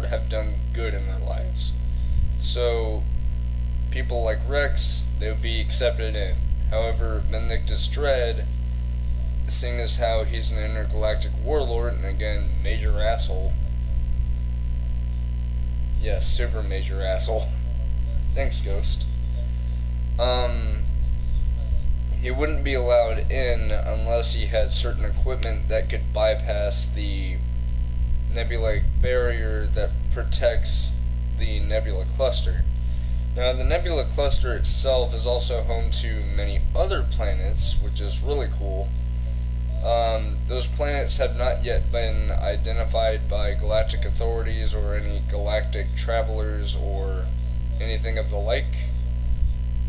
have done good in their lives. So, people like Rex, they would be accepted in. However, Vindictus Dread, seeing as how he's an intergalactic warlord, and again, major asshole. Yes, super major asshole. Thanks, Ghost. He wouldn't be allowed in unless he had certain equipment that could bypass the nebula barrier that protects the nebula cluster. Now, the nebula cluster itself is also home to many other planets, which is really cool. Those planets have not yet been identified by galactic authorities or any galactic travelers or anything of the like,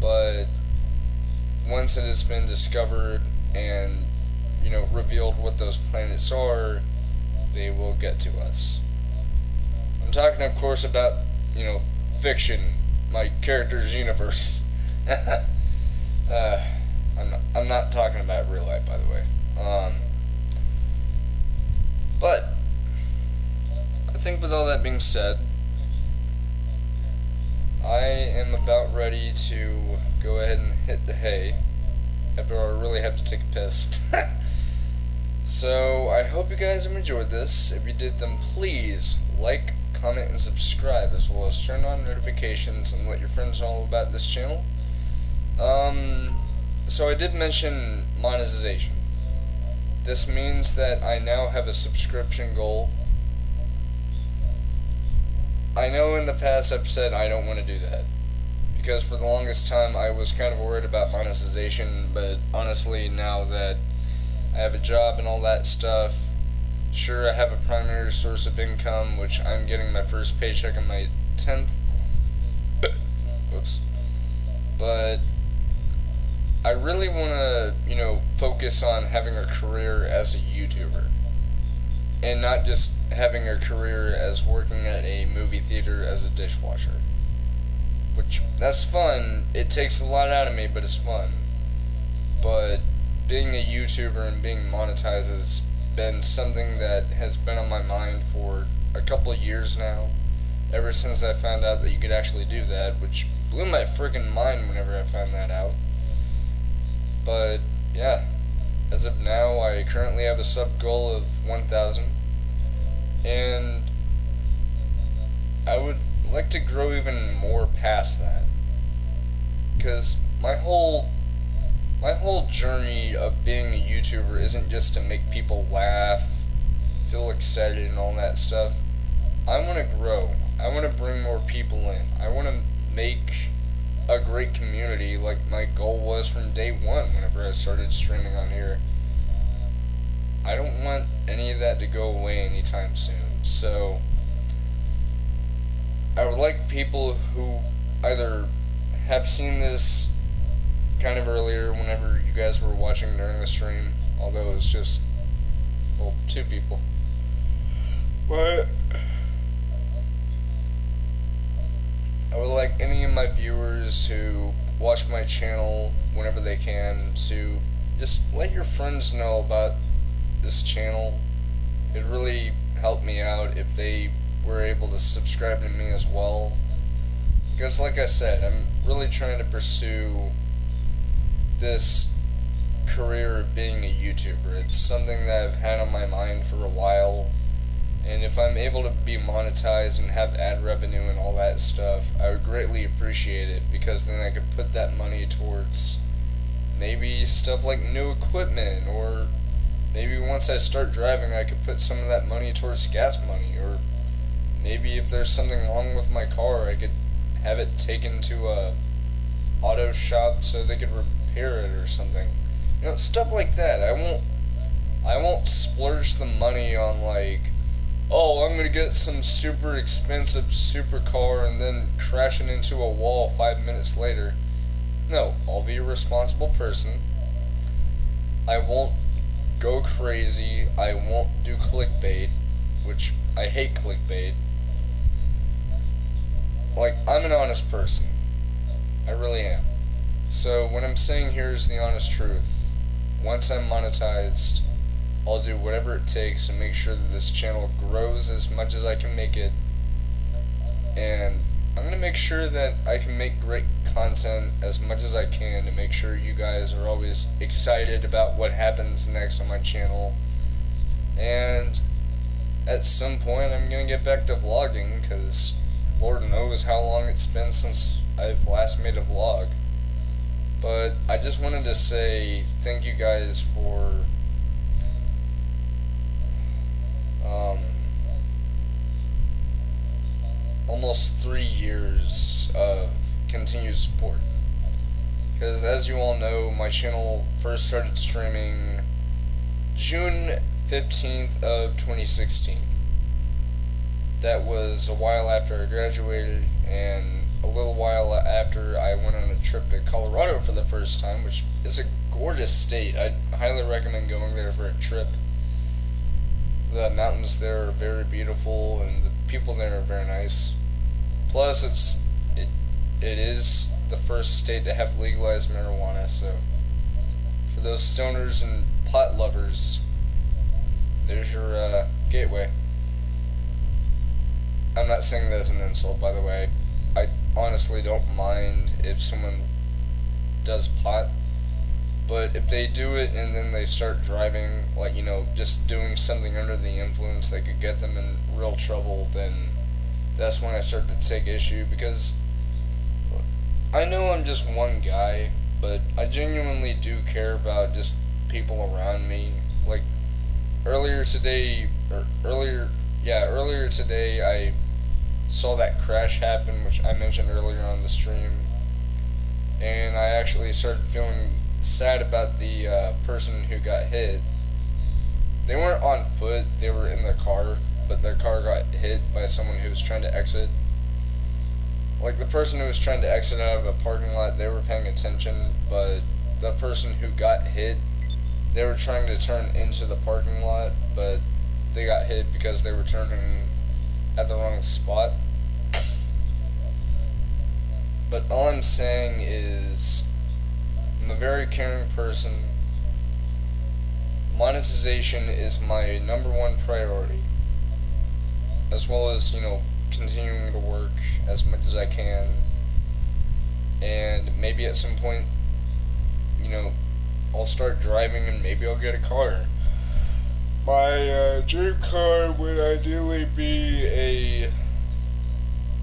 but once it has been discovered and, revealed what those planets are, they will get to us. I'm talking, of course, about, fiction, my character's universe. I'm not talking about real life, by the way. But I think with all that being said, I am about ready to go ahead and hit the hay after I really have to take a piss. So I hope you guys have enjoyed this. If you did, then please like, comment, and subscribe, as well as turn on notifications and let your friends know about this channel. So I did mention monetization. This means that I now have a subscription goal. I know in the past I've said I don't want to do that, because for the longest time I was kind of worried about monetization, but honestly, now that I have a job and all that stuff, sure, I have a primary source of income, which I'm getting my first paycheck on my 10th. Whoops. But I really want to, focus on having a career as a YouTuber, and not just having a career as working at a movie theater as a dishwasher. Which, that's fun. It takes a lot out of me, but it's fun. But being a YouTuber and being monetized has been something that has been on my mind for a couple of years now, ever since I found out that you could actually do that, which blew my freaking mind whenever I found that out. But yeah, as of now, I currently have a sub goal of 1,000, and I would like to grow even more past that, because my whole journey of being a YouTuber isn't just to make people laugh, feel excited, and all that stuff. I want to grow. I want to bring more people in. I want to make a great community, like my goal was from day one whenever I started streaming on here. I don't want any of that to go away anytime soon. So I would like people who either have seen this kind of earlier whenever you guys were watching during the stream, although it's just, well, 2 people. But I would like any of my viewers who watch my channel whenever they can to just let your friends know about this channel. It really helped me out if they were able to subscribe to me as well, because like I said, I'm really trying to pursue this career of being a YouTuber. It's something that I've had on my mind for a while, And if I'm able to be monetized and have ad revenue and all that stuff, I would greatly appreciate it, because then I could put that money towards maybe stuff like new equipment, or maybe once I start driving I could put some of that money towards gas money, or maybe if there's something wrong with my car I could have it taken to a auto shop so they could repair it or something. You know, stuff like that. I won't splurge the money on like, oh, I'm gonna get some super expensive supercar and then crash it into a wall 5 minutes later. No, I'll be a responsible person. I won't go crazy. I won't do clickbait, which I hate clickbait. Like, I'm an honest person. I really am. So what I'm saying here is the honest truth. Once I'm monetized, I'll do whatever it takes to make sure that this channel grows as much as I can make it. And I'm going to make sure that I can make great content as much as I can to make sure you guys are always excited about what happens next on my channel. And at some point I'm going to get back to vlogging, because Lord knows how long it's been since I've last made a vlog. But I just wanted to say thank you guys for almost 3 years of continued support. Because as you all know, my channel first started streaming June 15th of 2016. That was a while after I graduated, and a little while after I went on a trip to Colorado for the first time, which is a gorgeous state. I'd highly recommend going there for a trip. The mountains there are very beautiful, and the people there are very nice. Plus, it is the first state to have legalized marijuana, so for those stoners and pot lovers, there's your gateway. I'm not saying that as an insult, by the way. I honestly don't mind if someone does pot, but if they do it and then they start driving, like, you know, just doing something under the influence that could get them in real trouble, then that's when I start to take issue, because I know I'm just one guy, but I genuinely do care about just people around me. Like, earlier today I saw that crash happen, which I mentioned earlier on the stream, and I actually started feeling sad about the person who got hit. They weren't on foot, they were in their car, but their car got hit by someone who was trying to exit. Like, the person who was trying to exit out of a parking lot, they were paying attention, but the person who got hit, they were trying to turn into the parking lot, but they got hit because they were turning at the wrong spot. But all I'm saying is, I'm a very caring person. Monetization is my #1 priority, as well as, you know, continuing to work as much as I can, and maybe at some point, you know, I'll start driving and maybe I'll get a car. My dream car would ideally be a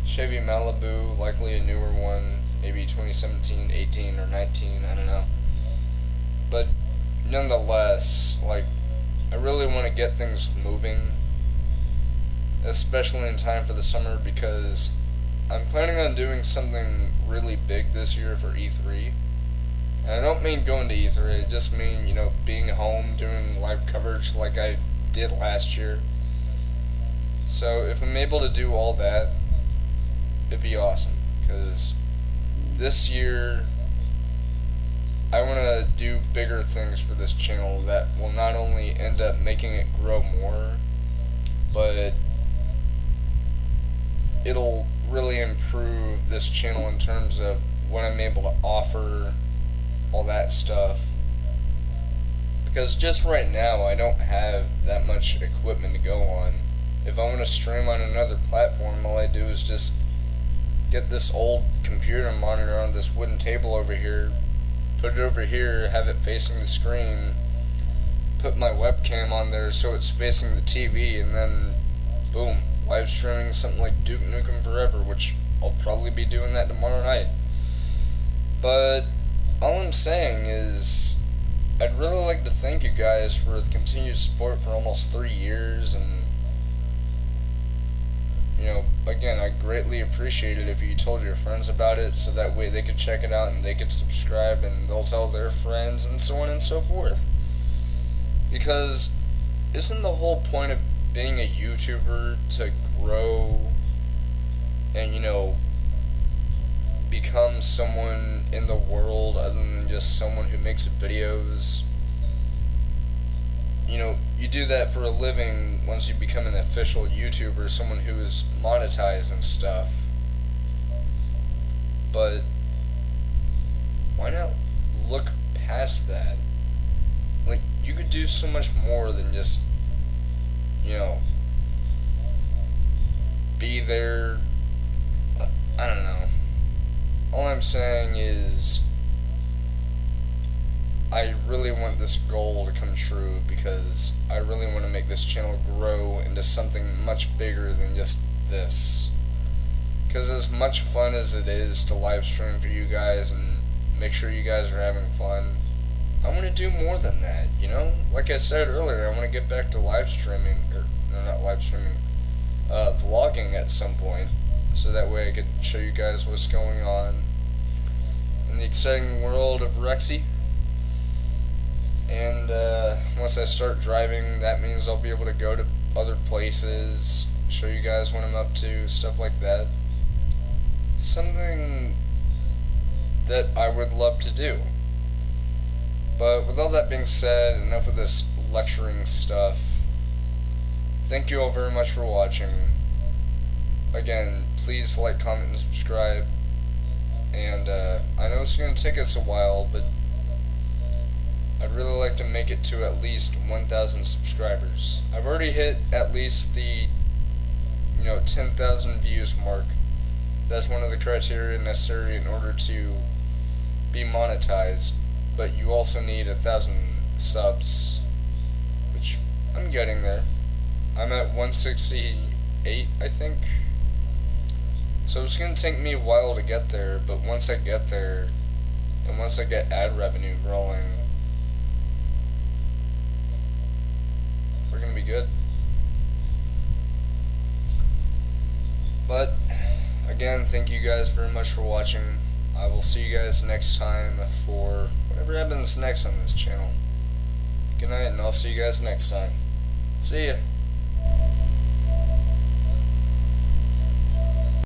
Chevy Malibu, likely a newer one, maybe 2017, 18, or 19, I don't know. But nonetheless, like, I really want to get things moving, especially in time for the summer, because I'm planning on doing something really big this year for E3. And I don't mean going to E3, I just mean, you know, being home, doing live coverage like I did last year. So if I'm able to do all that, it'd be awesome, because this year I want to do bigger things for this channel that will not only end up making it grow more, but it'll really improve this channel in terms of what I'm able to offer, all that stuff. Because just right now I don't have that much equipment to go on. If I want to stream on another platform, all I do is just get this old computer monitor on this wooden table over here, put it over here, have it facing the screen, put my webcam on there so it's facing the TV, and then boom, live streaming something like Duke Nukem Forever, which I'll probably be doing that tomorrow night. But all I'm saying is, I'd really like to thank you guys for the continued support for almost 3 years, and you know, again, I greatly appreciate it if you told your friends about it, so that way they could check it out and they could subscribe and they'll tell their friends and so on and so forth. Because isn't the whole point of being a YouTuber to grow and, you know, become someone in the world other than just someone who makes videos? You know, you do that for a living once you become an official YouTuber, someone who is monetized and stuff. But why not look past that? Like, you could do so much more than just, you know, be there. I don't know. All I'm saying is, I really want this goal to come true, because I really want to make this channel grow into something much bigger than just this. Because as much fun as it is to live stream for you guys and make sure you guys are having fun, I want to do more than that, you know? Like I said earlier, I want to get back to live streaming, or no, not live streaming, vlogging at some point, so that way I could show you guys what's going on in the exciting world of Rexy. And once I start driving, that means I'll be able to go to other places, show you guys what I'm up to, stuff like that. Something that I would love to do. But with all that being said, enough of this lecturing stuff. Thank you all very much for watching. Again, please like, comment, and subscribe. And I know it's going to take us a while, but I'd really like to make it to at least 1,000 subscribers. I've already hit at least the, 10,000 views mark. That's one of the criteria necessary in order to be monetized. But you also need 1,000 subs, which I'm getting there. I'm at 168, I think. So it's going to take me a while to get there, but once I get there, and once I get ad revenue rolling, we're going to be good. But, again, thank you guys very much for watching. I will see you guys next time for whatever happens next on this channel. Good night, and I'll see you guys next time. See ya.